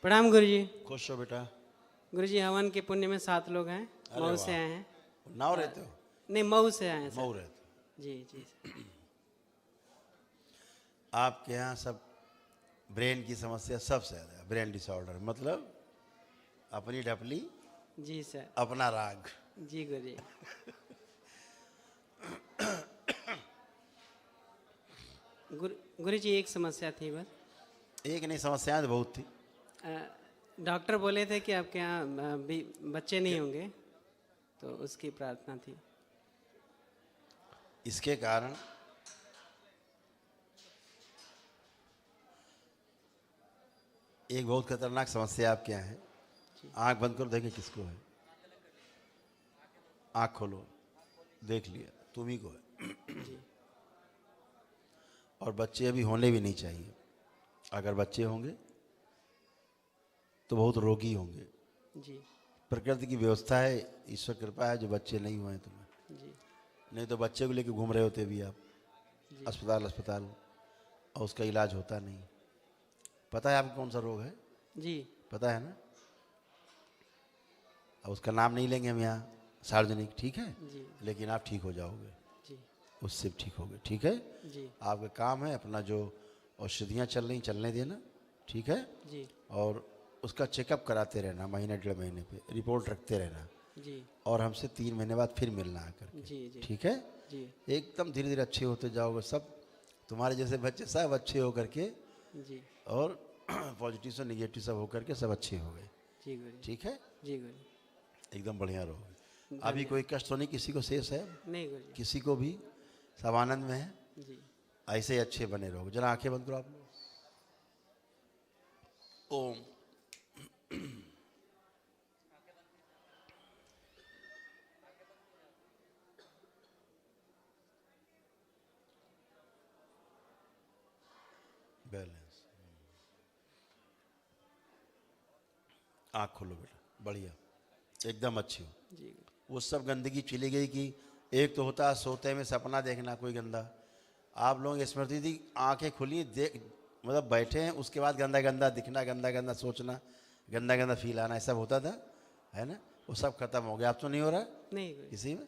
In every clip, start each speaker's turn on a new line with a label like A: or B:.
A: प्रणाम गुरु जी।
B: खुश हो बेटा।
A: गुरु जी हवन के पुण्य में 7 लोग हैं,
B: अरे
A: मऊ
B: वाह।
A: से आए हैं।
B: नाव रहते हो?
A: नहीं, मऊ से आए हैं
B: मऊ
A: सर।
B: रहते हो।
A: जी जी सर।
B: आपके यहाँ सब ब्रेन की समस्या सबसे ज़्यादा है, ब्रेन डिसऑर्डर मतलब अपनी ढपली
A: जी सर।
B: अपना राग।
A: जी गुरु जी। गुरु जी एक समस्या थी बस।
B: एक नहीं, समस्याएं तो बहुत थी।
A: डॉक्टर बोले थे कि आपके यहाँ भी बच्चे नहीं होंगे, तो उसकी प्रार्थना थी।
B: इसके कारण एक बहुत खतरनाक समस्या आपके यहाँ है। आंख बंद करो, देखें किसको है। आंख खोलो, देख लिया, तुम ही को है।
A: जी
B: और बच्चे अभी होने भी नहीं चाहिए। अगर बच्चे होंगे तो बहुत रोगी होंगे।
A: जी
B: प्रकृति की व्यवस्था है, ईश्वर कृपा है जो बच्चे नहीं हुए हैं तुम्हें।
A: जी
B: नहीं तो बच्चे को लेके घूम रहे होते भी आप
A: जी
B: अस्पताल, और उसका इलाज होता नहीं। पता है आपको कौन सा रोग है?
A: जी।
B: पता है ना? अब उसका नाम नहीं लेंगे हम यहाँ सार्वजनिक, ठीक है?
A: जी
B: लेकिन आप ठीक हो जाओगे,
A: जी
B: उससे ठीक होगे, ठीक है?
A: जी
B: आपका काम है अपना जो औषधियाँ चल रही चलने देना, ठीक है?
A: जी
B: और उसका चेकअप कराते रहना, महीने 1.5 महीने पे रिपोर्ट रखते रहना।
A: जी
B: और हमसे 3 महीने बाद फिर मिलना आकर के,
A: जी जी
B: ठीक है?
A: जी
B: एकदम धीरे धीरे अच्छे होते जाओगे। सब तुम्हारे जैसे बच्चे सब अच्छे हो करके,
A: जी
B: और पॉजिटिव से निगेटिव सब हो करके सब अच्छे हो गए,
A: जी गुरु जी।
B: ठीक है?
A: जी गुरु जी।
B: एकदम बढ़िया रहोगे। अभी कोई कष्ट तो नहीं किसी को शेष है?
A: नहीं गुरु जी।
B: किसी को भी? सब आनंद में है?
A: जी
B: ऐसे ही अच्छे बने रहोगे। जरा आंखें बंद करो आप लोग। ओम। बैलेंस। आँख खोलो बेटा, बढ़िया, एकदम अच्छी हो।
A: जी
B: वो सब गंदगी चली गई कि एक तो होता है सोते में सपना देखना कोई गंदा। आप लोग स्मृति थी, आंखें खुली देख, मतलब बैठे हैं, उसके बाद गंदा गंदा दिखना, गंदा गंदा सोचना, गंदा गंदा फील आना, ऐसा होता था, है ना? वो सब खत्म हो गया। अब तो नहीं हो रहा
A: नहीं गुरु जी।
B: किसी में।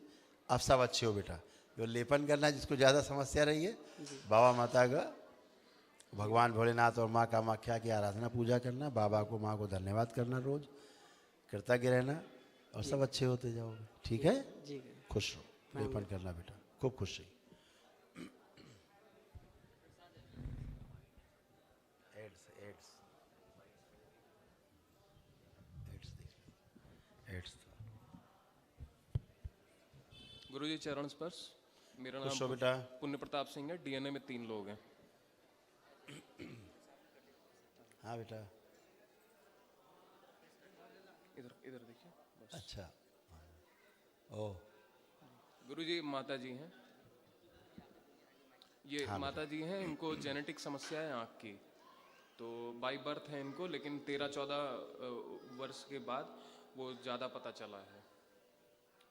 B: अब सब अच्छे हो बेटा। जो लेपन करना जिसको ज़्यादा समस्या रही है,
A: जी
B: बाबा माता का, भगवान भोलेनाथ और माँ कामाख्या की आराधना पूजा करना, बाबा को माँ को धन्यवाद करना, रोज कृतज्ञ रहना, और सब अच्छे होते जाओगे, ठीक है?
A: जी गुरु।
B: खुश रहो, लेपन करना बेटा, खूब खुश रही। एड्स
C: गुरुजी चरण स्पर्श। मेरा
B: खुश हो
C: नाम
B: बेटा।
C: पुण्य प्रताप सिंह है। डीएनए में 3 लोग हैं।
B: हाँ बेटा,
C: इधर इधर देखिए बस।
B: अच्छा। ओ,
C: गुरुजी माता जी हैं, ये
B: हाँ
C: माता जी हैं, इनको जेनेटिक समस्या है आँख की। तो बाई बर्थ है इनको, लेकिन 13-14 वर्ष के बाद वो ज़्यादा पता चला है,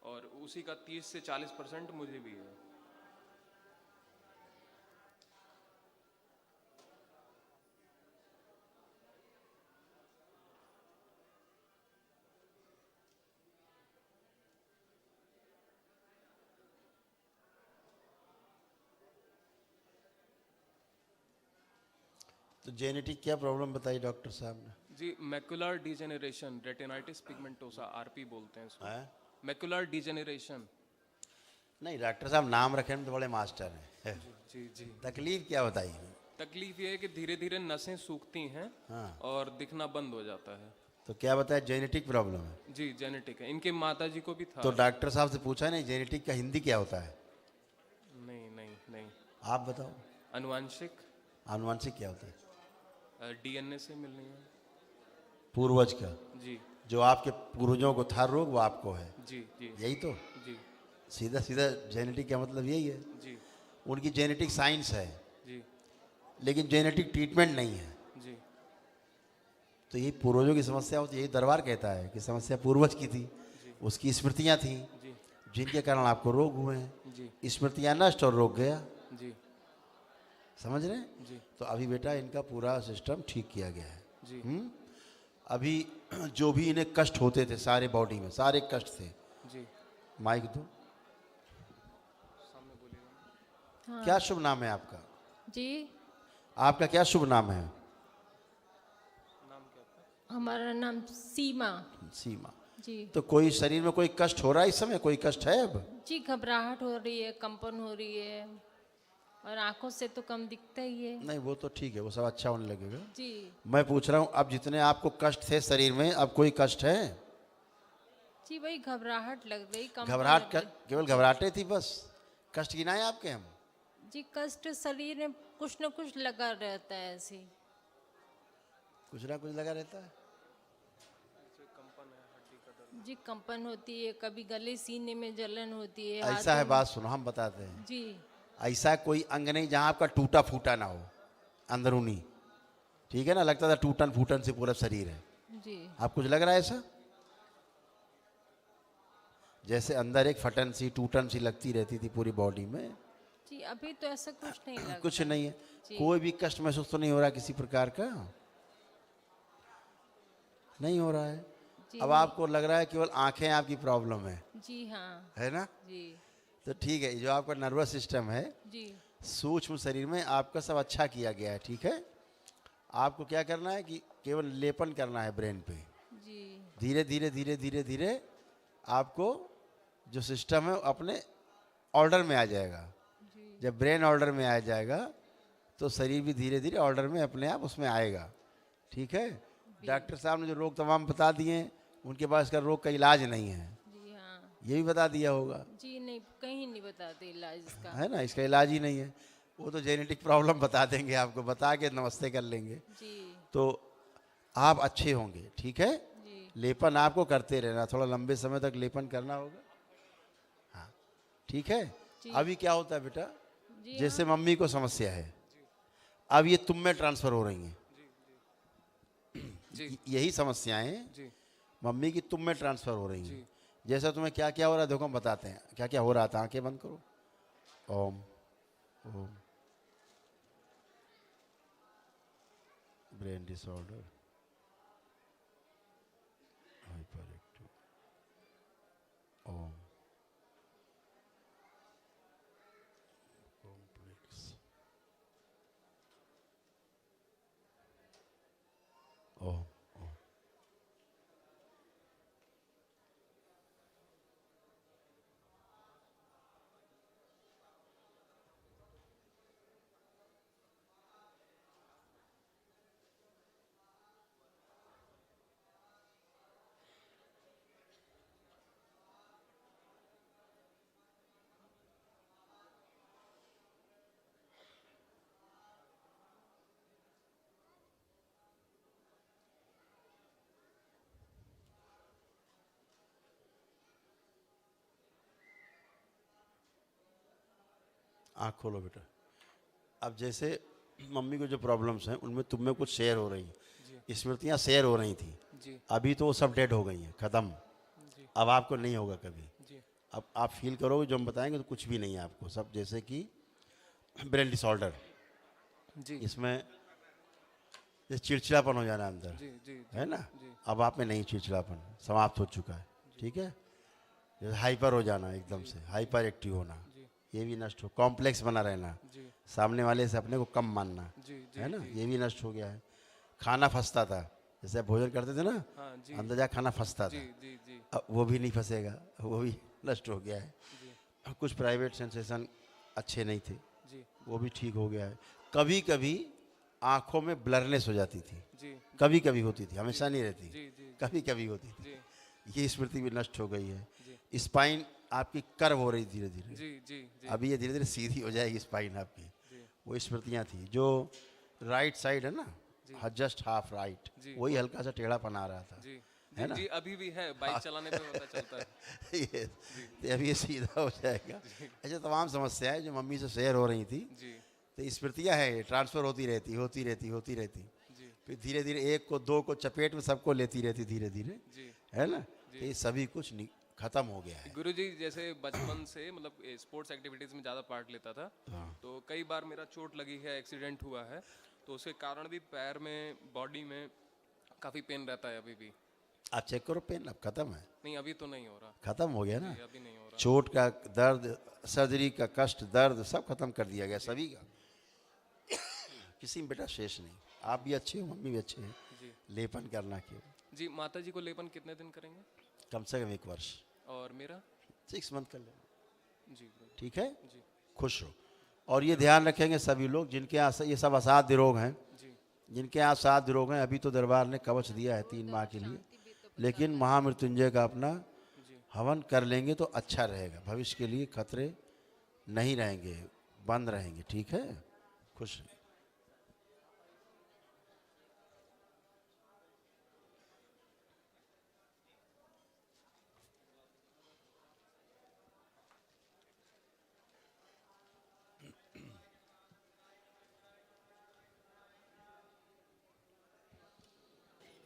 C: और उसी का 30 से 40% मुझे भी है।
B: तो जेनेटिक क्या प्रॉब्लम बताई डॉक्टर साहब ने?
C: जी macular degeneration, retinitis pigmentosa, RP बोलते हैं इसको।
B: हैं?
C: Macular degeneration.
B: नहीं, डॉक्टर साहब नाम रखे में तो बड़े मास्टर हैं।
C: जी जी।
B: तकलीफ क्या बताई?
C: तकलीफ ये है कि धीरे धीरे नसें सूखती हैं,
B: हाँ।
C: और दिखना बंद हो जाता है।
B: तो क्या बताया? जेनेटिक प्रॉब्लम है।
C: जी जेनेटिक है, इनके माता जी को भी था।
B: तो डॉक्टर साहब से पूछा नहीं जेनेटिक का हिंदी क्या होता है?
C: नहीं नहीं नहीं।
B: आप बताओ।
C: अनुवांशिक।
B: आनुवांशिक क्या होता है?
C: डीएनए से मिलनी है।
B: पूर्वज का,
C: जी
B: जो आपके पूर्वजों को था रोग वो आपको है,
C: जी जी
B: यही तो।
C: जी
B: सीधा सीधा जेनेटिक का मतलब यही है।
C: जी
B: उनकी जेनेटिक साइंस है,
C: जी
B: लेकिन जेनेटिक ट्रीटमेंट नहीं है।
C: जी
B: तो यही पूर्वजों की समस्या होती है। यही दरबार कहता है कि समस्या पूर्वज की थी, उसकी स्मृतियाँ थीं,
C: जी
B: जिनके कारण आपको रोग हुए हैं।
C: जी
B: स्मृतियाँ नष्ट और रोग गया।
C: जी
B: समझ रहे हैं?
C: जी
B: तो अभी बेटा इनका पूरा सिस्टम ठीक किया गया है।
C: जी
B: अभी जो भी इन्हें कष्ट होते थे सारे बॉडी में, सारे कष्ट थे,
C: जी
B: माइक दो।
C: सामने बोलिएगा।
D: हाँ
B: क्या शुभ नाम है आपका?
D: जी,
B: आपका क्या शुभ नाम है?
C: नाम क्या था?
D: हमारा नाम सीमा।
B: सीमा।
D: जी
B: तो कोई शरीर में कोई कष्ट हो रहा है इस समय? कोई कष्ट है अब?
D: जी, घबराहट हो रही है, कंपन हो रही है, और आंखों से तो कम दिखता ही है।
B: नहीं, वो तो ठीक है, वो सब अच्छा होने लगेगा।
D: जी
B: मैं पूछ रहा हूँ, अब जितने आपको कष्ट थे शरीर में, अब कोई कष्ट है?
D: जी, वही घबराहट लग रही, कंपन
B: घबराहट
D: लग रही।
B: केवल घबराहटे थी बस? कष्ट गिनाए आपके हम?
D: जी, कष्ट शरीर में कुछ न कुछ लगा रहता है ऐसे।
B: कुछ ना कुछ लगा रहता है।
D: जी, कंपन होती है, कभी गले सीने में जलन होती है,
B: ऐसा
D: हाथों
B: है,
D: में।
B: बात सुनो, हम बताते हैं।
D: जी
B: ऐसा कोई अंग नहीं जहां आपका टूटा फूटा ना हो, अंदरूनी, ठीक है ना? लगता था टूटन फूटन से पूरा शरीर है।
D: जी
B: आप कुछ लग रहा है ऐसा? जैसे अंदर एक फटन सी, टूटन सी लगती रहती थी पूरी बॉडी में।
D: जी, अभी तो ऐसा कुछ नहीं लगता।
B: कुछ नहीं है?
D: जी।
B: कोई भी कष्ट महसूस तो नहीं हो रहा किसी प्रकार का? नहीं हो रहा है?
D: जी
B: अब
D: नहीं।
B: आपको लग रहा है केवल आंखें आपकी प्रॉब्लम है
D: जी हाँ।
B: ना?
D: जी
B: तो ठीक है, जो आपका नर्वस सिस्टम है,
D: जी
B: सूक्ष्म शरीर में आपका सब अच्छा किया गया है, ठीक है? आपको क्या करना है कि केवल लेपन करना है ब्रेन पे।
D: जी
B: धीरे धीरे धीरे धीरे धीरे आपको जो सिस्टम है वो अपने ऑर्डर में आ जाएगा। जब ब्रेन ऑर्डर में आ जाएगा तो शरीर भी धीरे धीरे ऑर्डर में अपने आप उसमें आएगा, ठीक है? डॉक्टर साहब ने जो रोग तमाम बता दिए हैं, उनके पास इसका रोग का इलाज नहीं है,
D: जी हाँ।
B: ये भी बता दिया होगा,
D: जी नहीं, कहीं नहीं बताते इलाज इसका।
B: है ना? इसका इलाज ही नहीं है। वो तो जेनेटिक प्रॉब्लम बता देंगे आपको, बता के नमस्ते कर लेंगे।
D: जी
B: तो आप अच्छे होंगे, ठीक है?
D: जी
B: लेपन आपको करते रहना, थोड़ा लंबे समय तक लेपन करना होगा, हाँ, ठीक है?
D: जी।
B: अभी क्या होता है बेटा,
D: जी
B: जैसे मम्मी को समस्या है, अब ये तुम में ट्रांसफर हो रही हैं,
C: जी
B: यही समस्याएं
C: जी
B: मम्मी की तुम में ट्रांसफर हो रही
C: जी
B: हैं। जैसा तुम्हें क्या क्या हो रहा है देखो, हम बताते हैं क्या क्या हो रहा था। आंखें बंद करो। Om Om. Brain disorder, hyper active, ओम, कॉम्प्लेक्स, ओम ओम। आँख खोलो बेटा। अब जैसे मम्मी को जो प्रॉब्लम्स हैं उनमें तुम में कुछ शेयर हो रही हैं, स्मृतियाँ शेयर हो रही थी,
C: जी
B: अभी तो वो सब डेड हो गई हैं, ख़त्म।
C: जी
B: अब आपको नहीं होगा कभी।
C: जी
B: अब आप फील करोगे जो हम बताएंगे तो कुछ भी नहीं है आपको, सब जैसे कि ब्रेन डिसऑर्डर,
C: जी
B: इसमें जैसे चिड़चिड़ापन हो जाना अंदर,
C: जी जी
B: है ना?
C: जी
B: अब आप में नहीं, चिड़चिड़ापन समाप्त हो चुका है, ठीक है? जैसे हाइपर हो जाना, एकदम से हाइपर एक्टिव होना, ये भी नष्ट हो। कॉम्प्लेक्स बना रहना,
C: जी
B: सामने वाले से अपने को कम मानना,
C: जी जी
B: है ना?
C: जी
B: ये भी नष्ट हो गया है। खाना फंसता था, जैसे आप भोजन करते थे ना,
C: हाँ जी
B: अंदर जा खाना फंसता
C: जी
B: था,
C: जी जी
B: अब वो भी नहीं फंसेगा, वो भी नष्ट हो गया है।
C: जी
B: कुछ प्राइवेट सेंसेशन अच्छे नहीं थे,
C: जी
B: वो भी ठीक हो गया है। कभी कभी आंखों में ब्लरनेस हो जाती थी,
C: जी
B: कभी कभी होती थी, हमेशा नहीं रहती,
C: जी जी
B: कभी कभी होती थी।
C: जी
B: ये स्मृति भी नष्ट हो गई है।
C: जी
B: स्पाइन आपकी कर्व हो रही धीरे धीरे,
C: जी जी जी
B: अभी ये धीरे धीरे सीधी हो जाएगी स्पाइन आपकी।
C: जी
B: वो स्मृतियाँ थी जो राइट साइड है ना, जस्ट हाफ राइट,
C: जी।
B: वही हल्का सा टेढ़ापन आ रहा था,
C: जी
B: है
C: जी
B: ना?
C: जी अभी भी है, बाइक चलाने पे पता चलता है।
B: ये तो अभी ये सीधा हो जाएगा। ऐसे तमाम समस्याएं जो मम्मी से शेयर हो रही थी,
C: जी
B: तो स्मृतियाँ हैं, ट्रांसफ़र होती रहती होती रहती होती रहती,
C: जी
B: फिर धीरे धीरे एक को दो को चपेट में सबको लेती रहती धीरे धीरे,
C: जी
B: है ना? तो ये सभी कुछ खत्म हो गया है।
C: गुरुजी जैसे बचपन से मतलब स्पोर्ट्स एक्टिविटीज़ में ज़्यादा पार्ट लेता था,
B: हाँ।
C: तो कई बार मेरा चोट लगी है, एक्सीडेंट हुआ है, तो उसके कारण भी पैर में, बॉडी में काफ़ी पेन रहता है अभी भी।
B: आप चेक करो, पेन अब खत्म है,
C: नहीं अभी तो नहीं हो रहा,
B: खत्म हो गया ना।
C: ये अभी नहीं हो रहा।
B: चोट का दर्द, सर्जरी का कष्ट, दर्द सब खत्म कर दिया गया सभी का। किसी में बेटा शेष नहीं। आप भी अच्छे हो, मम्मी भी अच्छे हैं।
C: जी
B: लेपन करना क्यों,
C: जी। माता जी को लेपन कितने दिन करेंगे?
B: कम से कम 1 वर्ष,
C: और मेरा?
B: 6 मंथ कर लेना,
C: जी
B: ठीक है।
C: जी
B: खुश हो। और ये ध्यान रखेंगे सभी लोग जिनके यहाँ ये सब असाध्य रोग हैं,
C: जी
B: जिनके यहाँ असाध्य रोग हैं, अभी तो दरबार ने कवच दिया है 3 माह के लिए, लेकिन महामृत्युंजय का अपना
C: जी।
B: हवन कर लेंगे तो अच्छा रहेगा, भविष्य के लिए खतरे नहीं रहेंगे, बंद रहेंगे, ठीक है। खुश रहिए।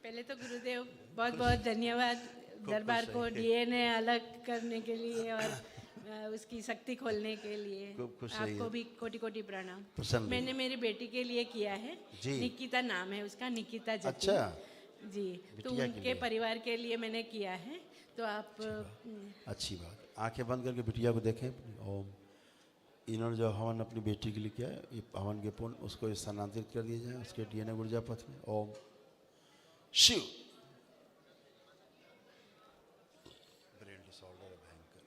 E: पहले तो गुरुदेव बहुत बहुत धन्यवाद दरबार को डीएनए अलग करने के लिए और उसकी शक्ति खोलने के लिए।
B: खूब खुश रहिए।
E: आपको भी कोटि कोटि प्रणाम।
B: प्रसन्न रहिए।
E: मैंने मेरी बेटी के लिए किया है,
B: जी।
E: निकिता नाम है उसका, निकिता जतिन।
B: अच्छा।
E: जी, तो
B: बिटिया के
E: उनके
B: लिए।
E: परिवार के लिए मैंने किया है। तो आप
B: अच्छी बात। आंखें बंद करके बिटिया को देखें। ओम। इन्होंने जो हवन अपनी बेटी के लिए किया है, ये हवन के पुण्य उसको स्थानांतरित कर दिया जाए उसके डीएनए ऊर्जा पथ में। ओम शिव। ब्रेन डिसऑर्डर है भयंकर,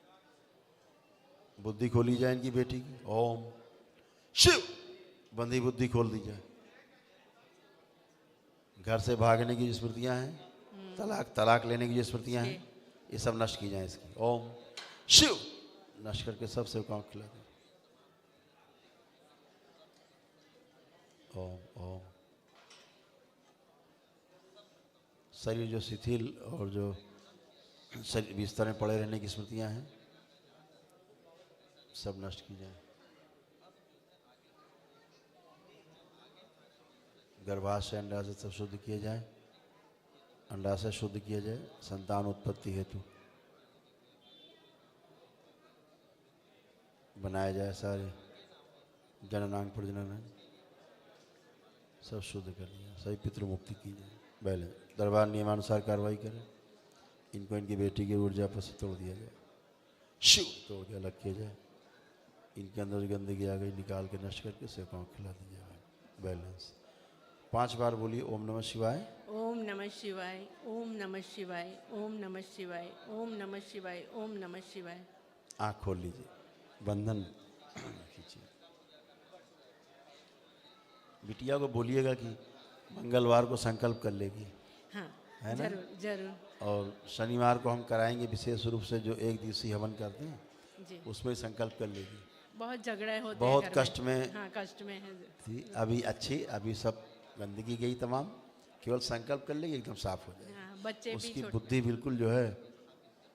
B: बुद्धि खोली जाए इनकी बेटी की। ओम शिव। बंधी बुद्धि खोल दी जाए। घर से भागने की जो स्मृतियां हैं, तलाक लेने की जो स्मृतियां हैं, ये सब नष्ट की जाए इसकी। ओम शिव। नष्ट करके सब सेवकाओं को खिला दें। ओम ओम। शरीर जो शिथिल और जो शरीर बिस्तर में पड़े रहने की स्मृतियां हैं, सब नष्ट की जाए। गर्भाशय अंडाशय सब शुद्ध किए जाए, अंडाशय शुद्ध किया जाए संतान उत्पत्ति हेतु बनाया जाए। सारे जननांग प्रजनन सब शुद्ध कर दिया, सभी पितृ मुक्ति की जाए। पहले दरबार नियमानुसार कार्रवाई करें। इनको इनकी बेटी की ऊर्जा पर से तोड़ दिया जाए, शिव तोड़ के अलग किया जाए। इनके अंदर जो गंदगी आ गई निकाल के नष्ट करके सेवकाओं को खिला दी जाए। बैलेंस 5 बार बोलिए। ओम नमः शिवाय।
E: ओम नमः शिवाय, ओम नमः शिवाय, ओम नमः शिवाय, ओम नमः शिवाय, ओम नमः शिवाय।
B: आँख खोल लीजिए, बंधन खींचिए। बिटिया को बोलिएगा कि मंगलवार को संकल्प कर लेगी,
E: हाँ,
B: है ना?
E: जरूर जरूर।
B: और शनिवार को हम कराएंगे विशेष रूप से जो 1 दिवसीय हवन करते हैं,
E: जी,
B: उसमें संकल्प कर लेगी।
E: बहुत झगड़े होते हैं
B: बहुत
E: घर
B: कष्ट में
E: हाँ, कष्ट में है।
B: थी, अभी अच्छी, अभी सब गंदगी गई तमाम, केवल संकल्प कर लेगी एकदम साफ हो जाए।
E: हाँ, बच्चे भी
B: उसकी
E: छोटे।
B: बुद्धि बिल्कुल जो है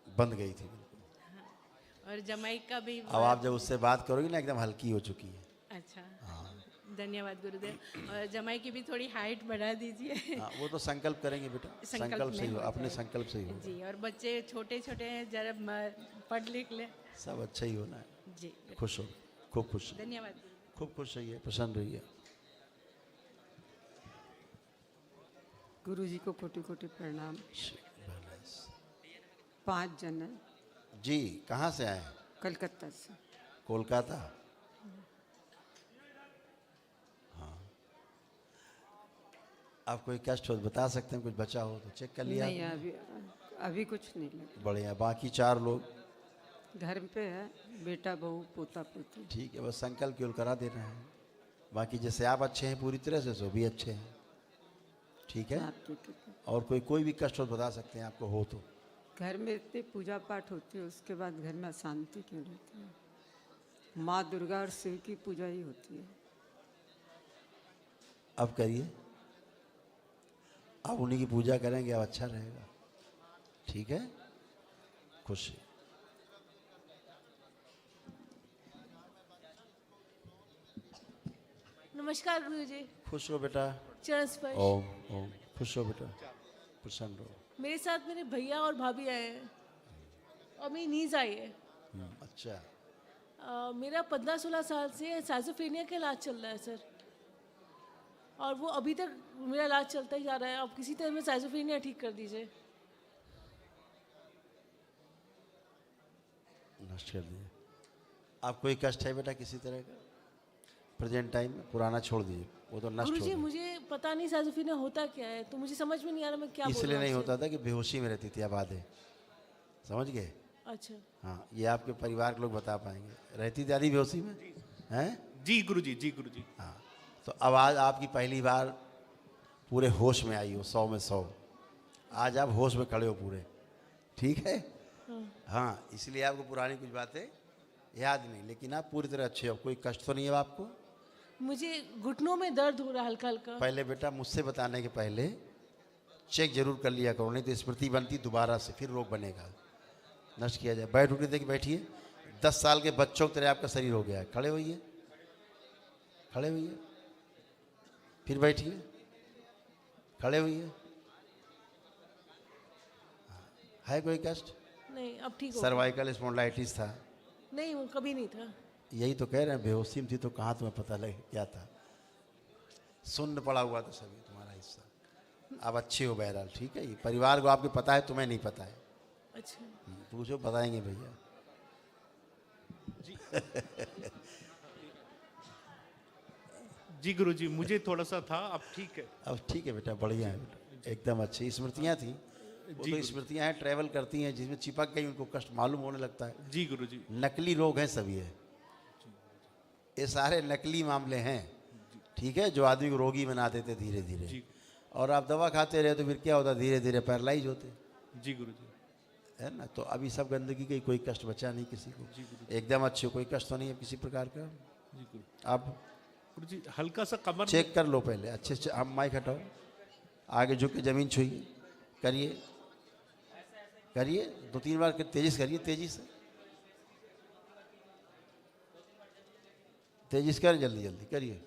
B: बंद गई थी बिल्कुल।
E: और जमाई का भी
B: अब आप जब उससे बात करोगी ना एकदम हल्की हो चुकी है।
E: अच्छा, धन्यवाद गुरुदेव। और जमाई की भी थोड़ी हाइट बढ़ा दीजिए।
B: हाँ, वो तो संकल्प करेंगे बेटा, संकल्प से ही हो, अपने संकल्प से ही हो।
E: जी, और बच्चे छोटे छोटे हैं, जरा पढ़ लिख ले।
B: सब अच्छा ही होना है।
E: जी,
B: खुश हो, खूब खुश,
E: धन्यवाद गुरुदेव।
B: खूब खुश रहिए, प्रसन्न रहिए।
F: गुरु जी को कोटि कोटि प्रणाम। 5 जन हैं,
B: जी कहाँ से आए हैं?
F: कलकत्ता से।
B: कोलकाता। हाँ, आप कोई कष्ट हो तो बता सकते हैं, कुछ बचा हो तो चेक कर लिया
F: नहीं,
B: आपने?
F: अभी कुछ नहीं लगा।
B: बढ़िया। बाकी 4 लोग
F: घर पे है, बेटा बहू पोता पोती।
B: ठीक है, बस संकल्प केवल करा देना है। बाकी जैसे आप अच्छे हैं पूरी तरह से, सो भी अच्छे हैं, ठीक है।
F: आपकी कृपा।
B: और कोई भी कष्ट हो तो बता सकते हैं आपको हो तो।
F: घर में इतनी पूजा पाठ होती है, उसके बाद घर में अशांति क्यों रहती है? माँ दुर्गा और शिव की पूजा ही होती है।
B: अब करिए, आप उन्हीं की पूजा करेंगे, अब अच्छा रहेगा, ठीक है। खुश है।
G: नमस्कार गुरु जी।
B: खुश हो बेटा।
G: चरण स्पर्श।
B: ओम ओम। खुश हो बेटा, प्रसन्न रहो।
G: मेरे साथ मेरे भैया और भाभी आए हैं और मेरी नीज आई है।
B: अच्छा।
G: मेरा 15-16 साल से साइजोफ्रेनिया का इलाज चल रहा है सर। और वो अभी तक मेरा इलाज चलता ही जा रहा है। आप किसी तरह में साइजोफ्रेनिया ठीक कर दीजिए।
B: नष्ट कर दिए। आप कोई कष्ट है बेटा किसी तरह का प्रेजेंट टाइम में? पुराना छोड़ दीजिए, वो तो नष्ट हो
G: गुरुजी
B: गया।
G: मुझे पता नहीं साइजोफ्रेनिया होता क्या है, तो मुझे समझ में नहीं आ रहा मैं क्या बोलूं
B: इसलिए नहीं
G: आपसे।
B: होता था कि बेहोशी में रहती थी अब आधे, समझ गए?
G: अच्छा,
B: हाँ, ये आपके परिवार के लोग बता पाएंगे। रहती थी आधी बेहोशी में, हैं?
H: जी गुरुजी, जी गुरुजी।
B: हाँ, तो आवाज़ आपकी पहली बार पूरे होश में आई हो, 100 में 100। आज आप होश में खड़े हो पूरे, ठीक है? हाँ, इसलिए आपको पुरानी कुछ बातें याद नहीं, लेकिन आप पूरी तरह अच्छे हो। कोई कष्ट तो नहीं है आपको?
G: मुझे घुटनों में दर्द हो रहा है हल्का हल्का।
B: पहले बेटा मुझसे बताने के पहले चेक जरूर कर लिया करो, नहीं तो स्मृति बनती दोबारा से, फिर रोग बनेगा, नष्ट किया जाए। बैठ उठने देखिए, बैठिए। 10 साल के बच्चों की तरह आपका शरीर हो गया है। खड़े होइए, खड़े होइए, फिर बैठिए, खड़े होइए। है कोई कष्ट?
G: नहीं, अब ठीक हो।
B: सर्वाइकल स्पॉन्डिलाइटिस था?
G: नहीं, वो कभी नहीं था।
B: यही तो कह रहे हैं, बेहोशी में थी तो कहाँ तुम्हें पता लगे क्या था? सुन्न पड़ा हुआ था सभी तुम्हारा हिस्सा। अब अच्छे हो बहरहाल, ठीक है? ये परिवार को आपके पता है, तुम्हें नहीं पता है।
G: अच्छा,
B: पूछो, बताएंगे भैया।
H: जी गुरुजी, मुझे थोड़ा सा था, अब ठीक है।
B: अब ठीक है बेटा, बढ़िया है बेटा, एकदम अच्छी। स्मृतियाँ थी, वो तो स्मृतियाँ हैं, ट्रैवल करती हैं, जिसमें चिपक गई उनको कष्ट मालूम होने लगता है।
H: जी गुरुजी।
B: नकली रोग हैं सभी है, ये सारे नकली मामले हैं, ठीक है? जो आदमी को रोगी बना देते धीरे धीरे, और आप दवा खाते रहे तो फिर क्या होता, धीरे धीरे पैरालाइज होते,
H: जी गुरुजी।
B: है ना? तो अभी सब गंदगी का कोई कष्ट बचा नहीं किसी को, एकदम अच्छे हो, कोई कष्ट तो नहीं है किसी प्रकार का।
H: जी गुरु।
B: आप
H: गुरुजी हल्का सा कमर
B: चेक कर लो पहले अच्छे से। हम माइक हटाओ, आगे झुक के जमीन छुइए, करिए करिए, 2-3 बार तेजी से करिए, तेजी से, तेजी से करें, जल्दी जल्दी करिए।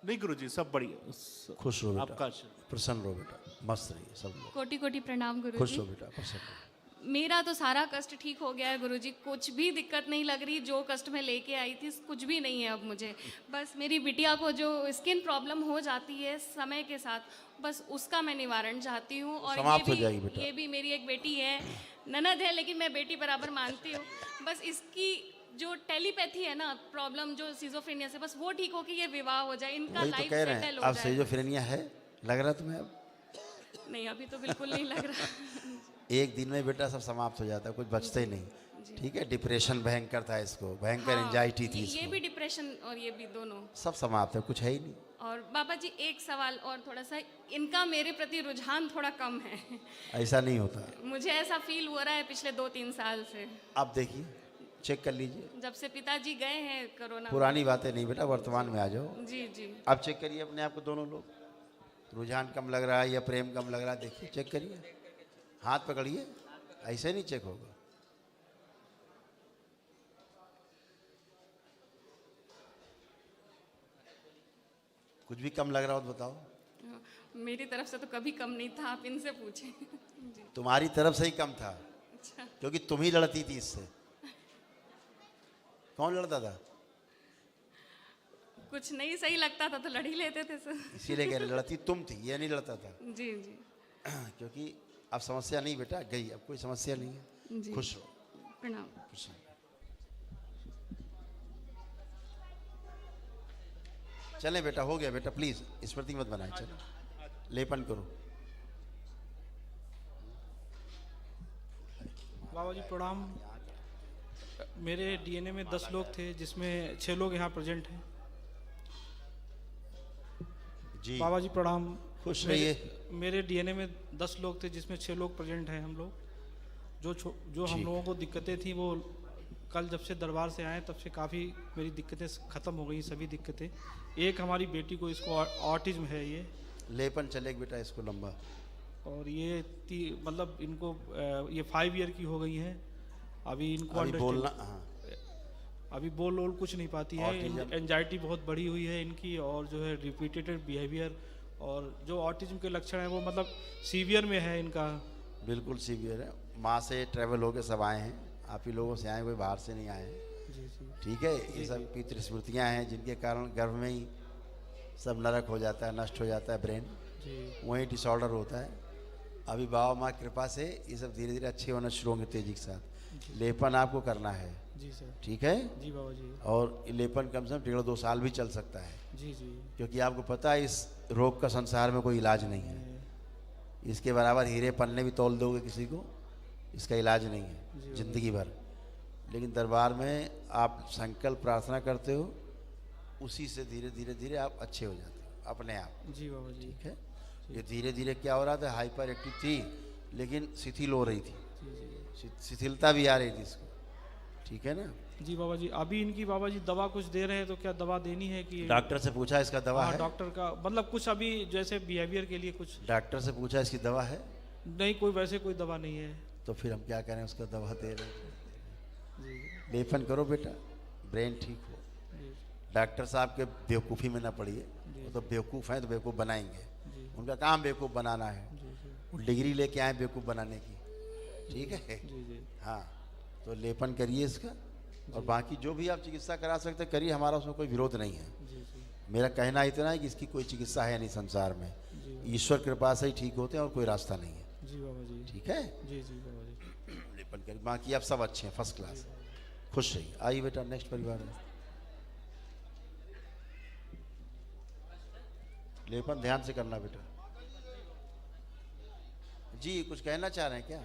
H: नहीं गुरुजी, सब बढ़िया।
B: खुश रहो बेटा,
H: आपका आशीर्वाद।
B: प्रसन्न रहो बेटा, मस्त रहिए सब लोग,
I: कोटि कोटि प्रणाम
B: खुश
I: गुरुजी।
B: रहो बेटा, प्रसन्न रहो।
I: मेरा तो सारा कष्ट ठीक हो गया है गुरुजी, कुछ भी दिक्कत नहीं लग रही। जो कष्ट मैं लेके आई थी कुछ भी नहीं है अब मुझे। बस मेरी बिटिया को जो स्किन प्रॉब्लम हो जाती है समय के साथ, बस उसका मैं निवारण चाहती हूँ। और
B: समाप्त हो जाएगी बेटा।
I: ये भी मेरी एक बेटी है, ननद है, लेकिन मैं बेटी बराबर मानती हूँ। बस इसकी जो टेलीपैथी है ना प्रॉब्लम, जो सिजोफ्रेनिया से, बस वो ठीक हो कि ये विवाह हो जाए, इनका
B: वही तो
I: लाइफ
B: कह रहे
I: सेटल
B: हैं,
I: हो
B: अब
I: जाए।
B: सिजोफ्रेनिया है, लग रहा तुम्हें अब?
I: नहीं, अभी तो बिल्कुल नहीं लग रहा।
B: एक दिन में बेटा सब समाप्त हो जाता है, कुछ बचता ही नहीं, ठीक है? डिप्रेशन भयंकर था इसको, भयंकर एंजाइटी थी
I: ये
B: इसको,
I: भी डिप्रेशन और ये भी दोनों।
B: सब समाप्त है, कुछ है ही नहीं।
I: और बाबा जी एक सवाल और, थोड़ा सा इनका मेरे प्रति रुझान थोड़ा कम है।
B: ऐसा नहीं होता।
I: मुझे ऐसा फील हो रहा है पिछले 2-3 साल से,
B: आप देखिए, चेक कर लीजिए,
I: जब से पिताजी गए हैं कोरोना।
B: पुरानी बातें नहीं बेटा, वर्तमान में आ जाओ।
I: जी जी।
B: आप चेक करिए अपने आप को, दोनों लोग, रुझान कम लग रहा है या प्रेम कम लग रहा है, देखिए, चेक करिए, हाथ पकड़िए, ऐसे नहीं चेक होगा। कुछ भी कम लग रहा हो तो बताओ।
I: मेरी तरफ से तो कभी कम नहीं था, आप इनसे पूछें। जी।
B: तुम्हारी तरफ से ही कम था,
I: अच्छा,
B: क्योंकि तुम ही लड़ती थी इससे। कौन लड़ता था?
I: कुछ नहीं सही लगता था तो लड़ ही लेते थे सर।
B: इसीलिए कह रहे, लड़ती तुम थी, ये नहीं लड़ता था।
I: जी जी
B: क्योंकि अब समस्या नहीं बेटा, गई, अब कोई समस्या नहीं है,
I: जी।
B: खुश रहो,
I: प्रणाम।
B: खुश रहो। चलें बेटा, हो गया बेटा, प्लीज स्मृति मत बनाए, चलो लेपन करो।
J: बाबा जी प्रणाम। मेरे डीएनए में 10 लोग थे, जिसमें 6 लोग यहाँ प्रेजेंट हैं।
B: जी
J: बाबा जी प्रणाम।
B: खुश रहिए।
J: मेरे डीएनए में 10 लोग थे, जिसमें 6 लोग प्रेजेंट हैं हम लोग। जो हम लोगों को दिक्कतें थी, वो कल जब से दरबार से आए तब से काफ़ी मेरी दिक्कतें ख़त्म हो गई, सभी दिक्कतें। एक हमारी बेटी को, इसको ऑटिज्म है, ये
B: लेपन चलेगा बेटा इसको लंबा,
J: और ये मतलब इनको ये 5 ईयर की हो गई है अभी। इनको
B: अभी बोलना, हाँ,
J: अभी बोल कुछ नहीं पाती है।
B: Autism।
J: एंजाइटी बहुत बढ़ी हुई है इनकी, और जो है रिपीटेड बिहेवियर, और जो ऑटिज्म के लक्षण हैं वो मतलब सीवियर में है इनका।
B: बिल्कुल सीवियर है। माँ से ट्रैवल होके सब आए हैं, आप ही लोगों से आए, कोई बाहर से नहीं आए हैं।
J: जी जी
B: ठीक है, ये सब पितृ स्मृतियाँ हैं जिनके कारण गर्भ में ही सब नरक हो जाता है, नष्ट हो जाता है ब्रेन,
J: जी
B: वहीं डिसऑर्डर होता है। अभी बाबा माँ की कृपा से ये सब धीरे धीरे अच्छे होना शुरू होंगे तेजी के साथ। लेपन आपको करना है,
J: जी सर।
B: ठीक है,
J: जी बाबा जी।
B: और ये लेपन कम से कम 1.5-2 साल भी चल सकता है,
J: जी जी
B: क्योंकि आपको पता है इस रोग का संसार में कोई इलाज नहीं है। इसके बराबर हीरे पन्ने भी तोल दोगे किसी को, इसका इलाज नहीं है जिंदगी भर। लेकिन दरबार में आप संकल्प प्रार्थना करते हो, उसी से धीरे धीरे धीरे आप अच्छे हो जाते हो अपने आप।
J: जी बाबा जी।
B: ठीक है, ये धीरे धीरे क्या हो रहा था, हाइपर एक्टिव थी लेकिन शिथिल हो रही थी, शिथिलता भी आ रही थी इसको। ठीक है ना
J: जी बाबा जी। अभी इनकी बाबा जी दवा कुछ दे रहे हैं, तो क्या दवा देनी है कि?
B: डॉक्टर से पूछा इसका दवा
J: हाँ,
B: है?
J: डॉक्टर का मतलब कुछ अभी जैसे बिहेवियर के लिए कुछ?
B: डॉक्टर से पूछा इसकी दवा है?
J: नहीं, कोई वैसे कोई दवा नहीं है।
B: तो फिर हम क्या करें, उसका दवा दे रहे हैं।
J: जी
B: लेपन करो बेटा, ब्रेन ठीक हो।
J: जी
B: डॉक्टर साहब के बेवकूफ़ी में ना पड़िए, वो तो बेवकूफ़ हैं तो बेवकूफ़ बनाएंगे, उनका काम बेवकूफ़ बनाना है। वो डिग्री लेके आए बेवकूफ़ बनाने की, ठीक है।
J: जी जी
B: हाँ, तो लेपन करिए इसका, और बाकी जो भी आप चिकित्सा करा सकते करिए, हमारा उसमें कोई विरोध नहीं है।
J: जी जी
B: मेरा कहना इतना है कि इसकी कोई चिकित्सा है नहीं संसार में, ईश्वर कृपा से ही ठीक होते हैं और कोई रास्ता नहीं है।
J: जी बाबा जी।
B: ठीक है,
J: जी जी बाबा जी।
B: लेपन करिए, बाकी आप सब अच्छे हैं, फर्स्ट क्लास, खुश रहिए। आइए बेटा, नेक्स्ट परिवार है। लेपन ध्यान से करना बेटा। जी कुछ कहना चाह रहे हैं क्या,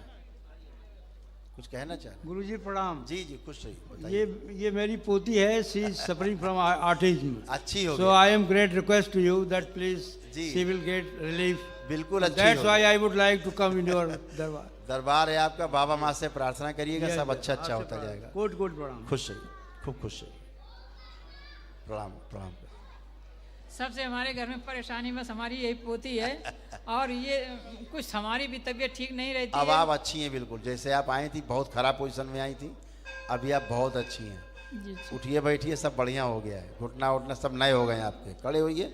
B: कुछ कहना चाह रहे हैं?
K: गुरुजी प्रणाम।
B: जी जी, खुश रहिए, बताइए।
K: ये मेरी पोती है, she is suffering from autism.
B: अच्छी हो
K: so I am great request to you that please
B: जी।
K: She will get relief.
B: बिल्कुल अच्छी
K: दैट्स
B: होगी।
K: Why I would like to come in your darbar.
B: दरबार है आपका, बाबा माँ से प्रार्थना करिएगा,
K: Yes,
B: सब
K: yes,
B: अच्छा अच्छा
K: आपसे
B: होता
K: प्रणाम।
B: जाएगा।
K: कोट कोट प्रणाम।
B: खुश रहिए, खूब खुश रहिए। प्रणाम प्रणाम।
L: सबसे हमारे घर में परेशानी बस हमारी यही पोती है, और ये कुछ हमारी भी तबीयत ठीक नहीं रहती
B: अब
L: है।
B: आप अच्छी हैं बिल्कुल, जैसे आप आई थी बहुत खराब पोजीशन में आई थी, अभी आप बहुत अच्छी हैं। उठिए बैठिए, सब बढ़िया हो गया है, घुटना उठना सब नए हो गए हैं आपके, खड़े होइए।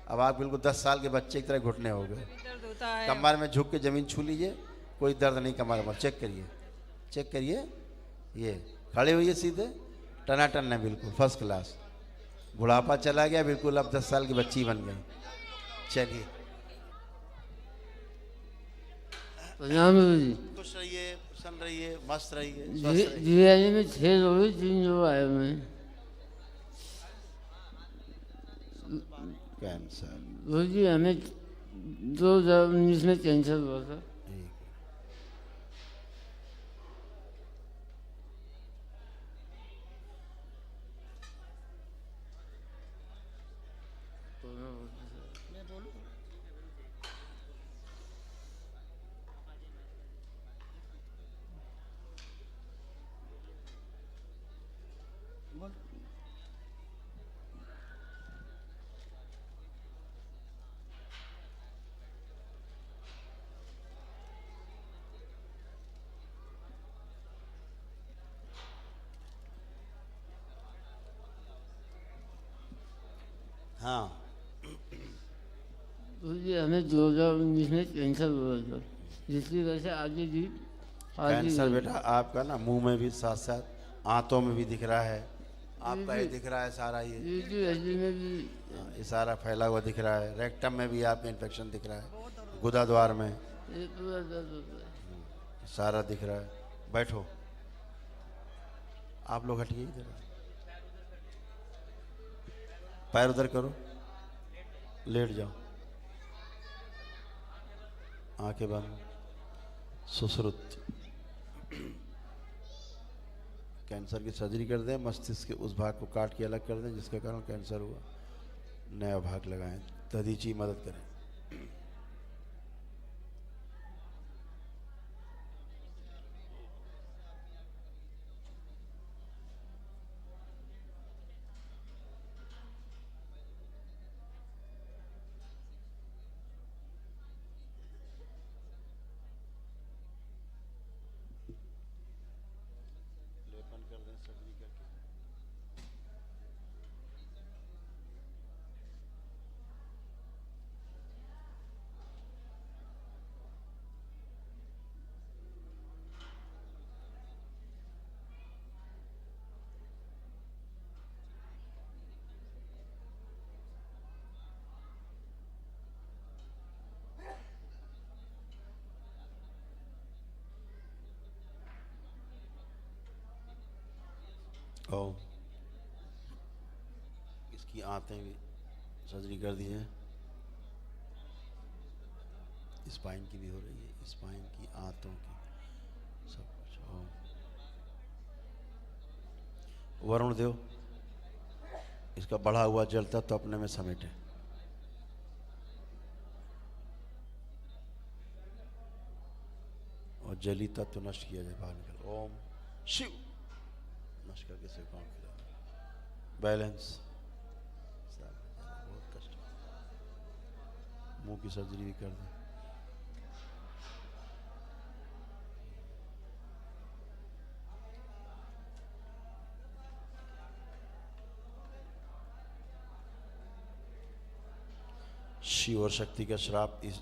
B: अब आप बिल्कुल 10 साल के बच्चे की तरह घुटने हो गए।
L: दर्द होता है।
B: कमर में झुक के जमीन छू लीजिए, कोई दर्द नहीं कमर में। चेक करिए, चेक करिए, ये खड़े होइए सीधे, टनाटन है बिल्कुल फर्स्ट क्लास। बुढ़ापा चला गया बिल्कुल, अब 10 साल की बच्ची बन गई। चलिए,
M: प्रणाम जी।
B: खुश रहिए, प्रसन्न रहिए, मस्त रहिए, स्वस्थ
M: जी
B: रहिए।
M: जी में 6 लोग, 3 लोग आए हुए हैं।
B: कैंसर,
M: गुरु जी हमें 2019 में कैंसर हुआ था।
B: ठीक। हाँ,
M: गुरु जी हमें 2019 में कैंसर हुआ था, जिसकी वजह से आगे भी
B: कैंसर बेटा आपका ना मुंह में भी, साथ साथ आंतों में भी दिख रहा है आपका, ये दिख रहा है सारा, ये
M: हड्डी में भी
B: ये सारा फैला हुआ दिख रहा है। रेक्टम में भी आपका इन्फेक्शन दिख रहा है, गुदा द्वार में
M: ये पूरा दर्द होता है।
B: सारा दिख रहा है। बैठो, आप लोग हटिए इधर, पैर उधर करो, लेट जाओ, आंखें बंद, सुश्रुत। कैंसर की सर्जरी कर दें, मस्तिष्क के उस भाग को काट के अलग कर दें जिसके कारण कैंसर हुआ, नया भाग लगाएं, दधीची मदद करें। ओम। इसकी आंतें भी सर्जरी कर दी है, स्पाइन की भी हो रही है, स्पाइन की, आंतों की, सब कुछ। ओम। वरुण देव, इसका बढ़ा हुआ जल तत्व अपने में समेटे। और जली तत्व नष्ट किया जाए, बाहर निकल। ओम शिव। नष्ट करके सिर काम किया। बैलेंस। बहुत कष्ट। मुंह की सर्जरी भी कर दें। शिव और शक्ति का श्राप इस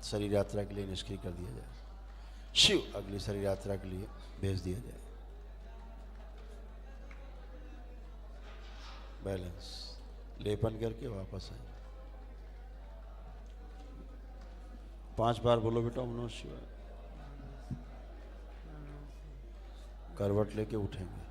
B: शरीर यात्रा के लिए निष्क्रिय कर दिया जाए। शिव अगली शरीर यात्रा के लिए भेज दिया जाए। बैलेंस। लेपन करके वापस आए। 5 बार बोलो बेटा ओम नमः शिवाय। करवट लेके उठेंगे।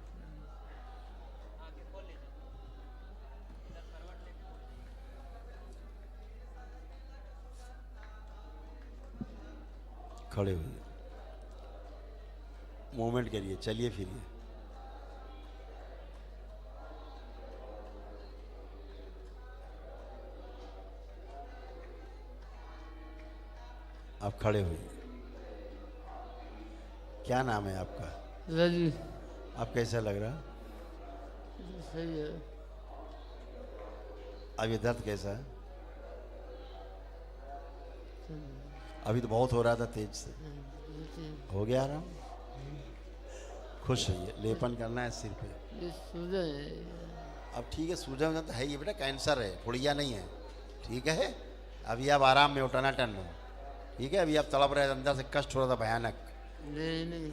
B: खड़े हुए, मूवमेंट करिए, चलिए फिरिए। आप खड़े हुए। क्या नाम है आपका?
M: रवि।
B: आप कैसा लग रहा?
M: सही है।
B: अब ये दर्द कैसा है? अभी तो बहुत हो रहा था तेज से, हो गया आराम? खुश रहिए। लेपन करना है सिर पे।
M: ये सूजन है।
B: अब ठीक है, सूजन तो है ये बेटा, कैंसर है, फुड़िया नहीं है। ठीक है, अभी आप आराम में उठाना टन हो। ठीक है, अभी आप तड़प रहे, अंदर से कष्ट हो रहा था भयानक।
M: नहीं।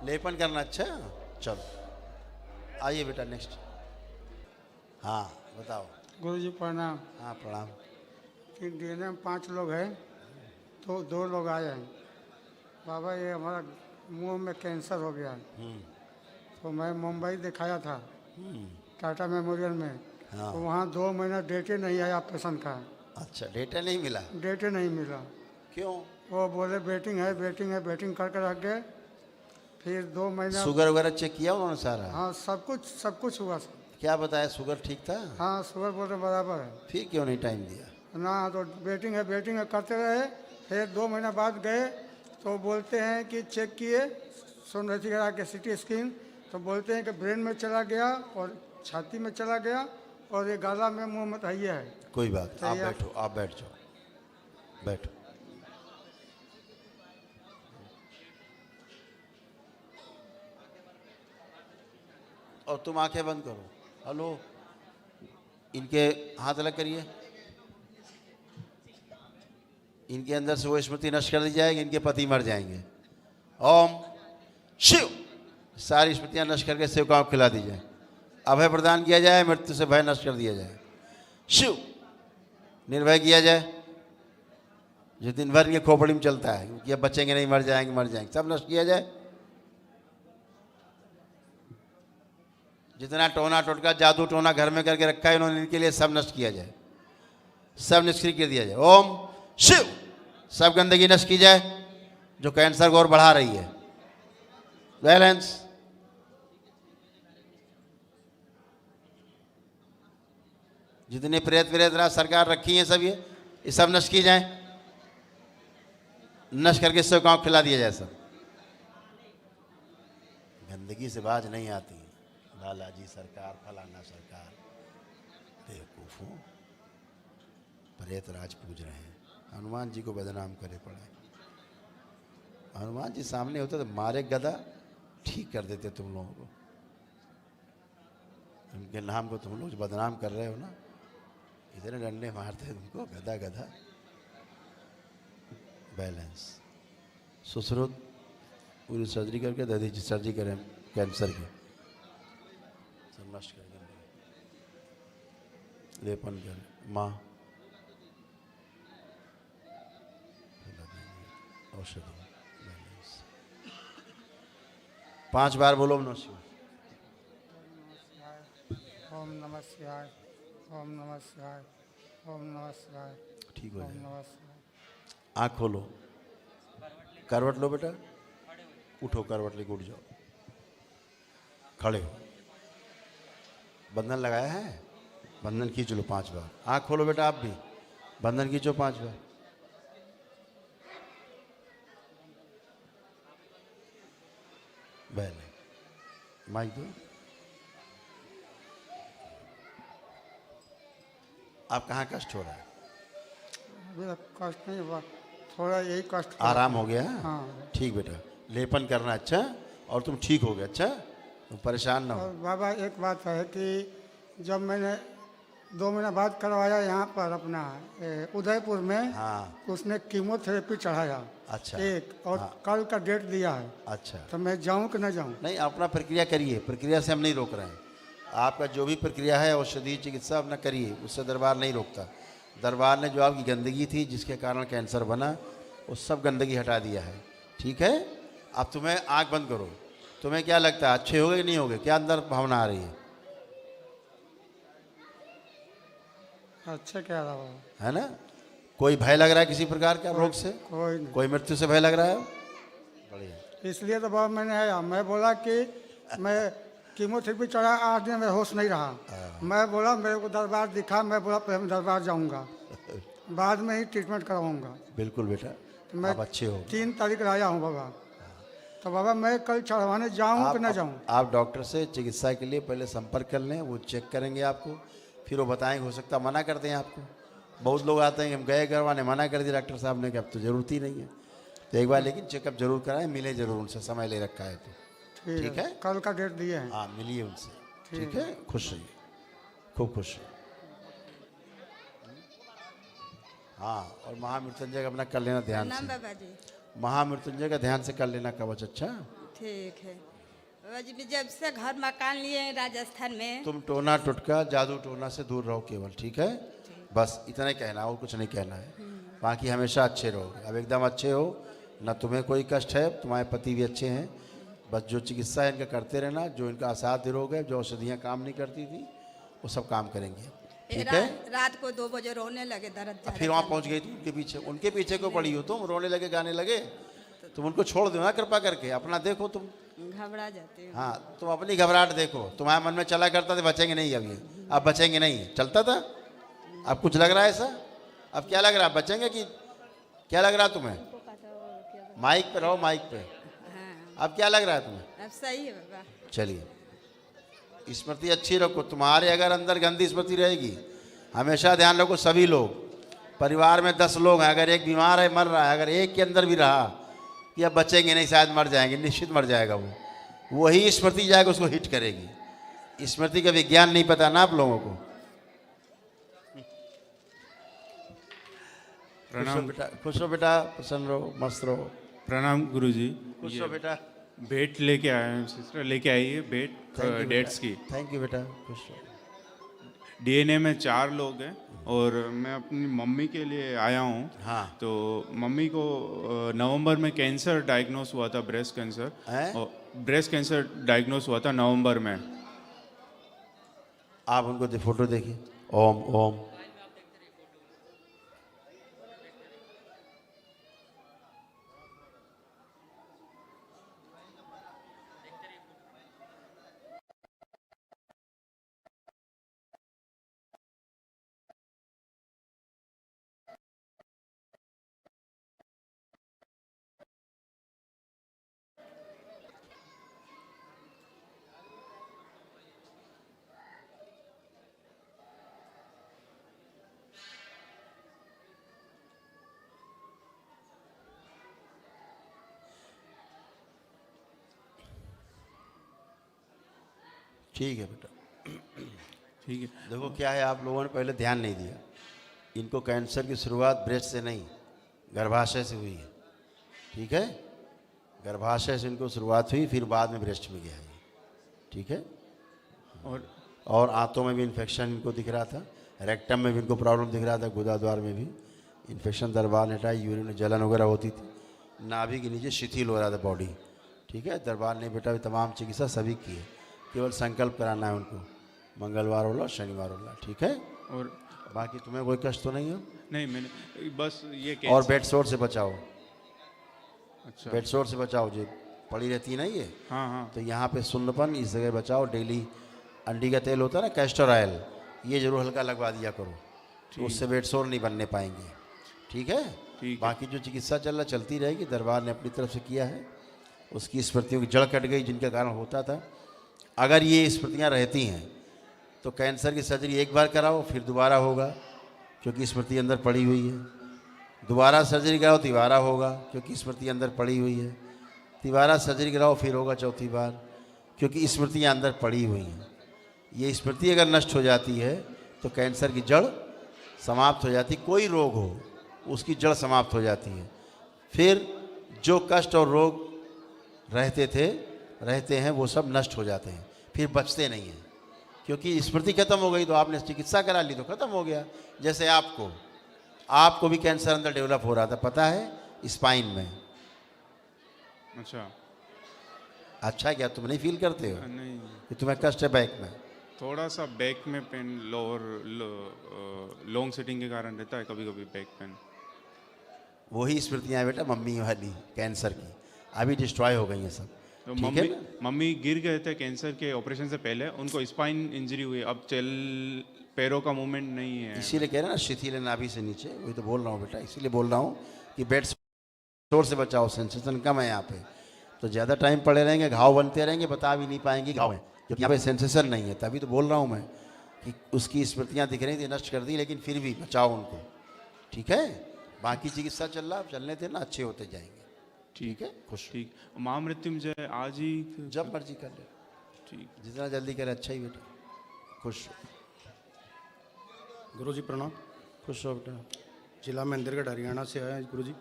B: लेपन करना। अच्छा चलो आइए बेटा नेक्स्ट। हाँ बताओ।
N: गुरुजी प्रणाम।
B: हाँ प्रणाम।
N: डीएनए में 5 लोग हैं, तो 2 लोग आए हैं। बाबा ये हमारा मुंह में कैंसर हो गया है। तो मैं मुंबई दिखाया था टाटा मेमोरियल में।
B: हाँ।
N: तो वहाँ 2 महीना डेटे नहीं आया ऑपरेशन का।
B: अच्छा, डेटा नहीं मिला?
N: डेटे नहीं मिला।
B: क्यों?
N: वो बोले वेटिंग है, वेटिंग है, वेटिंग करके रख गए। फिर 2 महीना
B: शुगर वगैरह चेक किया उन्होंने सारा?
N: हाँ सब कुछ हुआ सर।
B: क्या बताया, शुगर ठीक था?
N: हाँ शुगर बोले बराबर है।
B: फिर क्यों नहीं टाइम दिया?
N: ना तो वेटिंग है करते रहे। फिर 2 महीना बाद गए तो बोलते हैं कि चेक किए सोनोग्राफी करा के सिटी स्कैन, तो बोलते हैं कि ब्रेन में चला गया और छाती में चला गया और ये गला में मुंह में तहिया है।
B: कोई बात, आप बैठो, आप बैठ जाओ, बैठो। और तुम आंखें बंद करो। हेलो, इनके हाथ अलग करिए। इनके अंदर से वो स्मृति नष्ट कर दी जाएगी, इनके पति मर जाएंगे। ओम शिव। सारी स्मृतियां नष्ट करके शिव को खिला दी जाए। अभय प्रदान किया जाए, मृत्यु से भय नष्ट कर दिया जाए। शिव निर्भय किया जाए। जो दिन भर इनके खोपड़ी में चलता है कि अब बचेंगे नहीं, मर जाएंगे, सब नष्ट किया जाए। जितना टोना टोटका जादू टोना घर में करके रखा है इन्होंने, इनके लिए सब नष्ट किया जाए, सब निष्क्रिय कर दिया जाए। ओम शिव। सब गंदगी नष्ट की जाए जो कैंसर को और बढ़ा रही है। बैलेंस। जितने प्रेत राज सरकार रखी है सब ये सब नष्ट की जाए, नष्ट करके सब गाँव खिला दिया जाए। सब गंदगी से बाज नहीं आती। लालाजी सरकार, फलाना सरकार, बेवकूफों, प्रेत राज पूज रहे हैं। हनुमान जी को बदनाम करे पड़े। हनुमान जी सामने होते तो मारे गदा ठीक कर देते तुम लोगों को। उनके नाम को तुम लोग बदनाम कर रहे हो ना, इतने डंडे मारते तुमको, गधा गधा। बैलेंस। सुश्रुत पूरी सर्जरी करके दादी जी सर्जरी करें कैंसर की, सब नष्ट कर देंगे। लेपन कर माँ औषधि। 5 बार बोलो नमः शिवाय।
N: ओम नमः शिवाय, ओम नमः शिवाय, ओम नमः शिवाय,
B: ठीक हो
N: ओम
B: जाएगा।
N: नमः शिवाय।
B: आँख खोलो, करवट लो बेटा, उठो, करवट लेके उठ जाओ, खड़े हो। बंधन लगाया है, बंधन खींच लो 5 बार। आँख खोलो बेटा, आप भी बंधन खींचो 5 बार। बहन माइक दो। आप कहाँ कष्ट हो रहा है?
N: अभी तक कष्ट नहीं हुआ, थोड़ा यही कष्ट हुआ।
B: आराम हो गया?
N: हाँ।
B: ठीक बेटा, लेपन करना अच्छा, और तुम ठीक हो गए। अच्छा, तुम परेशान ना हो।
N: और बाबा एक बात है कि जब मैंने 2 महीना बाद करवाया यहाँ पर अपना उदयपुर में,
B: हाँ।
N: उसने कीमोथेरेपी चढ़ाया।
B: अच्छा।
N: एक और
B: हाँ।
N: कल का डेट दिया है।
B: अच्छा,
N: तो मैं जाऊँ कि न जाऊँ?
B: नहीं, अपना प्रक्रिया करिए, प्रक्रिया से हम नहीं रोक रहे हैं। आपका जो भी प्रक्रिया है औषधि चिकित्सा अपना करिए, उससे दरबार नहीं रोकता। दरबार ने जो आपकी गंदगी थी जिसके कारण कैंसर बना, वो सब गंदगी हटा दिया है। ठीक है, अब तुम्हें आँख बंद करो। तुम्हें क्या लगता है, अच्छे हो गए कि नहीं हो गए? क्या अंदर भावना आ रही है?
N: अच्छा क्या रहा बाबा?
B: है ना? कोई भय लग रहा है किसी प्रकार का रोग से?
N: कोई नहीं।
B: कोई मृत्यु से भय लग रहा है? बढ़िया।
N: इसलिए तो बाबा मैंने आया, मैं बोला कि मैं कीमोथेरेपी चढ़ा 8 दिन में होश नहीं रहा। मैं बोला मेरे को दरबार दिखा, मैं बोला पहले मैं दरबार जाऊंगा, बाद में ही ट्रीटमेंट करवाऊंगा।
B: बिल्कुल बेटा,
N: तो मैं
B: आप अच्छे हो।
N: 3 तारीख आया हूँ बाबा। तो बाबा मैं कल चढ़वाने जाऊँ कि न जाऊँ?
B: आप डॉक्टर से चिकित्सा के लिए पहले संपर्क कर लें, वो चेक करेंगे आपको, फिर वो बताएंगे। हो सकता है मना कर दें आपको। बहुत लोग आते हैं कि हम गए करवाने, मना कर दिया डॉक्टर साहब ने कि अब तो ज़रूरत ही नहीं है। तो एक बार लेकिन चेकअप जरूर कराएं, मिले जरूर उनसे, समय ले रखा है तो। ठीक है,
N: कल का डेट दिए हैं।
B: हाँ, मिलिए उनसे। ठीक है, खुश रहिए, खूब खुश रहिए। हाँ, और महामृत्युंजय का अपना कर लेना ध्यान से।
O: बाबा जी।
B: महामृत्युंजय का ध्यान से कर लेना कवच। अच्छा,
O: ठीक है बाबा जी, जब से घर मकान लिए हैं राजस्थान में।
B: तुम टोना टुटका जादू टोना से दूर रहो केवल। ठीक है, बस इतना ही कहना, और कुछ नहीं कहना है। बाकी हमेशा अच्छे रहोगे। अब एकदम अच्छे हो, ना तुम्हें कोई कष्ट है, तुम्हारे पति भी अच्छे हैं। बस जो चिकित्सा है इनका करते रहना। जो इनका असाध्य रोग है, जो औषधियाँ काम नहीं करती थी, वो सब काम करेंगे। ठीक है।
O: रात को 2 बजे रोने लगे, दर्द।
B: फिर वहाँ पहुँच गई थी उनके पीछे क्यों पड़ी हो तुम? रोने लगे, गाने लगे। तुम उनको छोड़ दो ना, कृपा करके अपना देखो। तुम
O: घबरा जाते हो।
B: हाँ, तुम अपनी घबराहट देखो। तुम्हारे मन में चला करता था बचेंगे नहीं, अब ये अब बचेंगे नहीं, चलता था। अब कुछ लग रहा है ऐसा? अब क्या लग रहा है, बचेंगे कि क्या लग रहा है तुम्हें? माइक पे रहो, माइक पे। अब क्या लग रहा है तुम्हें?
O: अब सही है बाबा।
B: चलिए, स्मृति अच्छी रखो। तुम्हारे अगर अंदर गंदी स्मृति रहेगी, हमेशा ध्यान रखो। सभी लोग परिवार में 10 लोग हैं, अगर एक बीमार है, मर रहा है, अगर एक के अंदर भी रहा कि अब बचेंगे नहीं, शायद मर जाएंगे, निश्चित मर जाएगा वो, वही स्मृति जाएगा उसको हिट करेगी। स्मृति का विज्ञान नहीं पता ना आप लोगों को।
P: प्रणाम
B: बेटा, खुश रहो बेटा, प्रसन्न रहो, मस्त रहो।
P: प्रणाम गुरुजी।
B: खुश रहो बेटा।
P: बेट लेके आए हैं, सिस्टर लेके आई है बेट डेट्स की।
B: थैंक यू बेटा, खुश रहो।
P: डीएनए में 4 लोग हैं और मैं अपनी मम्मी के लिए आया हूँ।
B: हाँ।
P: तो मम्मी को नवंबर में कैंसर डायग्नोस हुआ था, ब्रेस्ट कैंसर। और ब्रेस्ट कैंसर डायग्नोस हुआ था नवंबर में।
B: आप उनको फोटो देखिए। ओम ओम। ठीक है बेटा,
P: ठीक है।
B: देखो क्या है, आप लोगों ने पहले ध्यान नहीं दिया। इनको कैंसर की शुरुआत ब्रेस्ट से नहीं, गर्भाशय से हुई है। ठीक है, गर्भाशय से इनको शुरुआत हुई, फिर बाद में ब्रेस्ट में गया है। ठीक है, और आंतों में भी इन्फेक्शन इनको दिख रहा था, रेक्टम में भी इनको प्रॉब्लम दिख रहा था, गुदा द्वार में भी इन्फेक्शन। दरबार ने हटाई, यूरिन में जलन वगैरह होती थी, नाभि के नीचे शिथिल हो रहा था बॉडी। ठीक है, दरबार ने बेटा भी तमाम चिकित्सा सभी की है, केवल संकल्प कराना है उनको। मंगलवार वाला, शनिवार वाला, ठीक है।
P: और
B: बाकी तुम्हें कोई कष्ट तो नहीं हो?
P: नहीं, मैंने बस ये
B: और बेड सोर से बचाओ।
P: अच्छा,
B: बेड सोर से बचाओ, जो पड़ी रहती है ना ये।
P: हाँ हाँ।
B: तो यहाँ पे सुन्नपन इस जगह बचाओ। डेली अंडी का तेल होता है ना, कैस्टर ऑयल, ये जरूर हल्का लगवा दिया करो, तो उससे बेड सोर नहीं बनने पाएंगे, ठीक है। बाकी जो चिकित्सा चलती रहेगी, दरबार ने अपनी तरफ से किया है, उसकी स्मृतियों की जड़ कट गई जिनके कारण होता था। अगर ये स्मृतियाँ रहती हैं तो कैंसर की सर्जरी एक बार कराओ, फिर दोबारा होगा क्योंकि स्मृति अंदर पड़ी हुई है। दोबारा सर्जरी कराओ, तिबारा होगा क्योंकि स्मृति अंदर पड़ी हुई है। तिबारा सर्जरी कराओ, फिर होगा चौथी बार क्योंकि स्मृतियाँ अंदर पड़ी हुई हैं। ये स्मृति अगर नष्ट हो जाती है तो कैंसर की जड़ समाप्त हो जाती, कोई रोग हो उसकी जड़ समाप्त हो जाती है। फिर जो कष्ट और रोग रहते हैं वो सब नष्ट हो जाते हैं, फिर बचते नहीं हैं क्योंकि स्मृति खत्म हो गई। तो आपने चिकित्सा करा ली तो खत्म हो गया। जैसे आपको भी कैंसर अंदर डेवलप हो रहा था, पता है, स्पाइन में। अच्छा क्या तुम नहीं फील करते हो?
P: नहीं,
B: कि तुम्हें कष्ट है बैक में?
P: थोड़ा सा बैक में पेन, लॉन्ग सिटिंग के कारण रहता है कभी कभी बैक पेन।
B: वही स्मृतियाँ बेटा मम्मी वाली कैंसर की अभी डिस्ट्रॉय हो गई हैं सब।
P: तो
B: ठीक है?
P: मम्मी गिर गए थे कैंसर के ऑपरेशन से पहले, उनको स्पाइन इंजरी हुई, अब पैरों का मूवमेंट नहीं है।
B: इसीलिए कह रहे हैं ना, शिथिल नाभि से नीचे, वही तो बोल रहा हूँ बेटा। इसीलिए बोल रहा हूँ कि बेड सोर से बचाओ, सेंसेशन कम है यहाँ पे। तो ज़्यादा टाइम पड़े रहेंगे, घाव बनते रहेंगे, बता भी नहीं पाएंगे घाव है क्योंकि यहाँ पे सेंसेशन नहीं है। तभी तो बोल रहा हूँ मैं कि उसकी स्मृतियाँ दिख रही थी, नष्ट कर दी, लेकिन फिर भी बचाओ उनको, ठीक है। बाकी चिकित्सा चलने थे ना, अच्छे होते जाएंगे, ठीक है। खुश,
P: ठीक। महामृत्युंजय आज ही,
B: जब मर्जी कर ले,
P: ठीक,
B: जितना जल्दी करे अच्छा ही बेटा। खुश
Q: गुरु जी प्रणाम।
B: खुश हो बेटा।
Q: जिला महेंद्रगढ़ हरियाणा से आए हैं गुरु जी।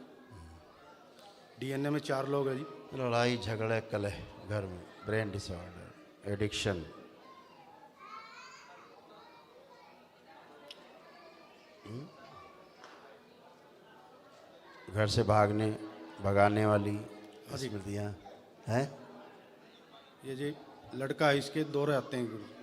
Q: डीएनए में 4 लोग हैं जी।
B: लड़ाई झगड़े कलह घर में, ब्रेन डिसऑर्डर, एडिक्शन, घर से भगाने वाली स्मृतियाँ हैं।
Q: ये जी लड़का है, इसके दौरे आते हैं गुरु जी।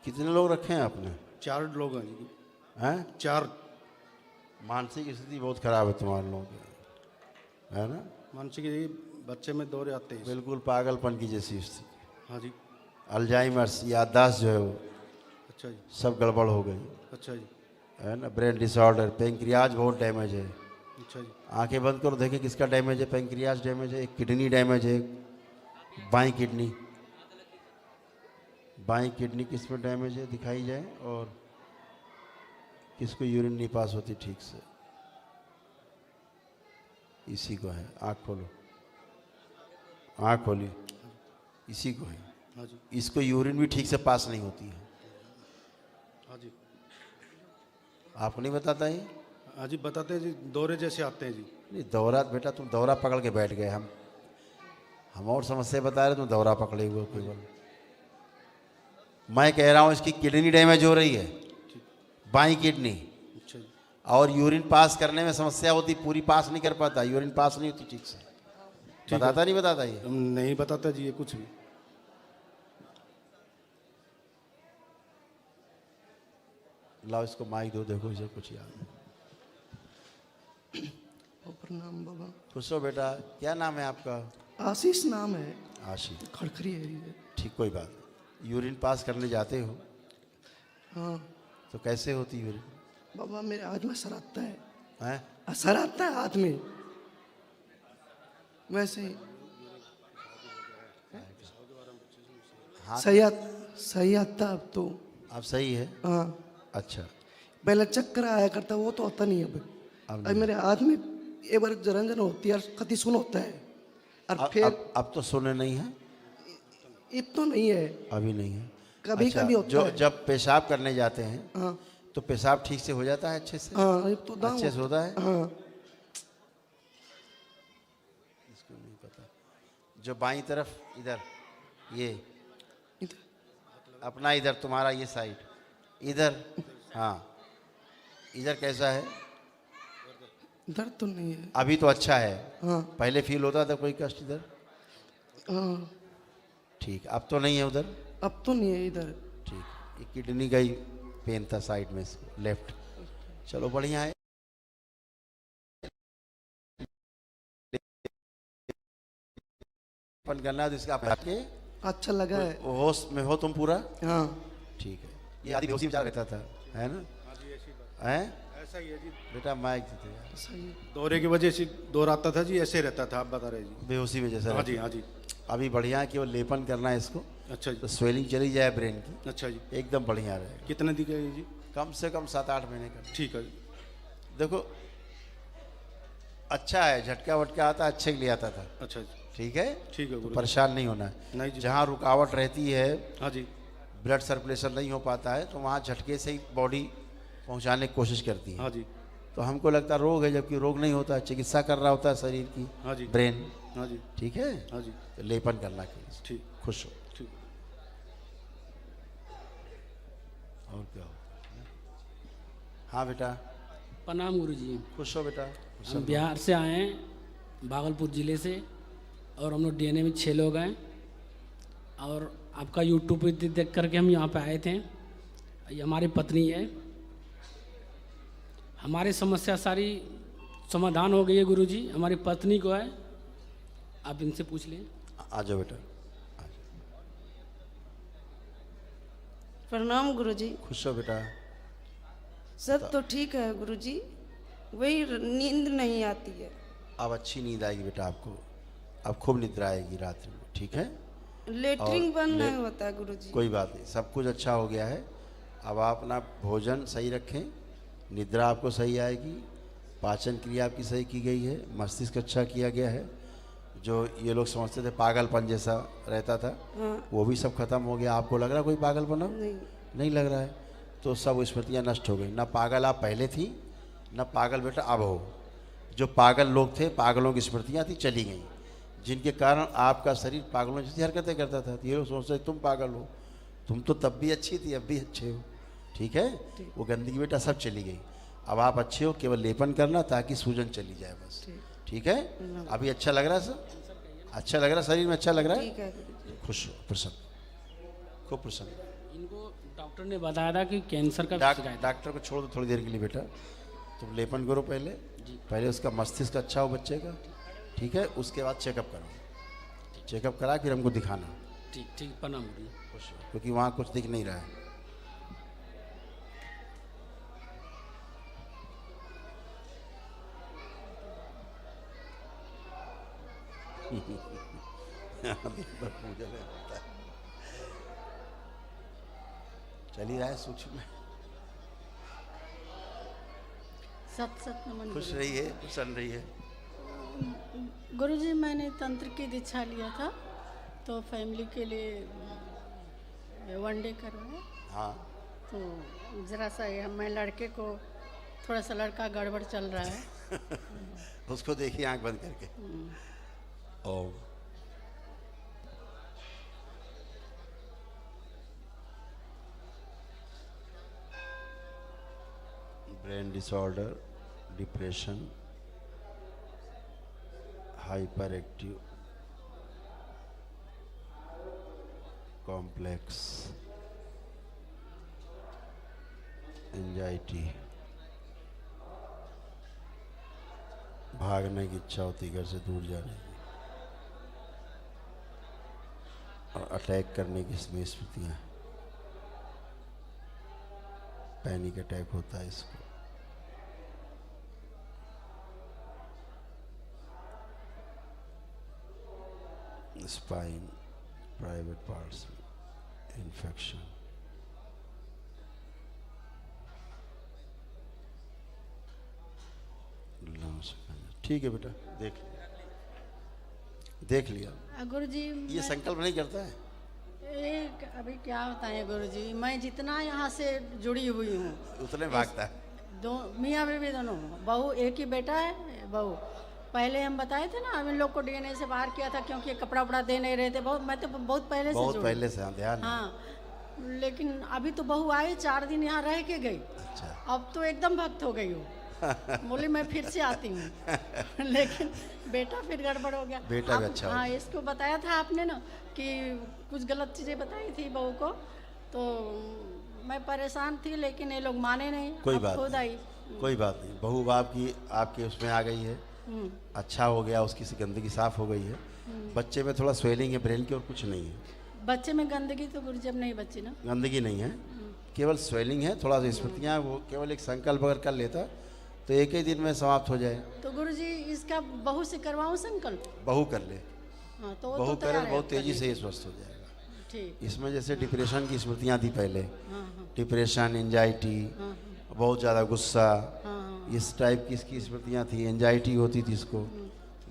B: कितने लोग रखे हैं आपने?
Q: 4 लोग हैं जी।
B: हैं?
Q: 4।
B: मानसिक स्थिति बहुत खराब है तुम्हारे लोगों की, है ना?
Q: मानसिक बच्चे में दौरे आते हैं,
B: बिल्कुल पागलपन की जैसी स्थिति।
Q: हाँ जी।
B: अल्जाइमर्स, याददाश्त जो है वो
Q: अच्छा जी,
B: सब गड़बड़ हो गई,
Q: अच्छा जी,
B: है ना। ब्रेन डिसऑर्डर, पेंक्रियाज बहुत डैमेज है।
Q: अच्छा जी।
B: आंखें बंद करो, देखें किसका डैमेज है। पेंक्रियाज डैमेज है, एक किडनी डैमेज है, बाईं किडनी किस में डैमेज है दिखाई जाए, और किसको यूरिन नहीं पास होती ठीक से, इसी को है। आँख खोलो, आँख खोली, इसी को है।
Q: हाँ जी।
B: इसको यूरिन भी ठीक से पास नहीं होती है।
Q: हाँ जी।
B: आपको नहीं बताता ये?
Q: हाँ जी बताते हैं जी, दौरे जैसे आते हैं जी।
B: नहीं दौरा बेटा, तुम दौरा पकड़ के बैठ गए। हम और समस्या बता रहे, तुम दौरा पकड़े हुए केवल। मैं कह रहा हूँ इसकी किडनी डैमेज हो रही है, बाईं किडनी,
Q: अच्छा जी।
B: और यूरिन पास करने में समस्या होती, पूरी पास नहीं कर पाता, यूरिन पास नहीं होती ठीक से। बताता नहीं बताता ये?
Q: नहीं बताता जी ये कुछ भी।
B: लाओ इसको माइक दो, देखो इसे कुछ याद है।
R: प्रणाम बाबा।
B: खुश हो बेटा। क्या नाम है आपका?
R: आशीष नाम है।
B: आशीष,
R: खड़खरी एरिया।
B: ठीक, कोई बात नहीं। यूरिन पास करने जाते हो?
R: हाँ।
B: तो कैसे होती यूरिन?
R: बाबा मेरे हाथ में असर आता है।
B: हैं?
R: असर आता है हाथ में, वैसे ही सही आता अब तो।
B: अब सही है?
R: हाँ।
B: अच्छा,
R: पहले चक्कर आया करता, वो तो होता नहीं अब मेरे हाथ में एक बार जरंजन होती है और कति सुन होता है। और फिर
B: अब तो सुने नहीं है,
R: इतना नहीं है,
B: अभी नहीं है।
R: कभी
B: अच्छा,
R: कभी होता
B: जो
R: है।
B: जब पेशाब करने जाते हैं
R: हाँ
B: तो पेशाब ठीक से हो जाता है, अच्छे से?
R: हाँ, एक तो दाम
B: अच्छे से होता है।
R: हाँ
B: इसको नहीं पता। जो बाईं तरफ इधर, ये अपना इधर तुम्हारा ये साइड इधर, हाँ इधर कैसा है?
R: दर्द तो नहीं है
B: अभी तो अच्छा है।
R: हाँ
B: पहले फील होता था कोई कष्ट इधर?
R: हाँ
B: ठीक, अब तो नहीं है उधर?
R: अब तो नहीं है इधर।
B: ठीक, ये किडनी का ही पेन था साइड में, लेफ्ट। चलो बढ़िया है। अपन करना है तो इसका आपके
R: अच्छा लगा है।
B: होश में हो तुम पूरा?
R: हाँ
B: ठीक है। ये आदि बेहोशी में जा रहता था, है ना? हैं?
Q: ऐसा ही है जी
B: बेटा माइक देते हैं।
Q: दौरे की वजह से दोहराता था जी, ऐसे रहता था, आप बता रहे जी।
B: बेहोशी में जैसा?
Q: हाँ जी हाँ जी।
B: अभी बढ़िया है कि वो लेपन करना है इसको।
Q: अच्छा जी।
B: तो स्वेलिंग चली जाए ब्रेन की।
Q: अच्छा जी।
B: एकदम बढ़िया रहेगा।
Q: कितने दिन का है जी?
B: कम से कम 7-8 महीने का।
Q: ठीक है।
B: देखो अच्छा है, झटका वटका आता अच्छे के लिए आता था।
Q: अच्छा जी।
B: ठीक है,
Q: ठीक है गुरु।
B: परेशान नहीं होना है।
Q: नहीं जी।
B: जहाँ रुकावट रहती है,
Q: हाँ जी,
B: ब्लड सर्कुलेशन नहीं हो पाता है, तो वहाँ झटके से ही बॉडी पहुँचाने की कोशिश करती है।
Q: हाँ जी।
B: तो हमको लगता है रोग है, जबकि रोग नहीं होता है, चिकित्सा कर रहा होता है शरीर की।
Q: हाँ जी।
B: ब्रेन।
Q: हाँ जी।
B: ठीक है।
Q: हाँ जी।
B: तो लेपन करना के लिए
Q: ठीक,
B: खुश हो।
Q: ठीक।
B: और क्या हो? हाँ बेटा।
S: प्रणाम गुरुजी।
B: खुश हो बेटा।
S: हम बिहार से आए हैं, भागलपुर ज़िले से, और हम लोग डीएनए में 6 लोग हैं, और आपका यूट्यूब पे देख करके हम यहाँ पे आए थे। ये हमारी पत्नी है। हमारी समस्या सारी समाधान हो गई है गुरुजी। हमारी पत्नी को है, आप इनसे पूछ लें।
B: आ जाओ बेटा।
T: प्रणाम गुरुजी।
B: खुश हो बेटा।
T: सब तो ठीक है गुरुजी, वही नींद नहीं आती है।
B: अब अच्छी नींद आएगी बेटा आपको, अब खूब निद्रा आएगी रात्रि में। ठीक है।
T: लेटरिंग बंद नहीं होता है गुरुजी।
B: कोई बात नहीं, सब कुछ अच्छा हो गया है। अब आप अपना भोजन सही रखें, निद्रा आपको सही आएगी, पाचन क्रिया आपकी सही की गई है, मस्तिष्क अच्छा किया गया है। जो ये लोग समझते थे पागलपन जैसा रहता था,
T: हाँ।
B: वो भी सब खत्म हो गया। आपको लग रहा कोई पागलपन अब? नहीं लग रहा है। तो सब स्मृतियाँ नष्ट हो गई। ना पागल आप पहले थी, ना पागल बेटा अब हो। जो पागल लोग थे, पागलों की स्मृतियाँ थी, चली गई, जिनके कारण आपका शरीर पागलों जैसी हरकतें करता था। ये लोग सोचते तुम पागल हो, तुम तो तब भी अच्छी थी, अब भी अच्छे हो। ठीक है। वो गंदगी बेटा सब चली गई। अब आप अच्छे हो, केवल लेपन करना ताकि सूजन चली जाए बस। ठीक है। अभी अच्छा लग रहा है सर? अच्छा लग रहा है, शरीर में अच्छा लग रहा है? खुश हो, प्रसन्न, खूब प्रसन्न।
S: इनको डॉक्टर ने बताया था कि कैंसर का
B: डॉक्टर को छोड़ दो थोड़ी देर के लिए बेटा, तुम लेपन करो पहले उसका मस्तिष्क अच्छा हो बच्चे का। ठीक है। उसके बाद चेकअप करो, चेकअप करा फिर हमको दिखाना।
S: ठीक ठीक, प्रणाम गुरु।
B: खुश हो, क्योंकि वहाँ कुछ दिख नहीं रहा है। चली रहा है सूक्ष्म में।
U: सत नमन।
B: खुश रहिए, प्रसन्न रहिए।
U: गुरुजी, मैंने तंत्र की दीक्षा लिया था, तो फैमिली के लिए वनडे करवाया।
B: हाँ।
U: तो ज़रा सा मैं लड़के को, थोड़ा सा लड़का गड़बड़ चल रहा है।
B: उसको देखिए आंख बंद करके। Om. Brain disorder, depression, hyper active complex, anxiety, भागने की इच्छा होती घर से दूर जाने की, और अटैक करने की इसमें स्मृतियाँ, पैनिक अटैक होता है इसको। स्पाइन, प्राइवेट पार्ट्स में इन्फेक्शन, ठीक है बेटा, देख लिया।
U: गुरुजी
B: ये संकल्प नहीं करता है?
U: एक अभी क्या बताएं गुरुजी, मैं जितना यहाँ से जुड़ी हुई हूँ
B: उतने भागता है।
U: दो मियाँ बीवी दोनों, बहू एक ही बेटा है बहू। पहले हम बताए थे ना, हम इन लोग को डीएनए से बाहर किया था क्योंकि कपड़ा उपड़ा दे नहीं रहे थे। बहुत मैं तो बहुत पहले से
B: बहुत
U: जुड़ी।
B: पहले से ध्यान।
U: हाँ, लेकिन अभी तो बहू आई 4 दिन यहाँ रह के गई।
B: अच्छा।
U: अब तो एकदम भक्त हो गई हूँ। बोली मैं फिर से आती हूँ। लेकिन बेटा फिर गड़बड़ हो गया।
B: बेटा भी अच्छा हो
U: हाँ,
B: गया।
U: इसको बताया था आपने ना कि कुछ गलत चीज़ें बताई थी बहू को, तो मैं परेशान थी, लेकिन ये लोग माने नहीं।
B: कोई
U: अब
B: बात
U: खुद आई।
B: कोई बात नहीं, बहू बाप की आपके उसमें आ गई है, अच्छा हो गया, उसकी सी गंदगी साफ हो गई है। बच्चे में थोड़ा स्वेलिंग है ब्रेन की और कुछ नहीं है।
U: बच्चे में गंदगी तो गुरु जब नहीं बची ना,
B: गंदगी नहीं है, केवल स्वेलिंग है, थोड़ा सा स्मृतियाँ। वो केवल एक संकल्प अगर कर लेता तो एक ही दिन में समाप्त हो जाए।
U: तो गुरु जी इसका बहू से करवाऊँ संकल्प?
B: बहू कर ले,
U: हाँ, तो वो
B: बहू
U: तो
B: करे
U: तैयार है
B: बहुत
U: अब
B: तेजी
U: करने
B: से ये
U: की।
B: स्वस्थ हो जाएगा।
U: ठीक।
B: इसमें जैसे डिप्रेशन की स्मृतियाँ थी पहले,
U: हाँ।
B: डिप्रेशन, एंजाइटी, बहुत ज़्यादा गुस्सा, इस टाइप की इसकी स्मृतियाँ थी। एंजाइटी होती थी इसको,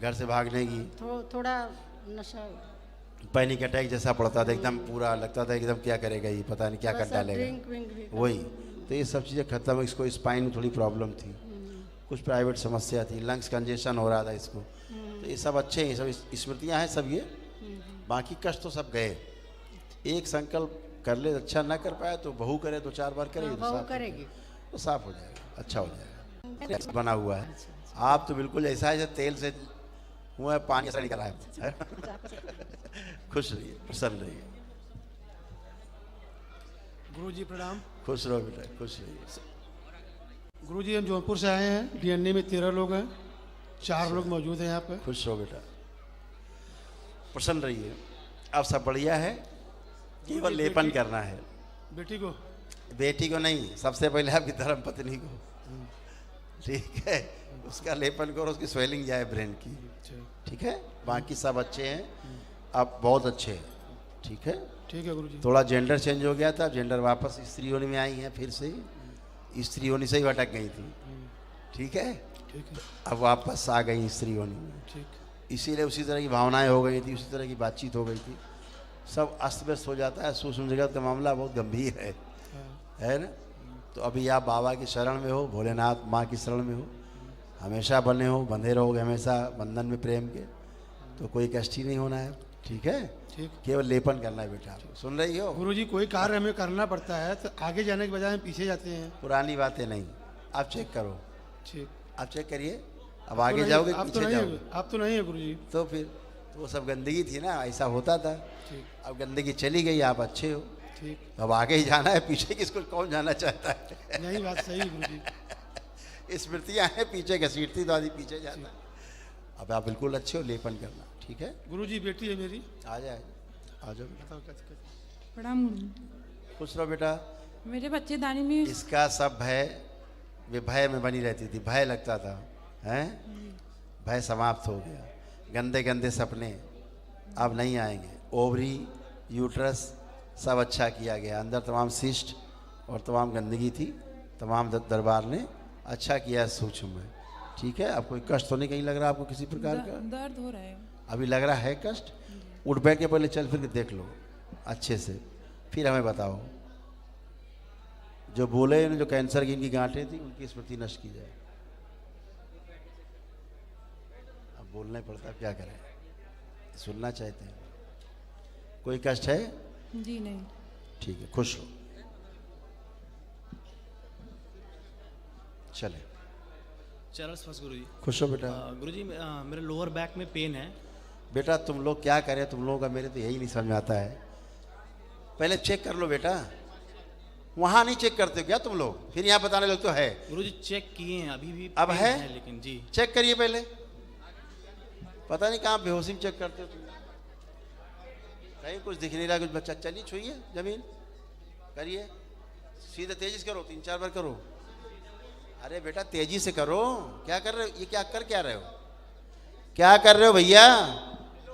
B: घर से भागने की,
U: थोड़ा नशा,
B: पैनिक अटैक जैसा पड़ता था, एकदम पूरा लगता था एकदम क्या करेगा ये, पता नहीं क्या कर
U: ड्रिंक विंक
B: डालेगा।
U: भी
B: वही तो ये सब चीज़ें खत्म। इसको स्पाइन में थोड़ी प्रॉब्लम थी, कुछ प्राइवेट समस्या थी, लंग्स कंजेशन हो रहा था इसको। तो ये सब अच्छे हैं, सब स्मृतियाँ हैं सब ये। बाकी कष्ट तो सब गए। एक संकल्प कर ले, अच्छा ना कर पाया तो बहू करे, 2-4 बार करेगी तो
U: बहू
B: साफ
U: करेगी
B: तो साफ हो जाएगा, अच्छा हो जाएगा। बना हुआ है, आप तो बिल्कुल ऐसा है जैसे तेल से हुआ है, पानी ऐसा निकला है। खुश रहिए, प्रसन्न रहिए।
Q: गुरुजी प्रणाम।
B: खुश रहो बेटा, खुश रहिए।
Q: गुरुजी हम जौनपुर से आए हैं, डीएनए में 13 लोग हैं, 4 लोग मौजूद हैं यहाँ पे।
B: खुश रहो बेटा, प्रसन्न रहिए। अब सब बढ़िया है, केवल लेपन करना है। बेटी को नहीं, सबसे पहले आपकी धर्म पत्नी को, ठीक है, उसका लेपन करो, उसकी स्वेलिंग जाए ब्रेन की, ठीक है। बाकी सब अच्छे हैं, अब बहुत अच्छे हैं, ठीक है।
Q: ठीक है गुरुजी।
B: थोड़ा जेंडर चेंज हो गया था, जेंडर वापस स्त्री योनि में आई हैं, फिर से स्त्री योनि से ही भटक गई थी, ठीक है। अब वापस आ गई स्त्री योनि में, इसीलिए उसी तरह की भावनाएं हो गई थी, उसी तरह की बातचीत हो गई थी, सब अस्त व्यस्त हो जाता है। सूक्ष्म जगत का मामला बहुत गंभीर है ना। तो अभी आप बाबा की शरण में हो, भोलेनाथ माँ की शरण में हो, हमेशा बने हो, बंधे रहोगे हमेशा बंधन में प्रेम के, तो कोई कष्ट ही नहीं होना है, ठीक है। केवल लेपन करना है बेटा, सुन रही हो।
Q: गुरुजी कोई कार्य हमें करना पड़ता है तो आगे जाने के बजाय हम पीछे जाते हैं।
B: पुरानी बातें नहीं, आप चेक करो,
Q: ठीक,
B: आप चेक करिए। अब आगे जाओगे, पीछे जाओगे।
Q: आप तो नहीं है गुरुजी।
B: तो फिर तो वो सब गंदगी थी ना, ऐसा होता था। अब गंदगी चली गई, आप अच्छे हो,
Q: ठीक।
B: अब आगे ही जाना है, पीछे किसको कौन जाना चाहता है।
Q: यही बात सही है गुरुजी।
B: स्मृतियाँ हैं, पीछे घसीटती तो आदमी पीछे जाता। अब आप बिल्कुल अच्छे हो, लेपन करना, ठीक है।
Q: गुरुजी बेटी है मेरी,
B: आ जाए, आ जाओ।
A: प्रणाम।
B: खुश रहो बेटा।
A: मेरे बच्चे दानी में
B: इसका सब भय, वे भय में बनी रहती थी, भय लगता था, हैं, भय समाप्त हो गया। गंदे गंदे सपने अब नहीं आएंगे। ओवरी, यूट्रस सब अच्छा किया गया, अंदर तमाम सिस्ट और तमाम गंदगी थी, तमाम दरबार ने अच्छा किया सूक्ष्म में, ठीक है। अब कोई कष्ट तो नहीं कहीं लग रहा आपको किसी प्रकार का?
A: दर्द हो रहा है
B: अभी लग रहा है कष्ट? उठ बैठ के पहले चल फिर के देख लो अच्छे से, फिर हमें बताओ। जो बोले जो कैंसर की इनकी गांठें थी, उनकी स्मृति नष्ट की जाए। अब बोलना ही पड़ता, क्या करें, सुनना चाहते हैं। कोई कष्ट है?
A: जी नहीं।
B: ठीक है, खुश हो, चले।
V: चरस फर्स्ट गुरुजी।
B: खुश हो बेटा।
V: गुरुजी मेरे लोअर बैक में पेन है।
B: बेटा तुम लोग क्या करें, तुम लोगों का मेरे तो यही नहीं समझ में आता है। पहले चेक कर लो बेटा, वहां नहीं चेक करते क्या तुम लोग, फिर यहाँ बताने लगते तो है।
V: गुरुजी चेक किए हैं, अभी भी
B: अब है
V: लेकिन जी
B: चेक करिए पहले। पता नहीं कहाँ बेहोशी में चेक करते हो तुम, कहीं कुछ दिख नहीं रहा, कुछ बच्चा। चलिए छुइए जमीन, करिए सीधे, तेजी से करो, 3-4 बार करो। अरे बेटा तेजी से करो, क्या कर रहे हो, ये क्या कर क्या रहे हो, क्या कर रहे हो भैया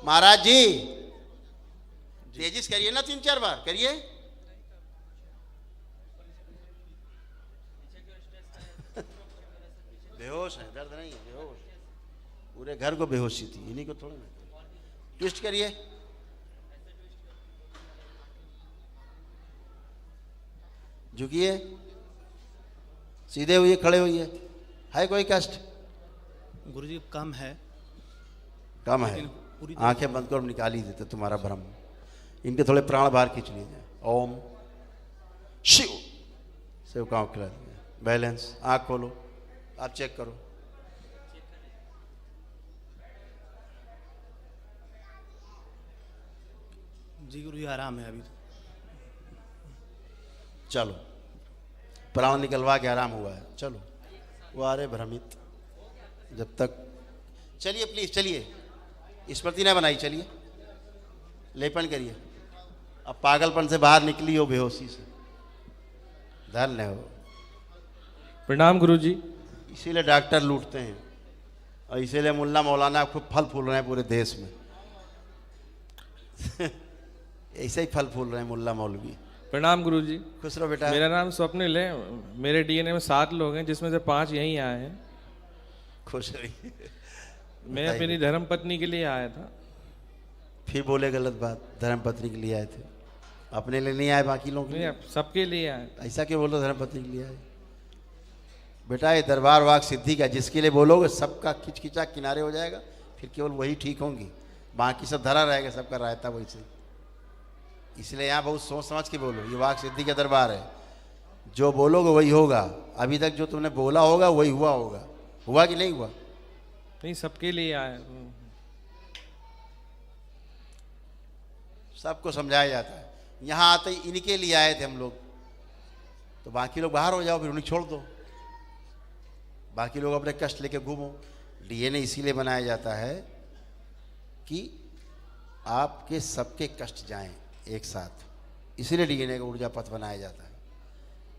B: महाराज जी, तेजी से करिए ना, 3-4 बार करिए। बेहोश है, दर्द नहीं है, बेहोश। पूरे घर को बेहोशी थी, इन्हीं को थोड़ा ना। ट्विस्ट करिए, झुकिए, सीधे हुए, खड़े होइए। है कोई कष्ट?
V: गुरुजी कम है।
B: कम है, आंखें बंद करो, निकाल ही देते तुम्हारा भ्रम। इनके थोड़े प्राण बाहर खींच लीजिए। ओम शिव शिव का खिला दीजिए। बैलेंस, आंख खोलो, आप चेक करो।
V: जी गुरुजी आराम है अभी तो।
B: चलो, प्राण निकलवा के आराम हुआ है, चलो। वो आ रहे भ्रमित, जब तक चलिए प्लीज चलिए, स्मृति ना बनाई, चलिए लेपन करिए। अब पागलपन से बाहर निकली हो, बेहोशी से, धन्य हो।
C: प्रणाम गुरुजी।
B: इसीलिए डॉक्टर लूटते हैं और इसीलिए मुल्ला मौलाना खूब फल फूल रहे हैं पूरे देश में। ऐसे ही फल फूल रहे हैं मुल्ला मौलवी।
C: प्रणाम गुरुजी।
B: खुश रहो बेटा।
C: मेरा नाम स्वप्निल है, मेरे डीएनए में 7 लोग हैं जिसमें से 5 यहीं आए हैं।
B: खुश रहिए।
C: मैं अपनी धर्म पत्नी के लिए आया था।
B: फिर बोले गलत बात, धर्म पत्नी के लिए आए थे, अपने लिए नहीं आए, बाकी लोगों के लिए?
C: सबके लिए आए।
B: ऐसा क्यों बोलो धर्म पत्नी के लिए आए? बेटा ये दरबार वाक सिद्धि का, जिसके लिए बोलोगे सबका खिचखिचा किनारे हो जाएगा, फिर केवल वही ठीक होंगी, बाकी सब धरा रहेगा, सबका रायता वही से। इसलिए यहाँ बहुत सोच समझ के बोलो, ये वाक सिद्धि का दरबार है, जो बोलोगे वही होगा। अभी तक जो तुमने बोला होगा वही हुआ होगा, हुआ कि नहीं हुआ?
C: नहीं, सबके लिए आए।
B: सबको समझाया जाता है। यहाँ आते ही इनके लिए आए थे हम लोग, तो बाकी लोग बाहर हो जाओ, फिर उन्हें छोड़ दो, बाकी लोग अपने कष्ट लेके घूमो। डीएनए इसीलिए बनाया जाता है कि आपके सबके कष्ट जाएं एक साथ, इसीलिए डीएनए का ऊर्जा पथ बनाया जाता है।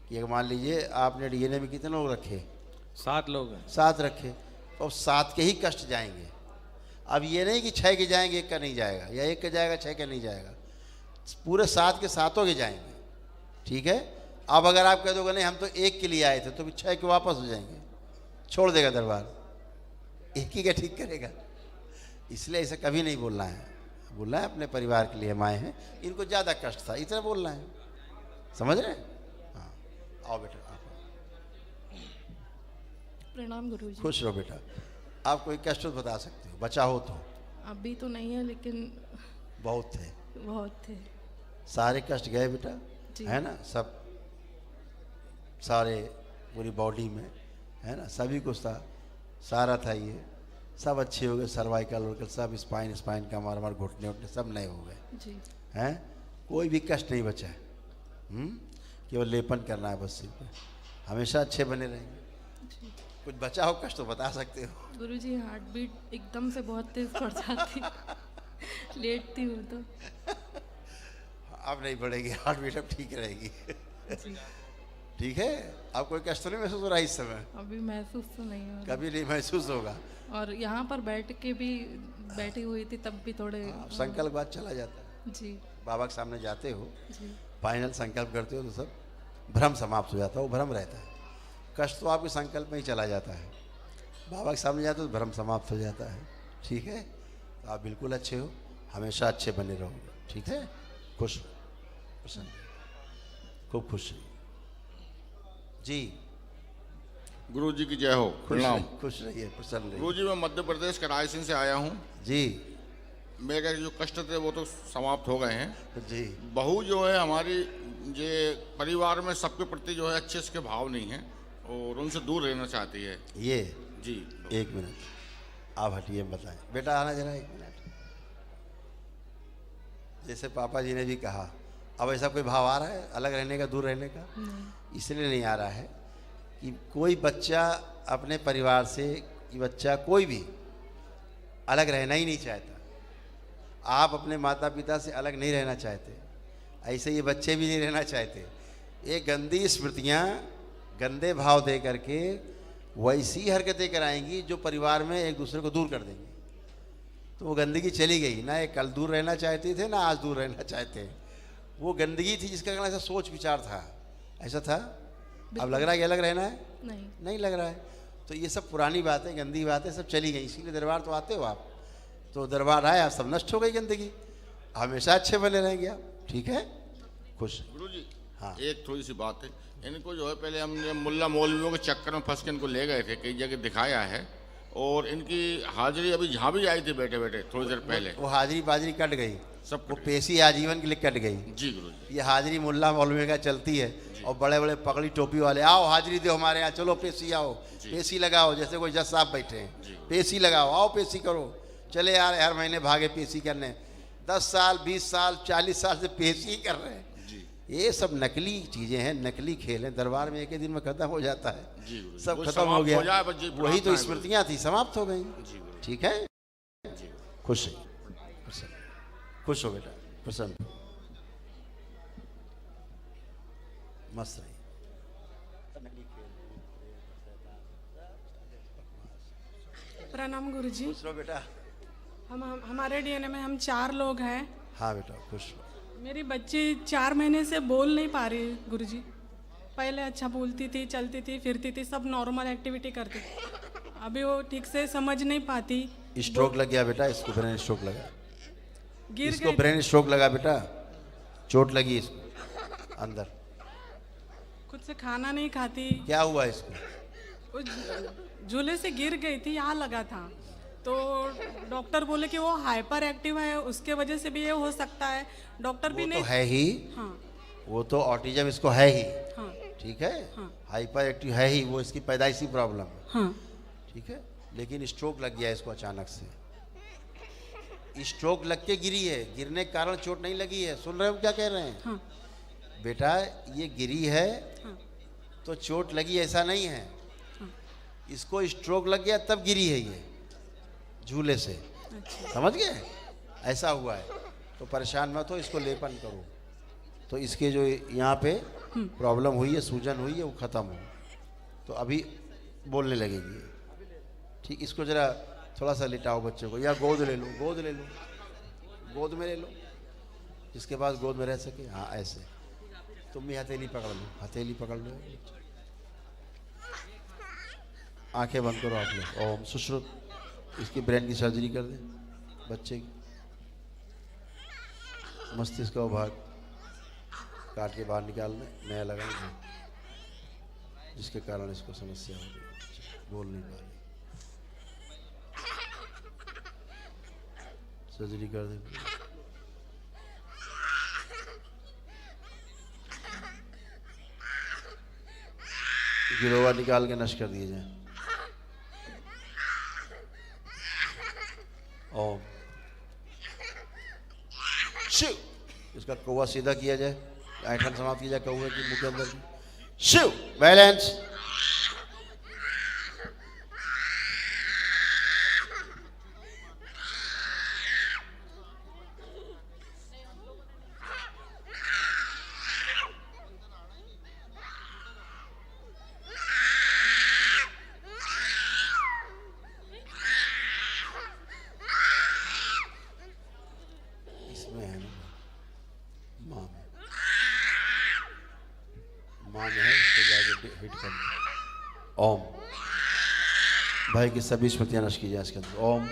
B: कि अगर मान लीजिए आपने डीएनए में कितने लोग रखे?
C: 7 लोग हैं।
B: 7 रखे, तो 7 के ही कष्ट जाएंगे। अब ये नहीं कि 6 के जाएंगे, 1 का नहीं जाएगा, या 1 का जाएगा 6 का नहीं जाएगा, पूरे 7 के 7 के जाएंगे। ठीक है। अब अगर आप कह दोगे नहीं हम तो 1 के लिए आए थे, तो भी 6 के वापस हो जाएंगे, छोड़ देगा दरबार, 1 ही का ठीक करेगा। इसलिए ऐसा कभी नहीं बोलना है, बोलना है अपने परिवार के लिए हम आए हैं, इनको ज़्यादा कष्ट था, इतना बोलना है, समझ रहे? हाँ, आओ बेटा।
D: प्रणाम गुरुजी।
B: खुश रहो बेटा। आप कोई कष्ट तो बता सकते हो, बचा हो तो?
D: अभी तो नहीं है, लेकिन
B: बहुत थे,
D: बहुत थे।
B: सारे कष्ट गए बेटा, है ना? सब सारे पूरी बॉडी में, है ना? सभी कुछ था, सारा था, ये सब अच्छे हो गए। सर्वाइकल वर्कल सब, स्पाइन का हमारे घुटने उठने सब नए हो गए
D: जी।
B: हैं, कोई भी कष्ट नहीं बचा है। केवल लेपन करना है बस, सिर्फ हमेशा अच्छे बने रहेंगे। कुछ बचा हो कष्ट तो बता सकते हो।
D: गुरुजी हार्ट बीट एकदम से बहुत तेज बढ़ जाती, लेटती हूँ तो।
B: अब नहीं बढ़ेगी हार्ट बीट, अब ठीक रहेगी। ठीक है। अब कोई कष्ट तो नहीं महसूस हो रहा इस समय?
D: अभी महसूस तो नहीं हो रहा।
B: कभी नहीं महसूस होगा।
D: और यहाँ पर बैठ के भी बैठी हुई थी तब भी थोड़े
B: संकल्प बाद चला जाता है
D: जी।
B: बाबा के सामने जाते हो
D: जी,
B: फाइनल संकल्प करते हो तो सब भ्रम समाप्त हो जाता है, वो भ्रम रहता है। कष्ट तो आपके संकल्प में ही चला जाता है, बाबा के सामने जाते हो तो भ्रम समाप्त हो जाता है। ठीक है। तो आप बिल्कुल अच्छे हो, हमेशा अच्छे बने रहोगे। ठीक है। खुश प्रसन्न, खूब खुश जी।
W: गुरु जी की जय हो। प्रणाम।
B: खुश रहिए, प्रसन्न रहिए।
W: गुरु जी मैं मध्य प्रदेश के रायसेन से आया हूँ
B: जी।
W: मेरे जो कष्ट थे वो तो समाप्त हो गए हैं
B: जी।
W: बहू जो है हमारी, ये परिवार में सबके प्रति जो है अच्छे से भाव नहीं है और उनसे दूर रहना चाहती है।
B: ये
W: जी।
B: 1 मिनट आप हटिए, बताएं बेटा, आना जरा 1 मिनट। जैसे पापा जी ने भी कहा, अब ऐसा कोई भाव आ रहा है अलग रहने का, दूर रहने का? इसलिए नहीं आ रहा है कि कोई बच्चा अपने परिवार से, बच्चा कोई भी अलग रहना ही नहीं चाहता। आप अपने माता पिता से अलग नहीं रहना चाहते, ऐसे ये बच्चे भी नहीं रहना चाहते। ये गंदी स्मृतियाँ, गंदे भाव दे करके वैसी हरकतें कराएंगी जो परिवार में एक दूसरे को दूर कर देंगी। तो वो गंदगी चली गई ना, ये कल दूर रहना चाहते थे ना आज दूर रहना चाहते हैं। वो गंदगी थी जिसका कारण ऐसा सोच विचार था, ऐसा था। अब लग रहा है कि अलग रहना है?
D: नहीं,
B: नहीं लग रहा है। तो ये सब पुरानी बातें, गंदी बातें सब चली गई, इसीलिए दरबार तो आते हो आप। तो दरबार आया, सब नष्ट हो गई गंदगी, हमेशा अच्छे बने रहेंगे आप। ठीक है, खुश।
W: गुरुजी,
B: हाँ,
W: एक थोड़ी सी बात है, इनको जो है पहले हमने मुल्ला मौलवियों के चक्कर में फंस के इनको ले गए थे, कई जगह दिखाया है, और इनकी हाजिरी अभी जहाँ भी आई थी बैठे बैठे थोड़ी देर पहले,
B: वो हाजिरी बाजरी कट गई,
W: सब
B: वो पेशी आजीवन के लिए कट गई।
W: जी गुरुजी।
B: ये हाजिरी मुल्ला मौलवी का चलती है, और बड़े बड़े पगड़ी टोपी वाले, आओ हाजिरी दो हमारे यहाँ, चलो पेशी आओ, पेशी लगाओ, जैसे कोई जज साहब बैठे हैं, पेशी लगाओ, आओ पेशी करो, चले यार हर महीने भागे पेशी करने, 10 साल 20 साल 40 साल से पेशी ही कर रहे हैं। ये सब नकली चीज़ें हैं, नकली खेल हैं, दरबार में एक ही दिन में खत्म हो जाता है, सब खत्म हो गया, वही तो स्मृतियाँ थी, समाप्त हो गई। ठीक है, खुश है, खुश हो बेटा, प्रसन्न, मस्त रही।
E: प्रणाम गुरुजी।
B: खुश रहो बेटा।
E: हमारे डीएनए में हम 4 लोग हैं।
B: हाँ बेटा, खुश रहो।
E: मेरी बच्ची 4 महीने से बोल नहीं पा रही गुरुजी। पहले अच्छा बोलती थी, चलती थी, फिरती थी, सब नॉर्मल एक्टिविटी करती थी, अभी वो ठीक से समझ नहीं पाती।
B: स्ट्रोक लग गया बेटा, इसको ब्रेन स्ट्रोक लगा,
E: गिर
B: इसको ब्रेन स्ट्रोक लगा बेटा, चोट लगी इसको अंदर,
E: खुद से खाना नहीं खाती।
B: क्या हुआ इसको?
E: वो झूले से गिर गई थी, यहाँ लगा था, तो डॉक्टर बोले कि वो हाइपर एक्टिव है, उसके वजह से भी ये हो सकता है। डॉक्टर भी नहीं,
B: तो है ही,
E: हाँ,
B: वो तो ऑटिज्म इसको है ही,
E: हाँ,
B: ठीक है,
E: हाँ,
B: हाइपर एक्टिव है ही, वो इसकी पैदाइशी प्रॉब्लम है,
E: हाँ,
B: ठीक है, लेकिन स्ट्रोक लग गया इसको अचानक से। स्ट्रोक लग के गिरी है, गिरने के कारण चोट नहीं लगी है। सुन रहे हो क्या कह रहे हैं?
E: हाँ,
B: बेटा ये गिरी है,
E: हाँ,
B: तो चोट लगी ऐसा नहीं है,
E: हाँ,
B: इसको स्ट्रोक लग गया तब गिरी है ये झूले से।
E: अच्छा।
B: समझ गए? ऐसा हुआ है, तो परेशान मत हो, इसको लेपन करो, तो इसके जो यहाँ पे प्रॉब्लम हुई है, सूजन हुई है, वो ख़त्म हो, तो अभी बोलने लगेगी। ठीक, इसको ज़रा थोड़ा सा लिटाओ बच्चे को, या गोद ले लो, गोद ले लो, गोद में ले लो, इसके पास गोद में रह सके। हाँ ऐसे, तुम भी हथेली पकड़ लो, हथेली पकड़ लो, आंखें बंद करो आप लोग। ओम सुश्रुत, इसकी ब्रेन की सर्जरी कर दें बच्चे की, मस्तिष्क का भाग काट के बाहर निकालना, नया लगाएंगे, जिसके कारण इसको समस्या हो रही, बोल नहीं पा रही, सर्जरी कर दें। गिरोवा निकाल के नष्ट कर दिए जाए। ओम शिव, इसका कौवा सीधा किया जाए, ऐठन समाप्त किया जाए कौवे की मुंह के अंदर की। शिव बैलेंस, ओम भाई की सभी स्मृतियां नष्ट की जाए इसके अंदर। ओम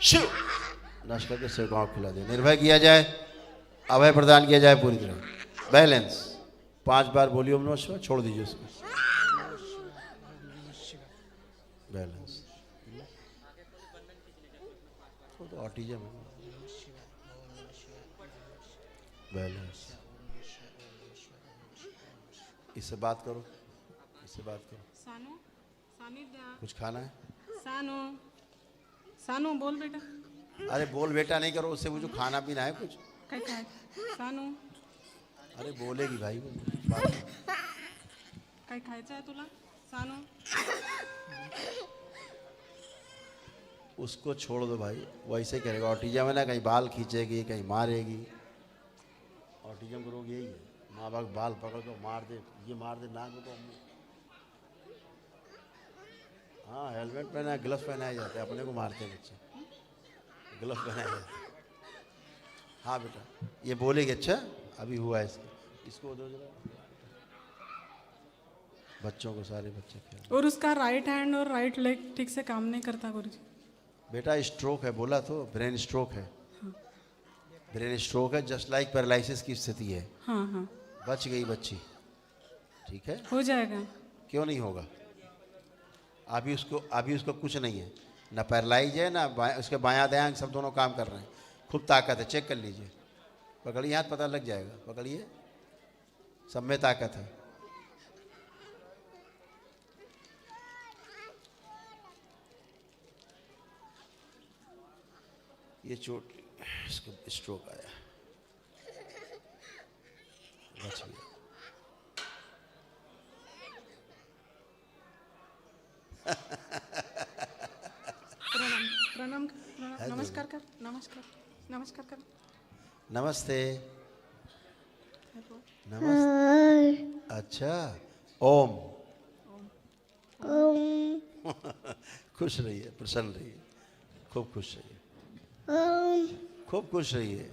B: शिव, नष्ट करके सिर को आँख खुला दे, निर्भय किया जाए, अभय प्रदान किया जाए पूरी तरह। बैलेंस 5 बार बोलिए ओम नमः शिवाय, छोड़ दीजिए उसको। बैलेंस, वो तो ऑटिज्म है। बैलेंस, इससे बात करो, इससे बात करो।
E: सानू,
B: कुछ खाना है?
E: सानू, सानू बोल बेटा।
B: अरे बोल बेटा नहीं करो, उससे मुझे खाना पीना है कुछ।
E: काय काय सानू,
B: अरे बोलेगी भाई वो,
E: काय खायचं आहे तुला सानू?
B: उसको छोड़ दो भाई, वैसे ही करेगा। ऑटिज्म है ना, कहीं बाल खींचेगी, कहीं मारेगी। ऑटिज्म का रोग यही है, माँ बाप बाल पकड़ कर मार दे, ये मार दे नाक में, तो हाँ हेलमेट पहना है, ग्लव्स पहनाए जाते हैं, अपने को मारते हैं बच्चे, ग्लव्स पहनाए जाते हैं। हाँ बेटा ये बोलेगी, अच्छा अभी हुआ है इसको, इसको दो जरा। बच्चों को सारे बच्चे खेल।
E: और उसका राइट हैंड और राइट लेग ठीक से काम नहीं करता गुरुजी।
B: बेटा स्ट्रोक है, बोला तो ब्रेन स्ट्रोक है। ब्रेन स्ट्रोक है, जस्ट लाइक पैरालिसिस की स्थिति है।
E: हाँ हाँ
B: बच गई बच्ची, ठीक है,
E: हो जाएगा।
B: क्यों नहीं होगा? अभी उसको कुछ नहीं है, ना पैरालाइज है ना उसके बायां दायां सब दोनों काम कर रहे हैं। खूब ताकत है, चेक कर लीजिए, पकड़िए हाथ, पता लग जाएगा। पकड़िए, सब में ताकत है। ये चोट, इसको स्ट्रोक आया, बच गया।
E: प्रणाम नमस्कार कर, नमस्कार नमस्कार कर।
B: नमस्ते, नमस्ते। अच्छा, ओम। खुश रहिए, प्रसन्न रहिए, खूब खुश रहिए, खूब खुश रहिए,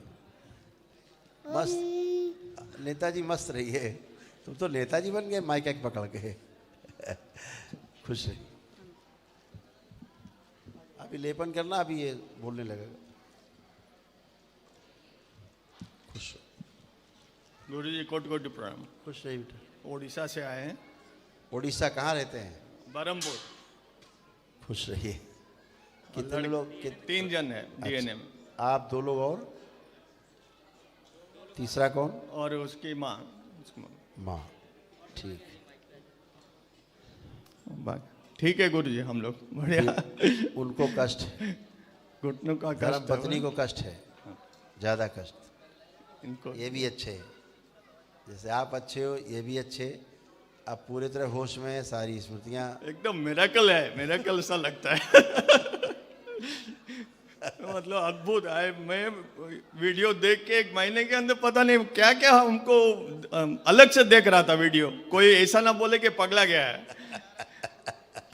B: मस्त। नेताजी मस्त रहिए, तुम तो नेताजी बन गए माइक एक पकड़ के। खुश रहिए। अभी लेपन करना, अभी ये बोलने लगेगा। खुश
F: गुरु जी कोटि कोटि प्रणाम।
B: खुश रहिए बेटा।
F: उड़ीसा से आए हैं।
B: उड़ीसा कहाँ रहते हैं?
F: बरमपुर।
B: खुश रहिए। कितने लोग?
F: 3 जन है डीएनए में।
B: आप 2 लोग और तीसरा कौन?
F: और उसकी माँ।
B: माँ, ठीक।
F: ठीक है गुरु जी, हम लोग बढ़िया।
B: उनको कष्ट,
F: घुटनों का
B: धर्म
F: कष्ट,
B: पत्नी को कष्ट है, ज़्यादा कष्ट।
F: इनको
B: ये भी अच्छे हैं, जैसे आप अच्छे हो ये भी अच्छे। अब पूरी तरह होश में है, सारी स्मृतियाँ
F: एकदम मिरेकल है, मिरेकल सा लगता है। मतलब अद्भुत है। मैं वीडियो देख के 1 महीने के अंदर पता नहीं क्या क्या हमको अलग से देख रहा था वीडियो। कोई ऐसा ना बोले कि पगला गया है।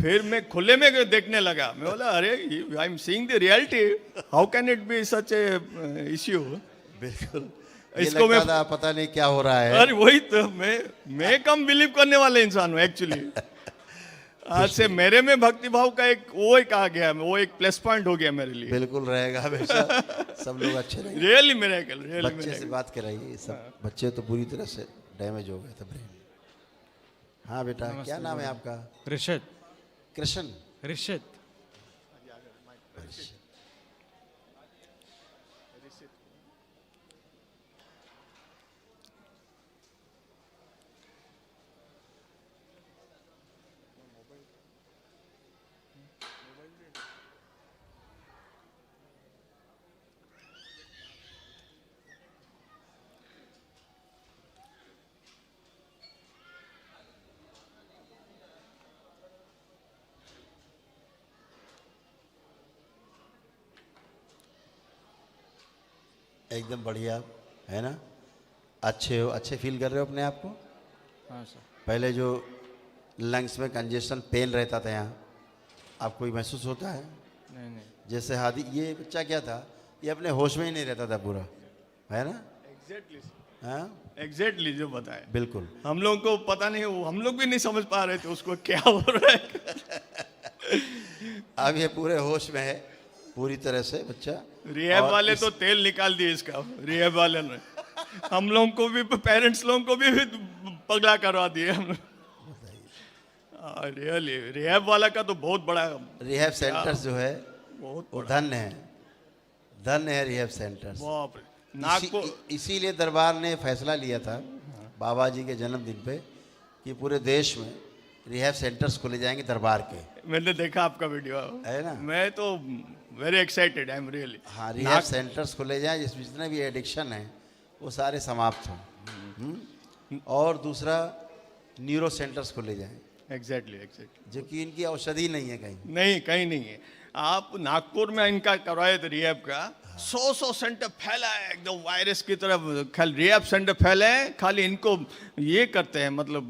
F: फिर मैं खुले में देखने लगा, मैं बोला अरे I am seeing the reality, how can it be such A issue.
B: बिल्कुल,
F: इसको मैं
B: पता नहीं क्या हो रहा है।
F: अरे वही तो, मैं कम बिलीव करने वाले इंसान हूँ एक्चुअली। आज से मेरे में भक्ति भाव का एक आ गया, वो एक प्लस पॉइंट हो गया मेरे लिए।
B: बिल्कुल रहेगा हमेशा। सब लोग अच्छे रहेंगे।
F: रियली मिरेकल, रियली
B: बच्चे से बात कराइए। सब बच्चे तो पूरी तरह से डैमेज हो गए थे ब्रेन। हाँ बेटा, क्या नाम है आपका?
C: ऋषद।
B: कृष्ण
C: ऋषद।
B: एकदम बढ़िया है ना? अच्छे हो, अच्छे फील कर रहे हो अपने आप को?
C: हाँ सर।
B: पहले जो लंग्स में कंजेशन पेन रहता था यहाँ, आपको कोई महसूस होता है?
C: नहीं नहीं।
B: जैसे हादी, ये बच्चा क्या था, ये अपने होश में ही नहीं रहता था पूरा, है ना?
F: एग्जैक्टली।
B: हाँ
F: एग्जैक्टली जो बताया।
B: बिल्कुल।
F: हम लोगों को पता नहीं, हम लोग भी नहीं समझ पा रहे थे उसको क्या हो रहा है।
B: अब ये पूरे होश में है पूरी तरह से बच्चा।
F: रिहैब वाले तो तेल निकाल दिए इसका, रिहैब वाले ने। हम लोगों को भी, पेरेंट्स लोगों को भी पगला करवा दिए हम लोग। रियली रिहैब वाला का तो बहुत बड़ा।
B: रिहैब सेंटर्स जो है
F: बहुत
B: वो धन्य है, धन्य है रिहैब सेंटर्स।
F: बाप रे। नागपुर,
B: इसीलिए दरबार ने फैसला लिया था बाबा जी के जन्मदिन पे कि पूरे देश में रिहैब सेंटर्स खोले जाएंगे दरबार के।
F: मैंने देखा आपका वीडियो,
B: है ना?
F: मैं तो very excited, I am really.
B: हाँ, रिहैब सेंटर्स खोले जाएं जिसमें जितने भी एडिक्शन है वो सारे समाप्त हों। और दूसरा, न्यूरो सेंटर्स खोले जाएं।
F: एग्जैक्टली।
B: जो कि इनकी औषधि नहीं है कहीं
F: कहीं नहीं है। आप नागपुर में इनका करवाए थे रिहैब का, 100 सेंटर फैला है एकदम वायरस की तरफ। खाली रिहैब सेंटर फैले हैं, खाली इनको ये करते हैं, मतलब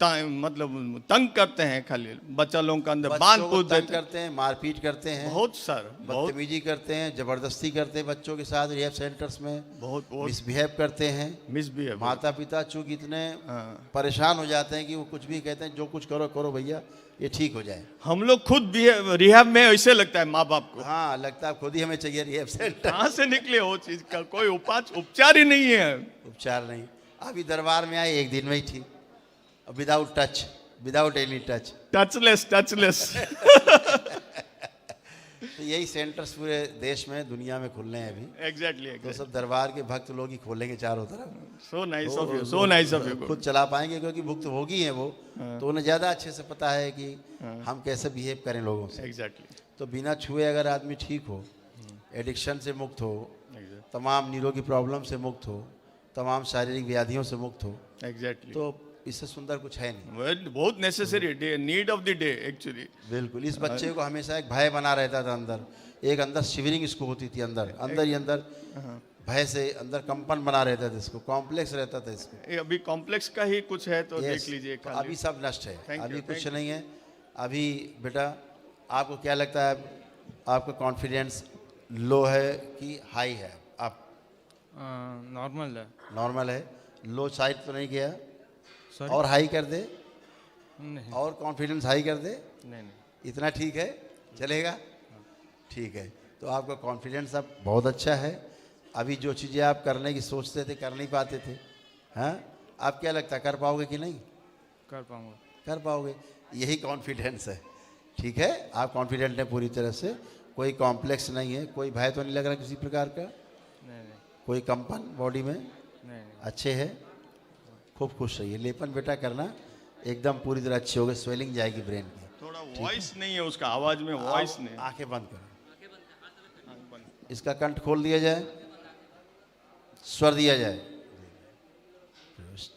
F: मतलब तंग करते हैं, खाली बच्चा लोगों के अंदर बांध
B: बच्चों को
F: पूछ
B: तंग
F: देते
B: करते हैं, मारपीट करते हैं,
F: बहुत सर, बहुत
B: बदतमीजी करते हैं, जबरदस्ती करते हैं बच्चों के साथ रिहैब सेंटर्स में,
F: बहुत
B: मिसबिहेव करते हैं।
F: मिसबिहेव,
B: माता पिता चूंकि इतने परेशान हो जाते हैं कि वो कुछ भी कहते हैं, जो कुछ करो करो भैया, ये ठीक हो जाए।
F: हम लोग खुद भी रिहैब में ऐसे लगता है माँ बाप को।
B: हाँ, लगता है खुद ही हमें चाहिए रिहैब सेंटर।
F: कहाँ से निकले वो चीज का? कोई उपचार ही नहीं है।
B: उपचार नहीं। अभी दरबार में आए, एक दिन में ही ठीक, without touch, without any touch,
F: touchless.
B: तो यही सेंटर्स पूरे देश में, दुनिया में खुल रहे हैं अभी।
F: एग्जैक्टली।
B: तो सब दरबार के भक्त लोग ही खोलेंगे चारों तरफ।
F: So nice of you, so nice of you.
B: खुद चला पाएंगे क्योंकि भुक्तभोगी हैं वो, तो उन्हें ज़्यादा अच्छे से पता है कि हम कैसे बिहेव करें लोगों से।
F: एग्जैक्टली।
B: तो बिना छुए अगर आदमी ठीक हो, एडिक्शन से मुक्त हो, तमाम निरोगी प्रॉब्लम से मुक्त हो, तमाम शारीरिक व्याधियों से मुक्त हो,
F: एग्जैक्टली,
B: तो इससे सुंदर कुछ है नहीं।
F: बहुत necessary day, need of the day actually.
B: बिल्कुल। इस बच्चे को हमेशा एक भय बना रहता था अंदर, एक अंदर शिवरिंग इसको होती थी, अंदर ही अंदर भय से अंदर कंपन बना रहता था, इसको कॉम्प्लेक्स रहता था इसको।
F: अभी कॉम्प्लेक्स का ही कुछ है तो देख लीजिए।
B: तो अभी सब नष्ट है, अभी कुछ नहीं है। अभी बेटा आपको क्या लगता है, आपका कॉन्फिडेंस लो है कि हाई है? आप
C: नॉर्मल है।
B: नॉर्मल है, लो साइड तो नहीं गया?
C: Sorry?
B: और हाई कर दे?
C: नहीं।
B: और कॉन्फिडेंस हाई कर दे?
C: नहीं।
B: इतना ठीक है, चलेगा? ठीक है। तो आपका कॉन्फिडेंस अब बहुत अच्छा है। अभी जो चीज़ें आप करने की सोचते थे, कर नहीं पाते थे, हाँ, आप क्या लगता है कर पाओगे कि नहीं?
C: कर पाऊंगा।
B: कर पाओगे, यही कॉन्फिडेंस है। ठीक है, आप कॉन्फिडेंट हैं पूरी तरह से, कोई कॉम्प्लेक्स नहीं है, कोई भय तो नहीं लग रहा किसी प्रकार का?
C: नहीं।
B: कोई कंपन बॉडी में?
C: नहीं।
B: अच्छे है, खूब खुश रहिए। लेपन बेटा करना, एकदम पूरी तरह अच्छी होगी, स्वेलिंग जाएगी ब्रेन की।
F: थोड़ा वॉइस नहीं है उसका, आवाज में वॉइस नहीं।
B: आंखें बंद करो, इसका कंठ खोल दिया जाए, स्वर दिया जाए।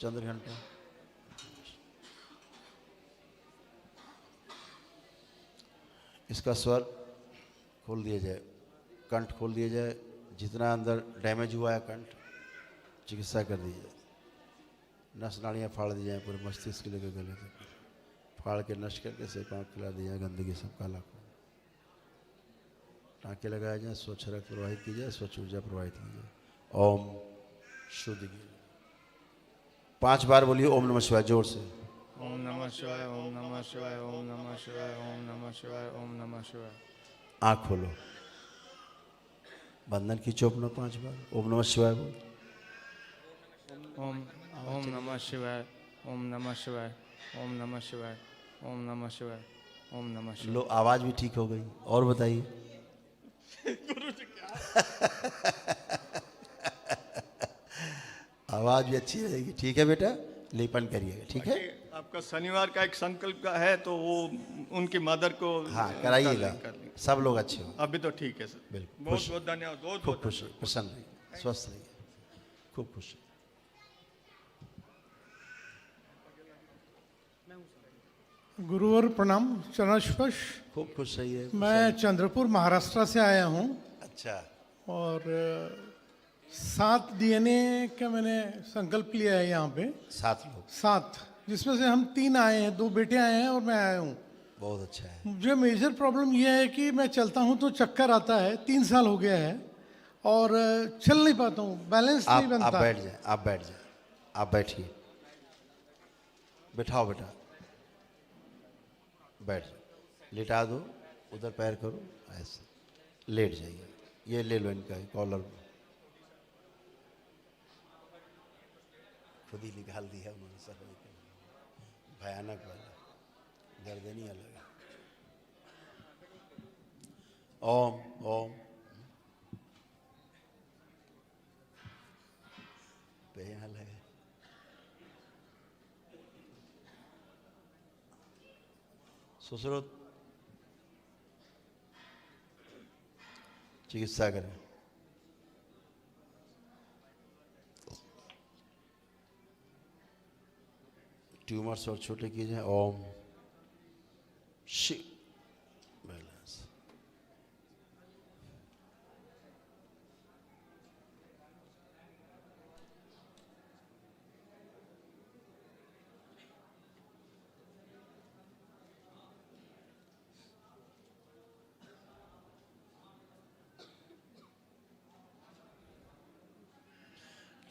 B: चंद्र घंटा, इसका स्वर खोल दिया जाए, कंठ खोल दिया जाए, जितना अंदर डैमेज हुआ है कंठ, चिकित्सा कर दी जाए। नस नाड़ियाँ फाड़ दी जाए, पूरे मस्तिष्क के लेकर गले तक फाड़ के नष्ट करके से पाँव खिला दी जाए, गंदगी सब काला खून। टाँके लगाया जाए, स्वच्छ रक्त प्रवाहित की जाए, स्वच्छ ऊर्जा प्रवाहित की जाए। ओम शुद्ध की 5 बार बोलिए ओम नमः शिवाय, जोर से।
C: ओम नमः शिवाय, ओम नमः शिवाय, ओम नमः शिवाय, ओम नमः शिवाय, ओम नमः शिवाय।
B: आँख खोलो, बंधन खींचो अपना 5 बार, ओम नमः शिवाय बोल।
C: ओम नमः शिवाय, ओम नमः शिवाय, ओम नमः शिवाय, ओम नमः शिवाय, ओम नमः शिवाय।
B: लो, आवाज़ भी ठीक हो गई। और बताइए। आवाज़ भी अच्छी रहेगी। ठीक है बेटा, लेपन करिएगा। ठीक है,
F: आपका शनिवार का एक संकल्प का है तो वो उनकी मदर को
B: हाँ कराइएगा, सब लोग अच्छे हो।
F: अभी तो ठीक है सर,
B: बिल्कुल।
F: बहुत बहुत धन्यवाद, बहुत
B: खूब खुश रहिए, प्रसन्न रहिए, स्वस्थ रहिए, खूब खुश रहिए।
G: गुरुवर प्रणाम, चरण स्पर्श।
B: खूब खुश रहिए।
G: मैं चंद्रपुर महाराष्ट्र से आया हूँ।
B: अच्छा।
G: और 7 डीएनए का मैंने संकल्प लिया है यहाँ पे।
B: 7 लोग?
G: 7, जिसमें से हम 3 आए हैं, 2 बेटे आए हैं और मैं आया हूँ।
B: बहुत अच्छा है।
G: मुझे मेजर प्रॉब्लम यह है कि मैं चलता हूँ तो चक्कर आता है, 3 साल हो गया है और चल नहीं पाता हूँ, बैलेंस नहीं बनता।
B: आप बैठ जाए, आप बैठ जाए, आप बैठिए, बैठाओ बेटा, बैठ जाओ, लिटा दो, उधर पैर करो, ऐसे लेट जाइए। ये ले लो इनका कॉलर, खुद ही निकाल दिया उन्होंने सर, भयानक वाला, गर्दनी अलग है। ओम ओम पे यहाँ लगे। ससुरो चिकित्सा करें। ट्यूमर्स और छोटे किए जाए। ओम शिव बैलेंस।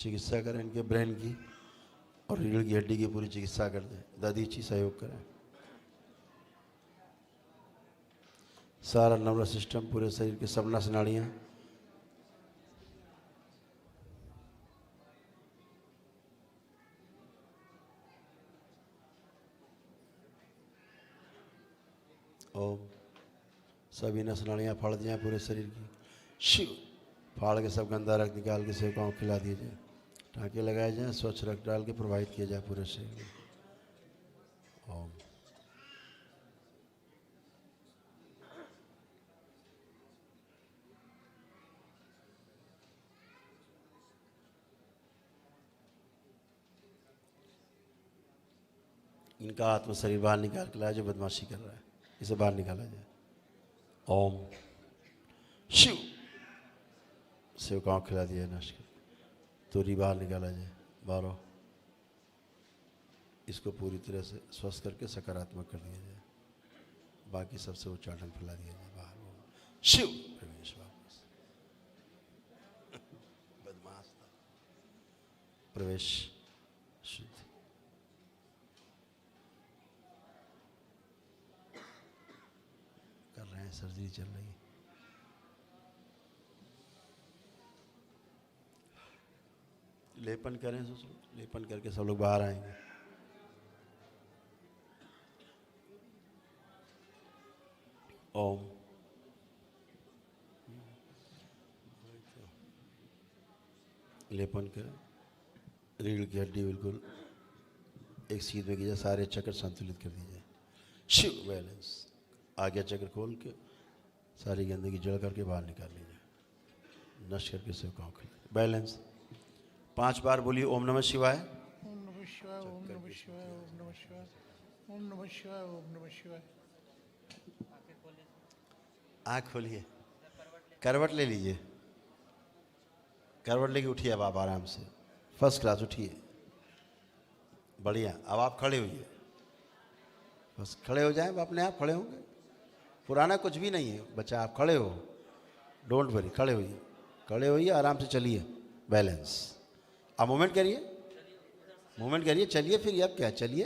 B: चिकित्सा करें इनके ब्रेन की और रीढ़ की हड्डी की पूरी चिकित्सा कर दें। दधीची सहयोग करें। सारा नर्वस सिस्टम, पूरे शरीर के सब नस नाड़ियाँ, ओम। सभी नस नाड़ियाँ फाड़ दी जाएँ पूरे शरीर की। शिव। फाड़ के सब गंदा रक्त निकाल के सेवकाओं को खिला दिए जाए। टाँके लगाए जाएँ, स्वच्छ रक्त डाल के प्रवाहित किया जाए पूरे शरीर में। ओम। इनका आत्म शरीर बाहर निकाल के लाया जो बदमाशी कर रहा है, इसे बाहर निकाला जाए। ओम। शिव। सेवकाओं खिला दिया नष्ट कर, तोरी बाहर निकाला जाए। बारो इसको पूरी तरह से स्वस्थ करके सकारात्मक कर दिया जाए। बाकी सबसे उच्चाटन फैला दिया जाए बाहर। शिव। प्रवेश वापस। बदमाश था। प्रवेश शुद्ध। कर रहे हैं, सर्जरी चल रही है। लेपन करें, लेपन करके सब लोग बाहर आएंगे। ओम। लेपन करें, रीढ़ की हड्डी बिल्कुल एक सीध में की जाए, सारे चक्र संतुलित कर दीजिए। शिव। बैलेंस। आगे चक्र खोल के सारी गंदगी जड़ करके बाहर निकाल लीजिए। नष्ट करके सेवकाओं को बैलेंस। 5 बार बोलिए ओम नमः शिवाय।
G: ओम नमः शिवाय, ओम नमः शिवाय, ओम नमः शिवाय, ओम नमः शिवाय, ओम नमः शिवाय।
B: आँख खोलिए, करवट ले लीजिए। करवट लेके उठिए अब आप आराम से, फर्स्ट क्लास उठिए, बढ़िया। अब आप खड़े होइए, बस खड़े हो जाएं, अपने आप खड़े होंगे। पुराना कुछ भी नहीं है बच्चा, आप खड़े हो, डोंट वरी, खड़े होइए, खड़े होइए, आराम से चलिए। बैलेंस। अब मूवमेंट करिए, मूवमेंट करिए, चलिए। फिर अब क्या, चलिए।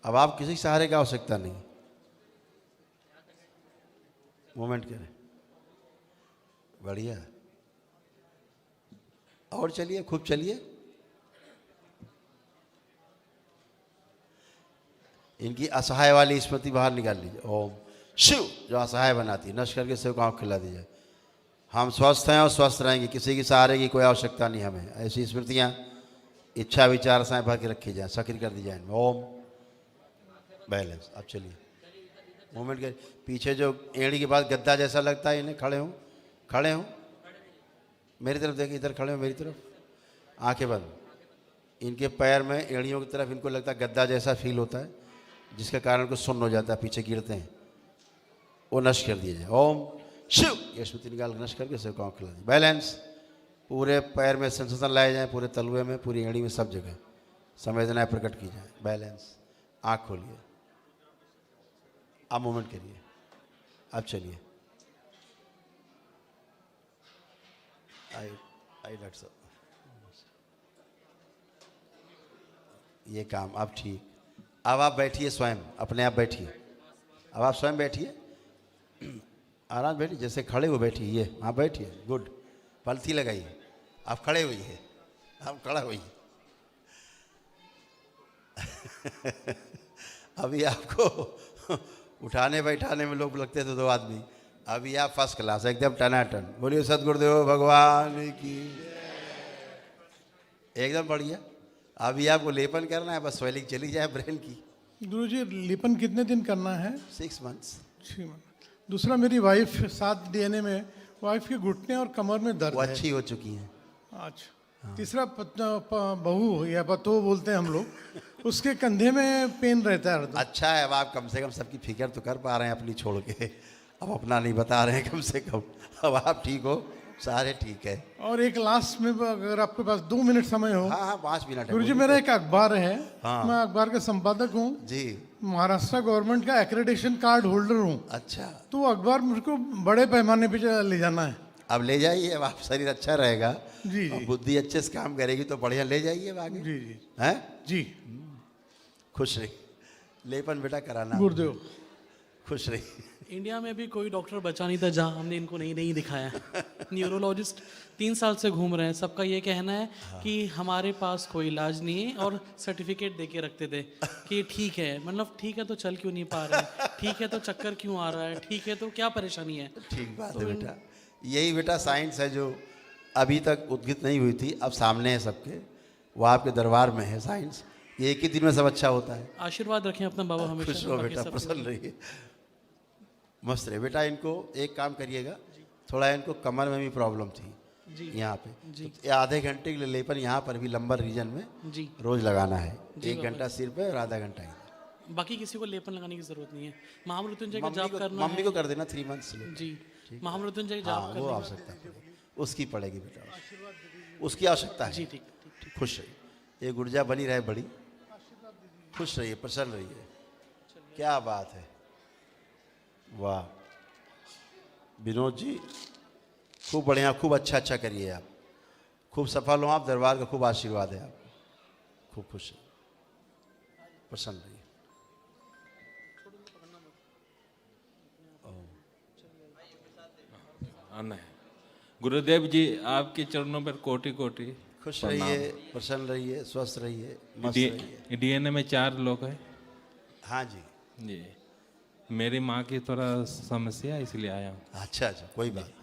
B: अब आप किसी सहारे की आवश्यकता नहीं, मूवमेंट करें, बढ़िया। और चलिए, खूब चलिए। इनकी असहाय वाली स्मृति बाहर निकाल लीजिए। ओम। शिव। जो असहाय बनाती है, नष्ट करके सेवकाओं को खिला दीजिए। हम स्वस्थ हैं और स्वस्थ रहेंगे, किसी की सहारे की कोई आवश्यकता नहीं हमें। ऐसी स्मृतियाँ, इच्छा विचार से भर के रखी जाए, सक्रिय कर दी जाए। ओम। बैलेंस। अब चलिए, मूवमेंट कर। पीछे जो एड़ी के बाद गद्दा जैसा लगता है, इन्हें खड़े हों, खड़े हों, मेरी तरफ देखिए, इधर खड़े हो मेरी तरफ, आंखें बंद। इनके पैर में एड़ियों की तरफ इनको लगता है गद्दा जैसा फील होता है, जिसके कारण को सुन्न हो जाता है, पीछे गिरते हैं, वो नष्ट कर दिया जाए। ओम। शिव। ये स्मृति निकाल नष्ट करके सेवकाओं को खिला दिया। बैलेंस। पूरे पैर में सेंसेशन लाए जाए, पूरे तलवे में, पूरी एड़ी में, सब जगह संवेदनाएं प्रकट की जाए। बैलेंस। आँख खोलिए, आप मूवमेंट करिए। अब चलिए, आई डॉक्टर साहब, ये काम अब ठीक। अब आप बैठिए, स्वयं अपने आप बैठिए। अब आप स्वयं बैठिए, आराम बैठिए, जैसे खड़े हो बैठिए। ये हाँ बैठिए, गुड। पलथी लगाइए, आप खड़े हुई आप खड़ा हुई। अभी आपको उठाने बैठाने में लोग लगते थे 2 आदमी, अभी आप फर्स्ट क्लास एकदम टनाटन। बोलिए सदगुरुदेव भगवान की, एकदम बढ़िया। अभी आपको लेपन करना है, बस स्वेलिंग चली जाए ब्रेन की।
G: गुरुजी लेपन कितने दिन करना है?
B: 6 मंथ्स।
G: 6 मंथ। दूसरा, मेरी वाइफ 7 DNA में, वाइफ के घुटने और कमर में दर्द
B: वो
G: है।
B: अच्छी हो चुकी हैं।
G: अच्छा। तीसरा, बहू या पतो बोलते हैं हम लोग, उसके कंधे में पेन रहता है।
B: अच्छा है, अब आप कम से कम सबकी फिक्र तो कर पा रहे हैं अपनी छोड़ के, अब अपना नहीं बता रहे हैं कम से कम। अब आप ठीक हो, सारे ठीक है।
G: और एक लास्ट में, अगर आपके पास 2 मिनट समय हो।
B: हाँ 5 मिनट है।
G: गुरुजी, मेरा एक अखबार है,
B: हाँ।
G: मैं अखबार का संपादक हूँ
B: जी।
G: महाराष्ट्र गवर्नमेंट का एक्रेडिटेशन कार्ड होल्डर हूँ।
B: अच्छा।
G: तो अखबार मुझको बड़े पैमाने पे ले जाना है।
B: अब ले जाइए, अब आप शरीर अच्छा रहेगा
G: जी,
B: और
G: जी।
B: बुद्धि अच्छे से काम करेगी तो बढ़िया ले जाइए अब आगे।
G: जी जी
B: हैं?
G: जी।
B: खुश रही, लेपन बेटा कराना।
G: गुरुदेव।
B: खुश रही।
H: इंडिया में भी कोई डॉक्टर बचा नहीं था जहां हमने इनको नहीं दिखाया। न्यूरोलॉजिस्ट 3 साल से घूम रहे हैं, सबका ये कहना है कि हमारे पास कोई इलाज नहीं है, और सर्टिफिकेट दे के रखते थे कि ठीक है, मतलब ठीक है तो चल क्यों नहीं पा रहे हैं, ठीक है तो चक्कर क्यों आ रहा है, ठीक है तो क्या परेशानी है।
B: ठीक बात है बेटा, यही बेटा साइंस है जो अभी तक उद्गित नहीं हुई थी, अब सामने है सबके, वो आपके दरबार में है साइंस। ये एक ही दिन में सब अच्छा होता है।
H: आशीर्वाद रखें अपना बाबा हमेशा।
B: खुश रहो
H: बाकी
B: बेटा,
H: सब
B: प्रसन्न रहिए, मस्त रहे बेटा। इनको एक काम करिएगा, थोड़ा इनको कमर में भी प्रॉब्लम थी
H: जी।
B: यहाँ पे
H: जी।
B: तो आधे घंटे के लिए लेपन यहाँ पर भी लंबर रीजन में
H: जी।
B: रोज लगाना है।
H: जी
B: 1 घंटा सिर पे और आधा घंटा इधर।
H: बाकी किसी को लेपन लगाने की जरूरत नहीं है। महामृत्युंजय का
B: मम्मी
H: जाप
B: को-
H: करना
B: मम्मी
H: है।
B: को कर देना 3 मंथ्स ले।
H: जी।
B: ठीक।
H: महामृत्युंजय
B: हाँ,
H: जाप
B: वो
H: करने
B: आवश्यकता पड़ेगी, उसकी पड़ेगी बेटा, उसकी आवश्यकता है।
H: जी, ठीक।
B: खुश रहिए, ये गुर्जा बनी रहे बड़ी, खुश रहिए, प्रसन्न रहिए। क्या बात है, वाह विनोद जी, खूब बढ़िया, खूब अच्छा करिए आप, खूब सफल हो आप, दरबार का खूब आशीर्वाद है आपको, खूब खुश रहिए, प्रसन्न रहिए।
I: आना है। गुरुदेव जी आपके चरणों पर कोटि कोटि
B: खुश
I: प्रणाम।
B: रहिए, प्रसन्न रहिए, स्वस्थ रहिए, मस्त रहिए।
I: डीएनए में 4 लोग हैं।
B: हाँ जी
I: जी, मेरी माँ की थोड़ा समस्या है इसलिए आया हूँ।
B: अच्छा, कोई बात नहीं।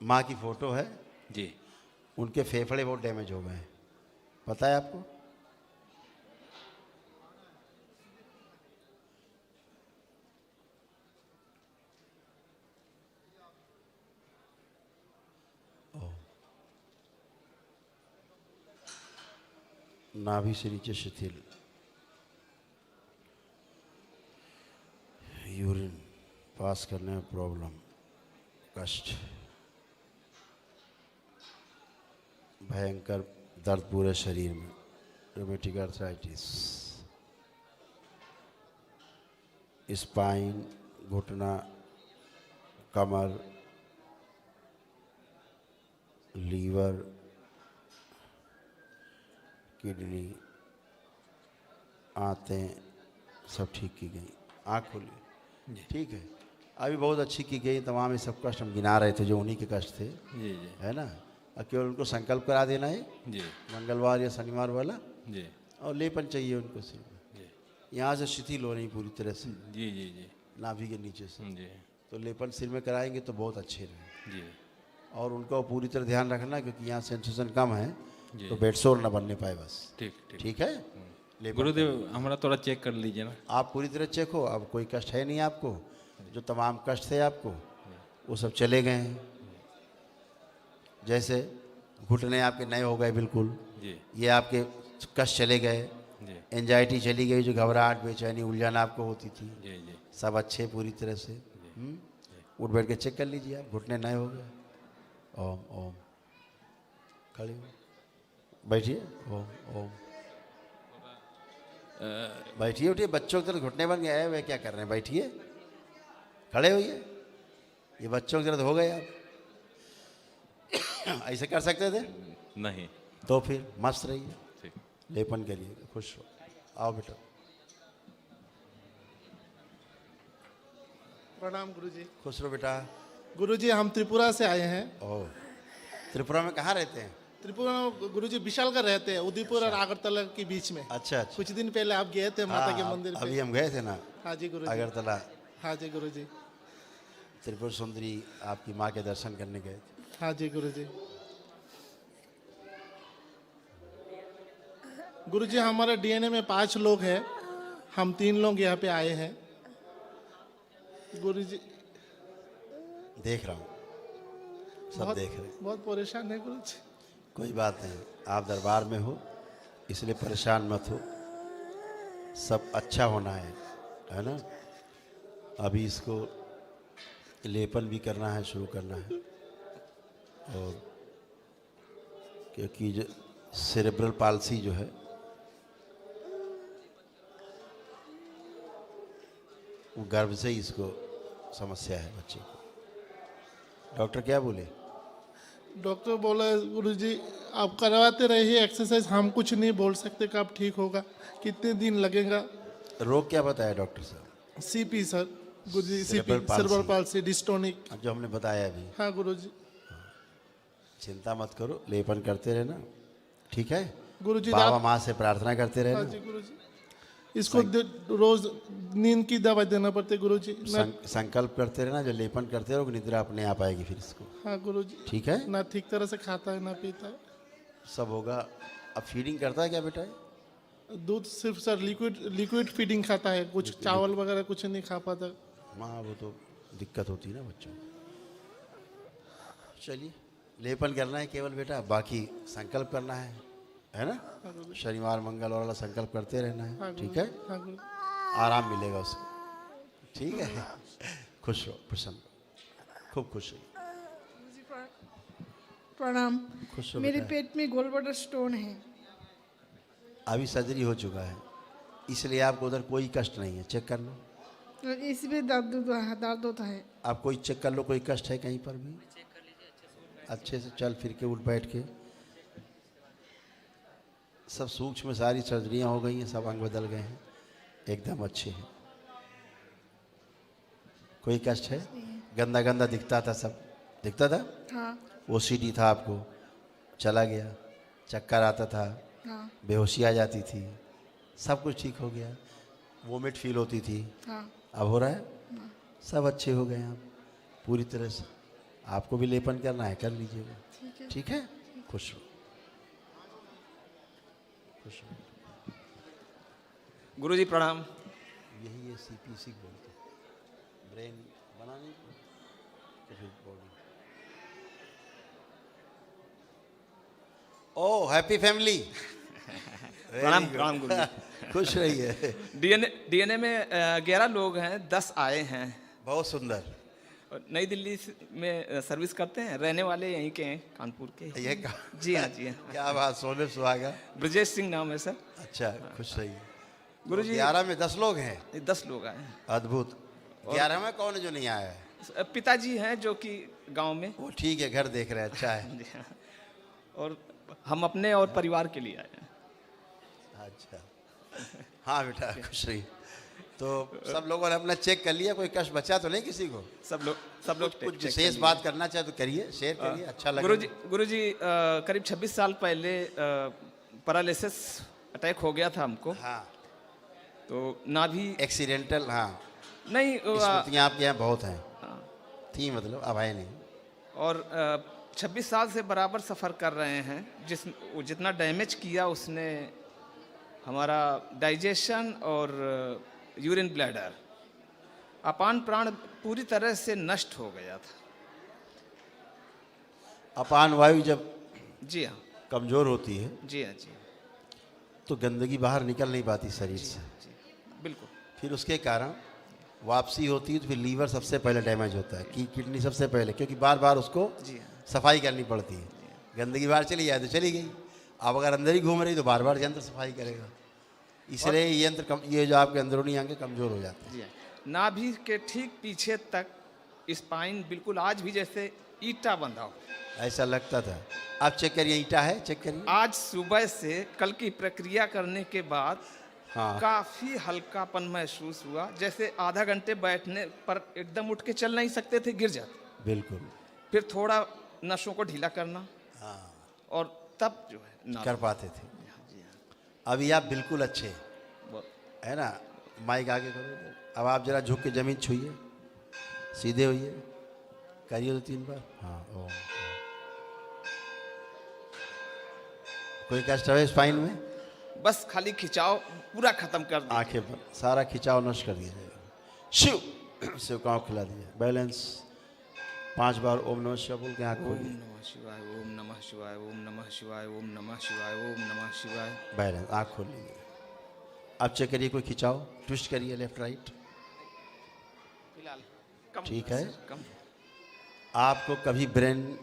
B: माँ की फोटो है
I: जी,
B: उनके फेफड़े बहुत डैमेज हो गए हैं, पता है आपको? नाभि से नीचे शिथिल, यूरिन पास करने में प्रॉब्लम, कष्ट, भयंकर दर्द पूरे शरीर में, रोमेटिक आर्थराइटिस, स्पाइन, घुटना, कमर, लीवर, किडनी, आंतें सब ठीक की गई, आँख खोली, ठीक है, अभी बहुत अच्छी की गई। तमाम ये सब कष्ट हम गिना रहे थे जो उन्हीं के कष्ट थे,
I: जी जी,
B: है ना। और केवल उनको संकल्प करा देना है
I: जी,
B: मंगलवार या शनिवार वाला,
I: जी,
B: और लेपन चाहिए उनको सिर में। यहाँ से शिथिल हो रही पूरी तरह से,
I: जी जी जी,
B: नाभि के नीचे से,
I: जी,
B: तो लेपन सिर में कराएंगे तो बहुत अच्छे रहे।
I: जी,
B: और उनको पूरी तरह ध्यान रखना, क्योंकि यहाँ सेंसेशन कम है
I: जी।
B: तो बेडसोर ना बनने पाए बस।
I: ठीक ठीक
B: ठीक है। लेपन
I: गुरुदेव हमारा थोड़ा चेक कर लीजिए ना।
B: आप पूरी तरह चेक हो, अब कोई कष्ट है नहीं आपको, जो तमाम कष्ट थे आपको वो सब चले गए हैं। जैसे घुटने आपके नए हो गए बिल्कुल,
I: जी,
B: ये आपके कष्ट चले गए,
I: जी,
B: एंजाइटी चली गई, जो घबराहट, बेचैनी, उलझन आपको होती थी,
I: जी, जी,
B: सब अच्छे पूरी तरह से। उठ बैठ के चेक कर लीजिए आप, घुटने नए हो गए। ओम ओम, खड़े हो, बैठिए, ओम ओम, बैठिए, उठिए, बच्चों के तरह घुटने बन गए वे क्या कर रहे हैं, बैठिए, खड़े होइए, ये बच्चों के तरह हो गए आप। ऐसे कर सकते थे
I: नहीं,
B: तो फिर मस्त रहिए,
I: ठीक,
B: लेपन करिएगा, खुश हो। आओ बेटा।
J: प्रणाम गुरुजी।
B: खुश रहो बेटा।
J: गुरुजी हम त्रिपुरा से आए हैं।
B: ओह, त्रिपुरा में कहाँ रहते हैं?
J: त्रिपुरा में गुरुजी विशालगढ़ रहते हैं, उदयपुर और अगरतला के बीच में।
B: अच्छा,
J: कुछ दिन पहले आप गए थे माता के
B: हाँ,
J: मंदिर पे।
B: अभी हम गए थे ना।
J: हाँ जी गुरुजी।
B: अगरतला।
J: हाँ जी गुरुजी।
B: त्रिपुर सुंदरी आपकी माँ के दर्शन करने गए थे।
J: हाँ जी गुरुजी। गुरुजी हमारे डीएनए में 5 लोग हैं, हम 3 लोग यहाँ पे आए हैं। गुरुजी
B: देख रहा हूँ, सब देख रहे हैं।
J: बहुत परेशान है गुरुजी।
B: कोई बात नहीं, आप दरबार में हो इसलिए परेशान मत हो, सब अच्छा होना है ना। अभी इसको लेपन भी करना है, शुरू करना है, और क्योंकि जो सेरेब्रल पाल्सी जो है वो गर्भ से ही इसको समस्या है बच्चे को, डॉक्टर क्या बोले?
J: डॉक्टर बोला गुरुजी आप करवाते रहिए एक्सरसाइज, हम कुछ नहीं बोल सकते कब ठीक होगा, कितने दिन लगेगा।
B: रोग क्या बताया डॉक्टर साहब?
J: CP sir guruji, CP
B: Cerebral palsy।
J: Cerebral palsy dystonic.
B: जो हमने बताया अभी।
J: हाँ गुरुजी।
B: चिंता मत करो, लेपन करते रहना, ठीक है?
J: गुरुजी
B: बाबा माँ से प्रार्थना करते
J: हाँ
B: रहना।
J: जी गुरुजी। इसको रोज नींद की दवा देना पड़ते गुरुजी।
B: संकल्प करते रहना, जो लेपन करते रहो निद्रा अपने आप आएगी फिर इसको।
J: हाँ गुरुजी।
B: ठीक है?
J: ना ठीक तरह से खाता है ना पीता है।
B: सब होगा। अब फीडिंग करता है क्या बेटा?
J: दूध सिर्फ सर लिक्विड फीडिंग खाता है, कुछ चावल वगैरह कुछ नहीं खा पाता।
B: हाँ वो तो दिक्कत होती है ना बच्चों को। चलिए लेपन करना है केवल बेटा, बाकी संकल्प करना है ना? शनिवार मंगल और संकल्प करते रहना है, ठीक है? आराम मिलेगा उसको, ठीक है? खुश रहो, प्रसन्न रहो, खूब खुश रहो।
K: प्रणाम।
B: खुश रहो
K: मेरे
B: बेटा।
K: पेट में गोलब्लैडर स्टोन है।
B: अभी सर्जरी हो चुका है, इसलिए आपको उधर कोई कष्ट नहीं है। चेक कर लो,
K: इसमें दर्द होता है।
B: आप कोई चेक कर लो, कोई कष्ट है कहीं पर भी? अच्छे से चल फिर के उठ बैठ के। सब सूक्ष्म सारी सर्जरियां हो गई हैं, सब अंग बदल गए हैं, एकदम अच्छे हैं। कोई कष्ट है? गंदा गंदा दिखता था, सब दिखता था।
K: हाँ।
B: OCD था आपको, चला गया। चक्कर आता था,
K: हाँ।
B: बेहोशी आ जाती थी, सब कुछ ठीक हो गया। वोमिट फील होती थी,
K: हाँ।
B: अब हो रहा है। सब अच्छे हो गए आप पूरी तरह से। आपको भी लेपन करना है, कर लीजिएगा, ठीक है? खुश हो, खुश हो।
L: गुरुजी प्रणाम।
B: यही है CPC बोलते, ब्रेन बनाने को तो फिर बॉडी। ओह हैप्पी फैमिली।
L: प्रणाम प्रणाम गुरुजी।
B: खुश रहिए।
L: डीएनए में 11 लोग हैं, 10 आए हैं।
B: बहुत सुंदर।
L: नई दिल्ली में सर्विस करते हैं, रहने वाले यहीं के हैं, कानपुर के।
B: ये
L: जी हाँ जी हाँ।
B: क्या बात, सोने सुहागा।
L: ब्रजेश सिंह नाम है सर।
B: अच्छा, खुश रहिए।
L: गुरुजी
B: 11 में 10 लोग हैं।
L: 10 लोग आए हैं।
B: अद्भुत। 11 में कौन है जो नहीं आया है?
L: पिताजी हैं जो कि गांव में।
B: वो ठीक है, घर देख रहे हैं, अच्छा है।
L: जी हाँ। और हम अपने और परिवार के लिए आए हैं।
B: अच्छा हाँ बेटा, खुश रहिए। तो सब लोगों ने अपना चेक कर लिया, कोई कष्ट बचा तो नहीं किसी को?
L: सब लोग
B: कुछ विशेष बात करना चाहे तो करिए, शेयर करिए, अच्छा लगे।
L: गुरुजी करीब 26 साल पहले पैरालिसिस अटैक हो गया था हमको।
B: हाँ।
L: तो नाभि
B: एक्सीडेंटल। हाँ
L: नहीं,
B: स्मृतियाँ आपके यहाँ बहुत हैं। थी मतलब, अब है नहीं।
L: और 26 साल से बराबर सफ़र कर रहे हैं। जितना डैमेज किया उसने हमारा डाइजेशन और यूरिन ब्लैडर, अपान प्राण पूरी तरह से नष्ट हो गया था।
B: अपान वायु जब
L: जी हाँ
B: कमज़ोर होती है,
L: जी हाँ जी,
B: तो गंदगी बाहर निकल नहीं पाती शरीर से।
L: बिल्कुल।
B: फिर उसके कारण वापसी होती है, तो फिर लीवर सबसे पहले डैमेज होता है, किडनी सबसे पहले, क्योंकि बार बार उसको सफाई करनी पड़ती है। गंदगी बाहर चली जाए तो चली गई, अब अगर अंदर ही घूम रही तो बार बार यंत्र सफाई करेगा, इसलिए ये जो आपके अंदरूनी अंग कमज़ोर हो जाते हैं।
L: नाभि के ठीक पीछे तक स्पाइन बिल्कुल आज भी जैसे ईटा बंधा हो,
B: ऐसा लगता था। आप चेक करिए, ईटा है, चेक करिए।
L: आज सुबह से कल की प्रक्रिया करने के बाद
B: हाँ,
L: काफी हल्कापन महसूस हुआ, जैसे आधा घंटे बैठने पर एकदम उठ के चल नहीं सकते थे, गिर जाते।
B: बिल्कुल।
L: फिर थोड़ा नसों को ढीला करना,
B: हाँ,
L: और तब जो है
B: कर पाते थे। अभी आप बिल्कुल अच्छे है ना। माइक आगे करो, अब आप जरा झुक के जमीन छुइए, सीधे होइए, करिए 2-3 बार। हाँ, ओम। कोई कष्ट है स्पाइन में?
L: बस खाली खिंचाव पूरा खत्म कर दिया।
B: आंखें पर सारा खिंचाव नष्ट कर दिया जाएगा। शिव शिव काँव खिला दिया। बैलेंस 5 बार ओम नमः शिवाय बोल के आँख खोलिए।
L: ओम नमः शिवाय, ओम नमः शिवाय, ओम नमः शिवाय, ओम नमः शिवाय, ओम नमः शिवाय।
B: बैलेंस, आँख खोल लीजिए। अब चेक करिए, कोई खिंचाव, ट्विस्ट करिए लेफ्ट राइट।
L: फिलहाल
B: ठीक है। आपको कभी ब्रेन,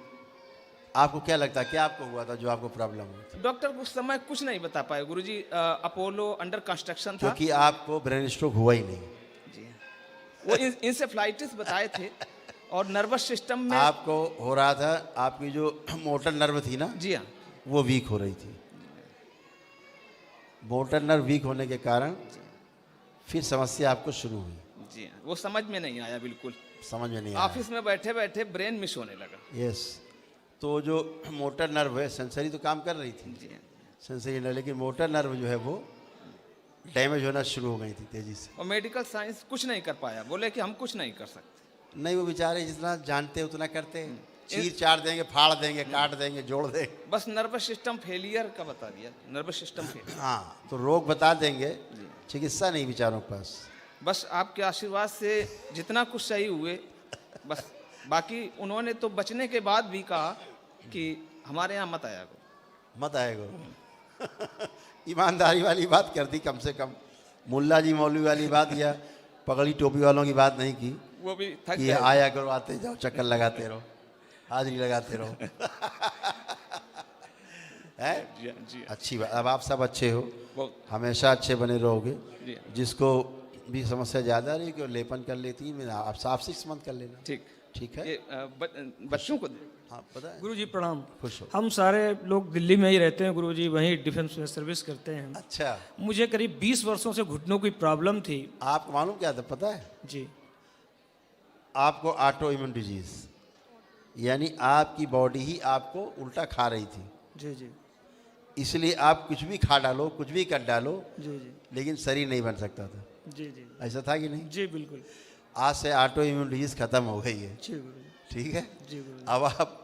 B: आपको क्या लगता है, क्या आपको हुआ था जो आपको प्रॉब्लम हुई थी?
L: डॉक्टर उस समय कुछ नहीं बता पाए गुरुजी। अपोलो अंडर कंस्ट्रक्शन था,
B: क्योंकि आपको ब्रेन स्ट्रोक हुआ ही नहीं।
L: जी वो इंसेफ्लाइटिस बताए थे, और नर्वस सिस्टम में
B: आपको हो रहा था, आपकी जो मोटर नर्व थी ना,
L: जी हाँ,
B: वो वीक हो रही थी। मोटर नर्व वीक होने के कारण फिर समस्या आपको शुरू हुई।
L: जी हाँ, वो समझ में नहीं आया, बिल्कुल
B: समझ में नहीं आया।
L: ऑफिस में बैठे बैठे ब्रेन मिस होने लगा।
B: यस, तो जो मोटर नर्व है, सेंसरी तो काम कर रही थी,
L: जी हाँ,
B: सेंसरी नर्व, लेकिन मोटर नर्व जो है वो डैमेज होना शुरू हो गई थी तेजी से।
L: और मेडिकल साइंस कुछ नहीं कर पाया, बोले कि हम कुछ नहीं कर सकते।
B: नहीं, वो बेचारे जितना जानते उतना करते हैं, चीर चार देंगे, फाड़ देंगे, काट देंगे, जोड़ देंगे।
L: बस नर्वस सिस्टम फेलियर का बता दिया, नर्वस सिस्टम फेलियर।
B: हाँ, तो रोग बता देंगे, चिकित्सा नहीं बेचारों के पास।
L: बस आपके आशीर्वाद से जितना कुछ सही हुए, बस बाकी उन्होंने तो बचने के बाद भी कहा कि हमारे यहाँ मत आया करो,
B: मत आएगा। ईमानदारी वाली बात कर दी कम से कम, मुल्ला जी मौलवी वाली बात या पगड़ी टोपी वालों की बात नहीं की
L: वो भी थक
B: कि
L: गए।
B: आया करो, आते जाओ, चक्कर लगाते रहो, हाजिरी लगाते रहो। है
L: जी हाँ, जी हाँ।
B: अच्छी बात। अब आप सब अच्छे हो,
L: बहुत।
B: हमेशा अच्छे बने रहोगे।
L: जी हाँ।
B: जिसको भी समस्या ज़्यादा रही कि वो लेपन कर लेती है, आप साफ 6 मंथ कर लेना।
L: ठीक
B: ठीक है।
L: ये बच्चों को
B: हाँ, पता है।
M: गुरुजी प्रणाम।
B: खुश हो।
M: हम सारे लोग दिल्ली में ही रहते हैं गुरुजी, वहीं डिफेंस में सर्विस करते हैं।
B: अच्छा।
M: मुझे करीब 20 वर्षों से घुटनों की प्रॉब्लम थी।
B: आपको मालूम क्या था पता है?
M: जी।
B: आपको ऑटो इम्यून डिजीज, यानी आपकी बॉडी ही आपको उल्टा खा रही थी।
M: जी जी।
B: इसलिए आप कुछ भी खा डालो, कुछ भी कर डालो,
M: जी जी।
B: लेकिन शरीर नहीं बन सकता था।
M: जी जी।
B: ऐसा था कि नहीं?
M: जी बिल्कुल।
B: आज से ऑटो इम्यून डिजीज खत्म हो गई है।
M: जी गुरुजी।
B: ठीक है।
M: जी गुरुजी।
B: अब आप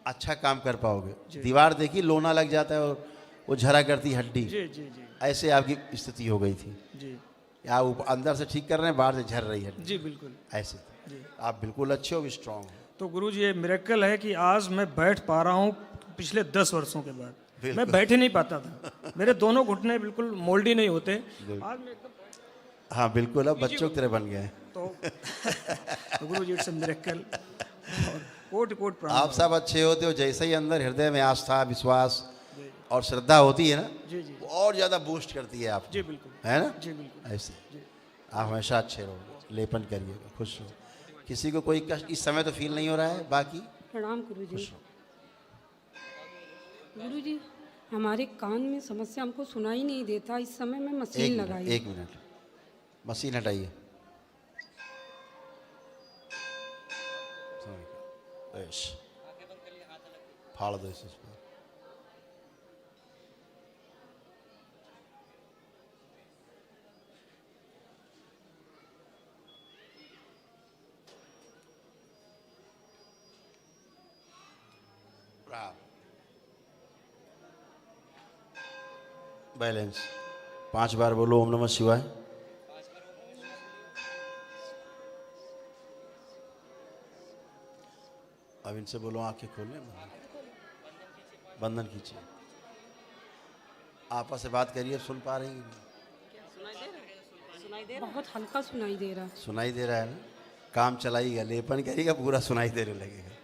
B: अच्छा काम कर पाओगे। दीवार देखी, लोना लग जाता है और वो झरा करती हड्डी।
M: जी जी जी।
B: ऐसे आपकी स्थिति हो गई थी।
M: जी।
B: या आप अंदर से ठीक कर रहे हैं, बाहर से झर रही है।
M: जी बिल्कुल।
B: ऐसे
M: जी।
B: आप बिल्कुल अच्छे हो, स्ट्रांग हो।
M: तो गुरुजी ये मिरेकल है कि आज मैं बैठ पा रहा हूँ पिछले 10 वर्षों के बाद। मैं बैठ ही नहीं पाता था, मेरे दोनों घुटने बिल्कुल मोल्ड ही नहीं होते। आज मैं एकदम।
B: हाँ बिल्कुल, अब बच्चों की तरह बन गए।
M: तो गुरुजी इट्स अ मिरेकल। कोट कोट प्रणाम।
B: आप सब अच्छे होते हो, जैसे ही अंदर हृदय में आस्था, विश्वास और श्रद्धा होती है ना,
M: जी जी,
B: वो और ज़्यादा बूस्ट करती है आप।
M: जी बिल्कुल।
B: है ना?
M: जी बिल्कुल।
B: ऐसे आप हमेशा अच्छे रहोगे, लेपन करिएगा, खुश रहो। किसी को कोई कष्ट इस समय तो फील नहीं हो रहा है। बाकी
U: प्रणाम गुरुजी। गुरुजी, हमारे कान में समस्या, हमको सुनाई नहीं देता। इस समय मैं मशीन लगाई।
B: 1 मिनट, मशीन हटाइए। फाड़ दो इसे। बैलेंस 5 बार बोलो ओम नमः शिवाय। अब इनसे बोलो आंखें खोलें, बंधन कीजिए, आपस से बात करिए। सुन पा रही हैं?
U: बहुत हल्का सुनाई दे रहा।
B: सुनाई दे रहा है ना? काम चलाइएगा, लेपन करिएगा, पूरा सुनाई देने लगेगा।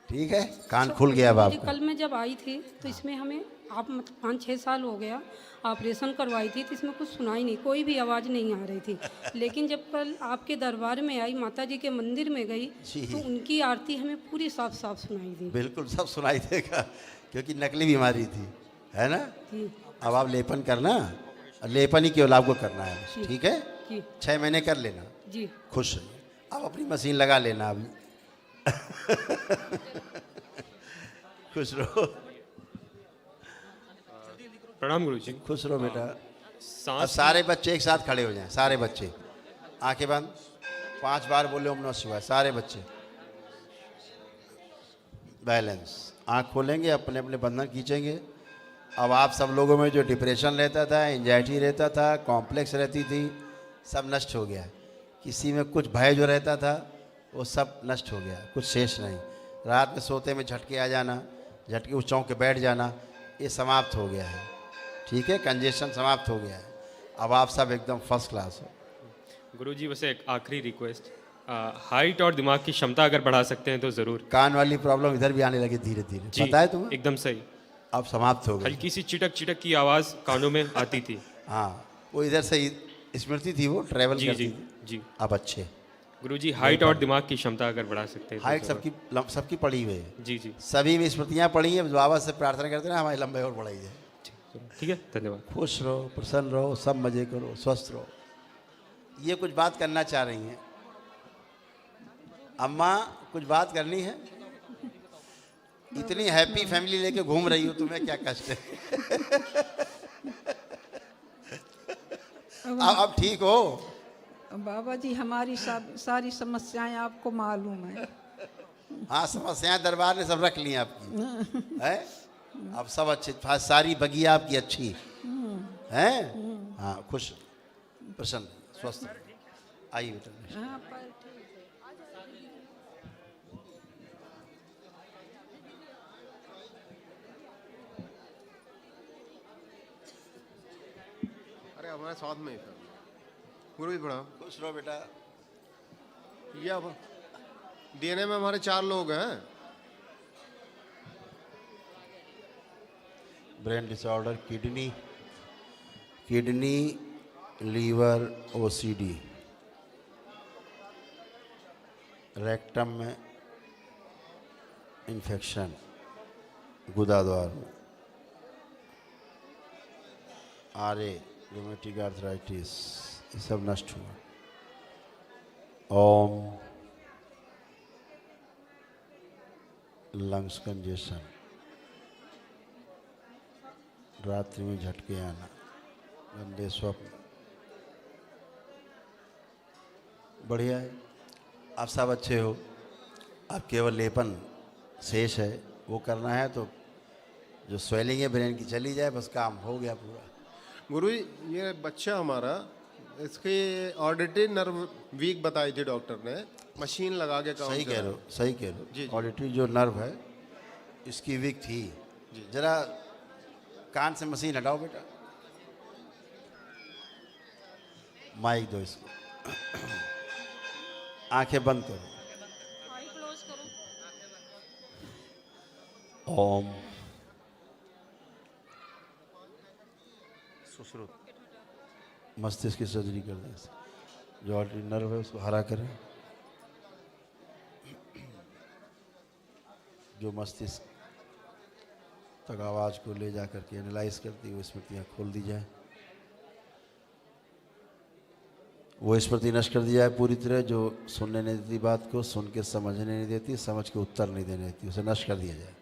B: ठीक है, कान खुल गया अब आपका।
U: कल मैं जब आई थी तो इसमें हमें आप मतलब 5-6 साल हो गया, ऑपरेशन करवाई थी तो इसमें कुछ सुनाई नहीं, कोई भी आवाज़ नहीं आ रही थी। लेकिन जब कल आपके दरबार में आई, माता जी के मंदिर में गई, तो उनकी आरती हमें पूरी साफ साफ सुनाई दी।
B: बिल्कुल सब सुनाई देगा, क्योंकि नकली बीमारी थी, है ना? अब आप लेपन करना, लेपन ही केवल आपको करना है। ठीक है, 6 महीने कर लेना
U: जी।
B: खुश रहिए। आप अपनी मशीन लगा लेना अभी। खुश रहो।
N: प्रणाम गुरुजी।
B: खुश रहो बेटा। अब सारे बच्चे एक साथ खड़े हो जाएं, सारे बच्चे आंखें बंद, 5 बार बोले ओम नमः शिवाय, सारे बच्चे। बैलेंस, आंख खोलेंगे, अपने अपने बंधन खींचेंगे। अब आप सब लोगों में जो डिप्रेशन रहता था, एंजाइटी रहता था, कॉम्प्लेक्स रहती थी, सब नष्ट हो गया। किसी में कुछ भय जो रहता था वो सब नष्ट हो गया, कुछ शेष नहीं। रात में सोते में झटके आ जाना, झटके उस चौंक के बैठ जाना, ये समाप्त हो गया है। ठीक है, कंजेशन समाप्त हो गया है। अब आप सब एकदम फर्स्ट क्लास हो।
N: गुरुजी वैसे एक आखिरी रिक्वेस्ट, हाइट और दिमाग की क्षमता अगर बढ़ा सकते हैं तो ज़रूर।
B: कान वाली प्रॉब्लम इधर भी आने लगी धीरे धीरे, पता है तुम्हें?
N: एकदम सही।
B: अब समाप्त हो गई।
N: हल्की सी चिटक चिटक की आवाज़ कानों में आती थी।
B: हाँ, वो इधर से स्मृति थी, वो ट्रैवल
N: जी
B: करती
N: जी
B: थी।
N: जी।
B: अब अच्छे,
N: गुरुजी हाइट और दिमाग की क्षमता अगर बढ़ा सकते हैं तो
B: हाइट
N: ज़रूर।
B: सबकी पड़ी हुई है।
N: जी जी
B: सभी में स्मृतियाँ पड़ी हैं। बाबा से प्रार्थना करते हैं हमारी लंबाई और बढ़ाई जाए।
N: ठीक है, धन्यवाद।
B: खुश रहो, प्रसन्न रहो, सब मजे करो, स्वस्थ रहो। ये कुछ बात करना चाह रही हैं अम्मा, कुछ बात करनी है? इतनी हैप्पी फैमिली लेके घूम रही हो, तुम्हें क्या कष्ट है? अब ठीक हो?
O: बाबा जी हमारी सारी समस्याएं आपको मालूम है।
B: हाँ, समस्याएं दरबार ने सब रख ली आपकी है। अब सब अच्छे, सारी बगिया आपकी अच्छी है। हाँ, खुश, प्रसन्न, स्वस्थ। आइए बेटा।
P: अरे हमारे साथ में ही था। गुरु जी प्रणाम।
B: खुश रहो बेटा।
P: ये अब डीएनए में हमारे 4 लोग हैं।
B: Brain disorder, kidney, liver, OCD, rectum में इन्फेक्शन, गुदाद्वार में, आरे, रूमेटिक आर्थराइटिस, ये सब नष्ट हुआ। ओम। लंग्स कंजेशन, रात्रि में झटके आना, गंदे स्वप्न। बढ़िया है, आप सब अच्छे हो। अब केवल लेपन शेष है, वो करना है। तो जो स्वेलिंग है ब्रेन की चली जाए, बस काम हो गया पूरा।
P: गुरु जी ये बच्चा हमारा, इसके ऑडिटरी नर्व वीक बताई थी डॉक्टर ने, मशीन लगा के काम।
B: सही कह रहे हो, सही कह रहे हो। ऑडिटरी जो नर्व है इसकी वीक थी। जरा कान से मशीन हटाओ बेटा, माइक दो इसको, आंखें बंद करो। ओम। सुश्रुत, मस्तिष्क की सर्जरी कर दें। जो ऑडिटरी नर्व है उसको हरा करें। जो मस्तिष्क तक आवाज़ को ले जा करके एनालाइज करती है, वो स्मृतियाँ खोल दी जाए। वो स्मृति नष्ट कर दी जाए पूरी तरह, जो सुनने नहीं देती बात को, सुन के समझने नहीं देती, समझ के उत्तर नहीं देने देती, उसे नष्ट कर दिया जाए।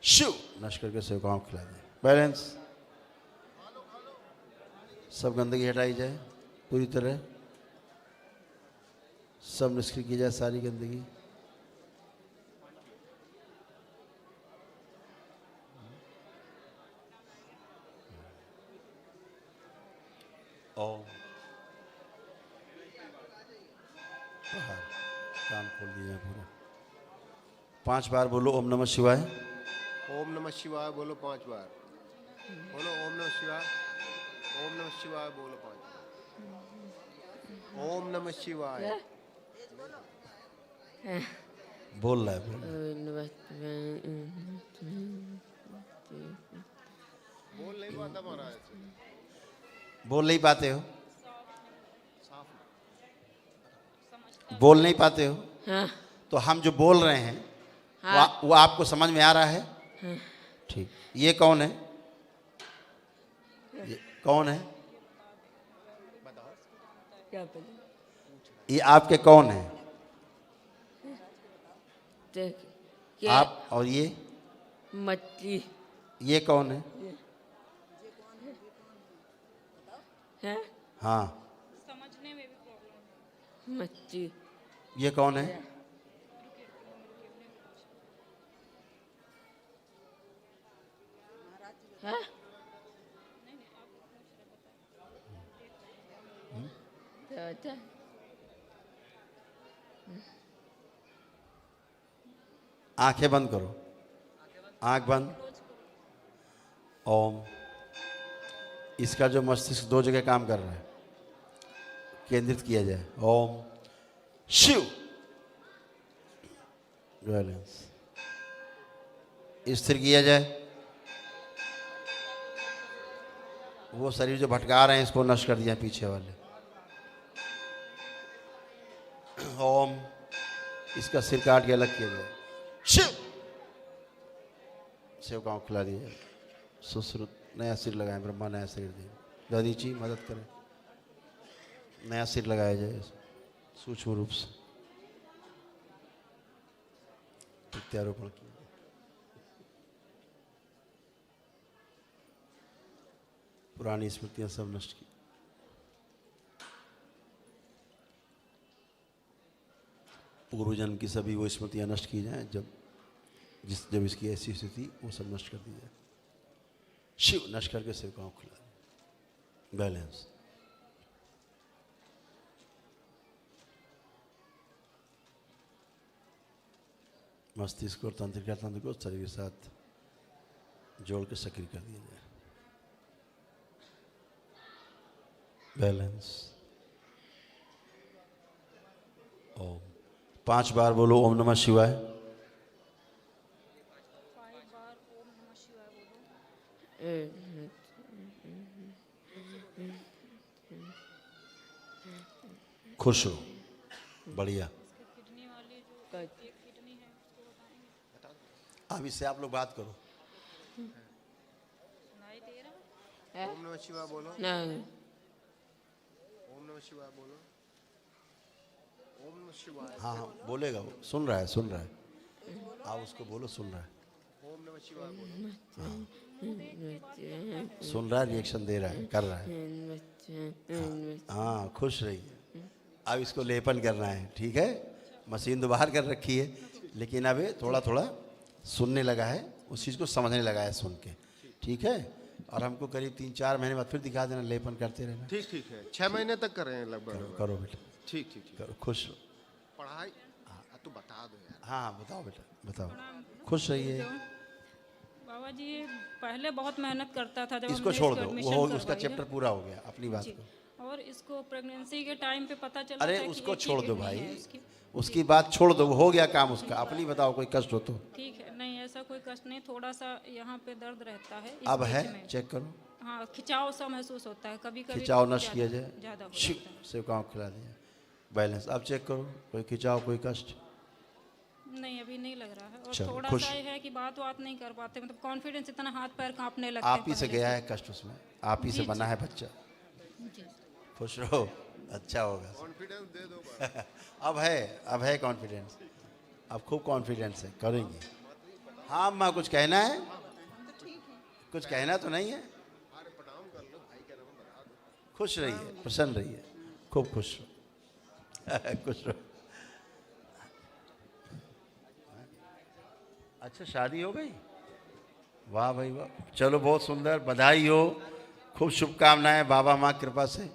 B: शिव नष्ट करके सेवकाओं को खिला दें। बैलेंस, सब गंदगी हटाई जाए पूरी तरह, सब निष्क्रिय की जाए सारी गंदगी। ओम। कान खोल दिया पूरा। 5 बार बोलो ओम नमः शिवाय।
P: ओम नमः शिवाय बोलो 5 बार। बोलो ओम नमः शिवाय। ओम नमः शिवाय बोलो 5 बार। ओम नमः शिवाय।
B: बोल रहा है,
P: बोल नहीं पाता महाराज।
B: बोल नहीं पाते हो? बोल नहीं पाते हो?
O: हाँ।
B: तो हम जो बोल रहे हैं
O: हाँ।
B: वो आपको समझ में आ रहा है?
O: हाँ।
B: ठीक। ये कौन है? ये कौन है?
O: क्या
B: ये आपके कौन है?
O: क्या?
B: आप और ये
O: मछली।
B: ये कौन है?
O: है?
B: हाँ।
O: समझने में भी प्रॉब्लम। मछली।
B: ये कौन है?
O: है? अच्छा।
B: आंखें बंद करो, आंख बंद। ओम। इसका जो मस्तिष्क 2 जगह काम कर रहा है, केंद्रित किया जाए। ओम शिव। बैलेंस स्थिर किया जाए। वो शरीर जो भटका रहे हैं इसको नष्ट कर दिया पीछे वाले। ओम, इसका सिर काट के अलग किया जाए। शिव, सेवकाओं को खिला दिया। सुश्रुत, नया सिर लगाएं, ब्रह्मा नया सिर दिए। दादी जी मदद करें, नया सिर लगाया जाए सूक्ष्म रूप से। प्रत्यारोपण किया। पुरानी स्मृतियां सब नष्ट की। पूर्व जन्म की सभी वो स्मृतियां नष्ट की जाएं, जब इसकी ऐसी स्थिति वो सब नष्ट कर दी जाए। शिव नष्ट करके सेवकाओं को खिला दें। बैलेंस। मस्तिष्क और तंत्रिका तंत्र को शरीर के साथ जोड़ के सक्रिय कर दिया जाए। बैलेंस। ओम 5 बार बोलो ओम नमः शिवाय। खुश हो, बढ़िया। अब इससे आप लोग बात करो।
P: ओम नमः शिवाय बोलो।
R: नहीं।
P: ओम नमः शिवाय बोलो। ओम नमः शिवाय।
B: हाँ हाँ बोलेगा वो, सुन रहा है। आप उसको बोलो, सुन रहा है।
P: ओम नमः शिवाय बोलो।
B: सुन रहा है, रिएक्शन दे रहा है, कर रहा है। हाँ खुश रहिए। अब इसको लेपन करना है, ठीक है। मशीन तो बाहर कर रखी है, लेकिन अब थोड़ा थोड़ा सुनने लगा है, उस चीज़ को समझने लगा है सुन के, ठीक है। और हमको करीब 3-4 महीने बाद फिर दिखा देना, लेपन करते रहना।
P: ठीक है, 6 महीने तक कर रहे हैं लगभग।
B: करो बेटा।
P: ठीक
B: करो, खुश हो।
P: पढ़ाई तो बता दो यार।
B: हाँ बताओ बेटा, बताओ। खुश रहिए।
U: बाबा जी पहले बहुत मेहनत करता था, जब
B: इसको छोड़ दो, वो उसका चैप्टर पूरा हो गया, अपनी बात को।
U: और इसको प्रेगनेंसी के टाइम पे पता चला।
B: अरे उसको छोड़ दो भाई, उसकी बात छोड़ दो, वो हो गया काम उसका। अपनी बताओ, कोई कष्ट हो तो।
U: ठीक है, नहीं ऐसा कोई कष्ट नहीं, थोड़ा सा यहाँ पे दर्द रहता है।
B: अब है, चेक करो।
U: हाँ खिंचाव सा महसूस होता है, कभी कभी
B: खिंचाव नष्ट किया जाए,
U: ज्यादा
B: सेवकाओं को खिला दिया। बैलेंस। अब चेक करो, कोई खिंचाव, कोई कष्ट
U: नहीं, अभी नहीं लग रहा है। और
B: चलो,
U: थोड़ा
B: खुश।
U: सा है कि बात नहीं कर पाते, मतलब कॉन्फिडेंस इतना, हाथ पैर कांपने लगते
B: आप ही से गया है कष्ट उसमें, आप ही से बना है बच्चा। खुश रहो, अच्छा होगा।
P: कॉन्फिडेंस दे दो।
B: अब है कॉन्फिडेंस, अब खूब कॉन्फिडेंस है, करेंगे। हाँ अम्मा, कुछ कहना है? कुछ कहना तो नहीं है? खुश रहिए, प्रसन्न रहिए, खूब खुश रहो। खुश रहो। अच्छा शादी हो गई, वाह भाई वाह, चलो बहुत सुंदर, बधाई हो, खूब शुभकामनाएं। बाबा माँ कृपा से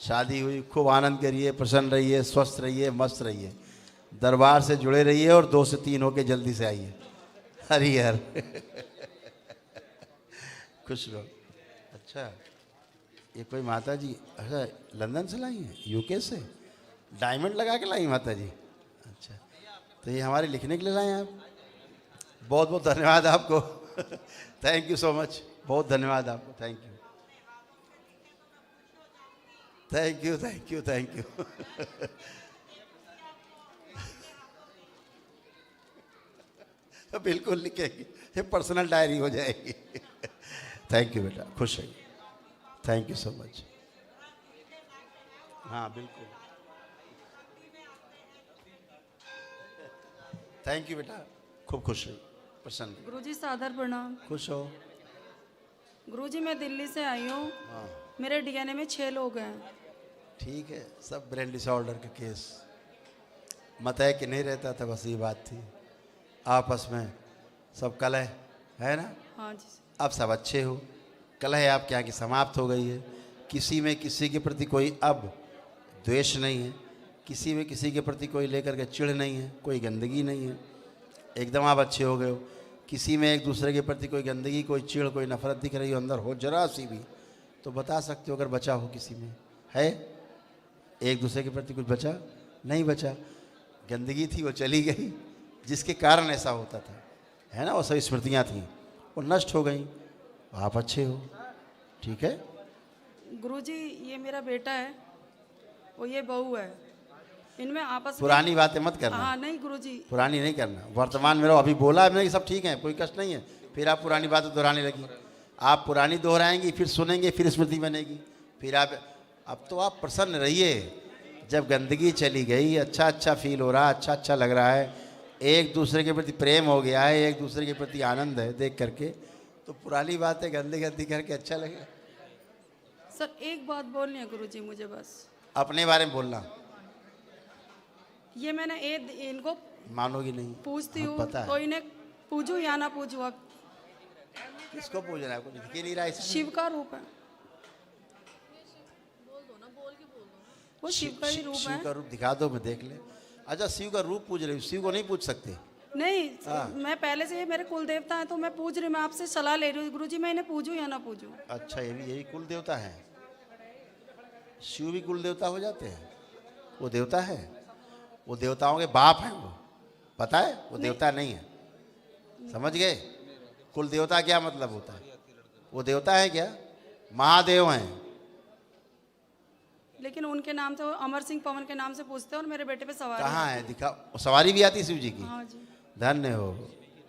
B: शादी हुई, खूब आनंद करिए, प्रसन्न रहिए, स्वस्थ रहिए, मस्त रहिए, दरबार से जुड़े रहिए और 2 से 3 होके जल्दी से आइए। हरि हर। खुश रहो। अच्छा ये कोई माता जी, अच्छा लंदन से लाई हैं, यूके से डायमंड लगा के लाई माता जी। अच्छा तो ये हमारे लिखने के लिए लाए हैं आप, बहुत बहुत धन्यवाद आपको। थैंक यू सो मच, बहुत धन्यवाद आपको, thank you thank you thank you thank you. बिल्कुल लिखेंगे, ये पर्सनल डायरी हो जाएगी। थैंक यू बेटा, खुश रहिए, थैंक यू सो मच। हाँ बिल्कुल, थैंक यू बेटा, खूब खुश रहिए, प्रसन्न।
S: गुरुजी सादर प्रणाम।
B: खुश हो।
S: गुरुजी मैं दिल्ली से आई हूँ,
B: हाँ
S: मेरे डीएनए में 6 लोग हैं।
B: ठीक है, सब ब्रेन डिसऑर्डर के केस, मत है कि नहीं रहता था, बस ये बात थी। आपस में सब कलह है ना।
S: हाँ जी।
B: अब सब अच्छे हो, कलह आपके यहाँ की समाप्त हो गई है। किसी में किसी के प्रति कोई अब द्वेष नहीं है, किसी में किसी के प्रति कोई लेकर के चिढ़ नहीं है, कोई गंदगी नहीं है, एकदम आप अच्छे हो गए हो। किसी में एक दूसरे के प्रति कोई गंदगी, कोई चिढ़, कोई नफरत दिख रही हो अंदर, हो जरा सी भी, तो बता सकते हो अगर बचा हो किसी में। है एक दूसरे के प्रति कुछ बचा? नहीं बचा, गंदगी थी वो चली गई, जिसके कारण ऐसा होता था, है ना। वो सभी स्मृतियाँ थी, वो नष्ट हो गई, आप अच्छे हो, ठीक है।
S: गुरुजी ये मेरा बेटा है और ये बहू है। इनमें आपस में
B: पुरानी बातें मत करना।
S: हाँ नहीं गुरुजी,
B: पुरानी नहीं करना, वर्तमान में रहो। अभी बोला मैंने कि सब ठीक है, कोई कष्ट नहीं है, फिर आप पुरानी बातें दोहराने लगी। आप पुरानी दोहराएंगी, फिर सुनेंगे, फिर स्मृति बनेगी, फिर आप अब तो आप प्रसन्न रहिए। जब गंदगी चली गई, अच्छा अच्छा फील हो रहा है, अच्छा अच्छा लग रहा है, एक दूसरे के प्रति प्रेम हो गया है, एक दूसरे के प्रति आनंद है देख करके, तो पुरानी बातें गंदी गंदी करके अच्छा लगेगा।
S: सर एक बात बोलनी है गुरुजी मुझे, बस
B: अपने बारे में बोलना।
S: ये मैंने इनको
B: मानोगी नहीं,
S: पूछती
B: हाँ,
S: हूँ
B: पता है।
S: तो इन्हें पूजू या ना पूजू, अब
B: किसको पूजना है, कुछ दिख ही नहीं रहा है इसमें।
S: शिव का रूप है, वो शिव का ही रूप
B: शिव
S: है।
B: का रूप दिखा दो, मैं देख ले। अच्छा शिव का रूप पूज रही हूँ, शिव को नहीं पूछ सकते?
S: नहीं
B: हाँ।
S: मैं पहले से ये मेरे कुल देवता हैं तो मैं पूज रही हूँ, मैं आपसे सलाह ले रही हूँ गुरुजी, मैं इन्हें पूजू या ना पूजू।
B: अच्छा यही कुल देवता है? शिव भी कुल देवता हो जाते हैं? वो देवता है, वो देवताओं के बाप हैं, वो पता है, वो देवता नहीं है। समझ गए? कुल देवता क्या मतलब होता है? वो देवता है क्या? महादेव हैं।
S: लेकिन उनके नाम से वो अमर सिंह पवन के नाम से पूछते हैं और मेरे बेटे पे सवारी
B: कहाँ
S: है।
B: है, दिखा। सवारी भी आती है शिव जी की?
S: हाँ जी।
B: धन्य हो,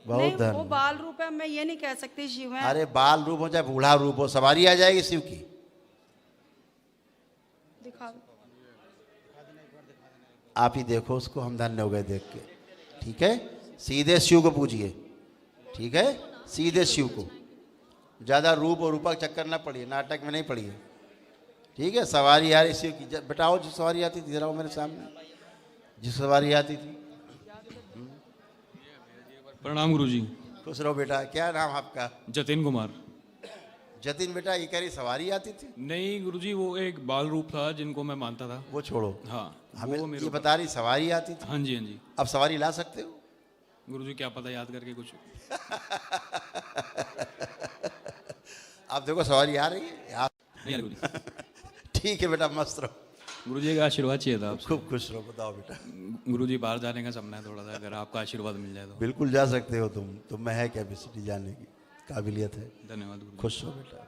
B: बहुत
S: नहीं वो
B: धन्य।
S: बाल रूप है, मैं ये नहीं कह सकती शिव है।
B: अरे बाल रूप हो चाहे बूढ़ा रूप हो, सवारी आ जाएगी शिव की।
S: दिखा दो।
B: आप ही देखो उसको, हम धन्य हो गए देख के। ठीक है, सीधे शिव को पूजिए। ठीक है, सीधे शिव को, ज़्यादा रूप और रूपक चक्कर ना पड़िए, नाटक में नहीं पड़िए। ठीक है, सवारी आ रही शिव की, बताओ जो सवारी आती थी, जरा वो मेरे सामने जिस सवारी आती थी।
Q: प्रणाम गुरुजी।
B: खुश रहो बेटा। क्या नाम आपका?
Q: जतिन कुमार।
B: जतिन बेटा, ये कह रही सवारी आती थी?
Q: नहीं गुरुजी, वो एक बाल रूप था जिनको मैं मानता था।
B: वो छोड़ो,
Q: हाँ
B: हमें
Q: वो मेरे
B: ये
Q: ऊपर-
B: बता रही सवारी आती थी।
Q: हाँ जी हाँ जी।
B: अब सवारी ला सकते हो?
Q: गुरुजी क्या पता, याद करके कुछ।
B: आप देखो सवारी आ रही है यार।
Q: नहीं आ रही गुरुजी।
B: ठीक है बेटा, मस्त रहो।
Q: गुरुजी का आशीर्वाद चाहिए था आपसे।
B: खूब खुश रहो। बताओ बेटा।
Q: गुरुजी बाहर जाने का सपना है थोड़ा सा, अगर आपका आशीर्वाद मिल जाए तो।
B: बिल्कुल जा सकते हो तुम में है कैपेसिटी जाने की, काबिलियत है।
Q: धन्यवाद गुरुजी।
B: खुश हो बेटा।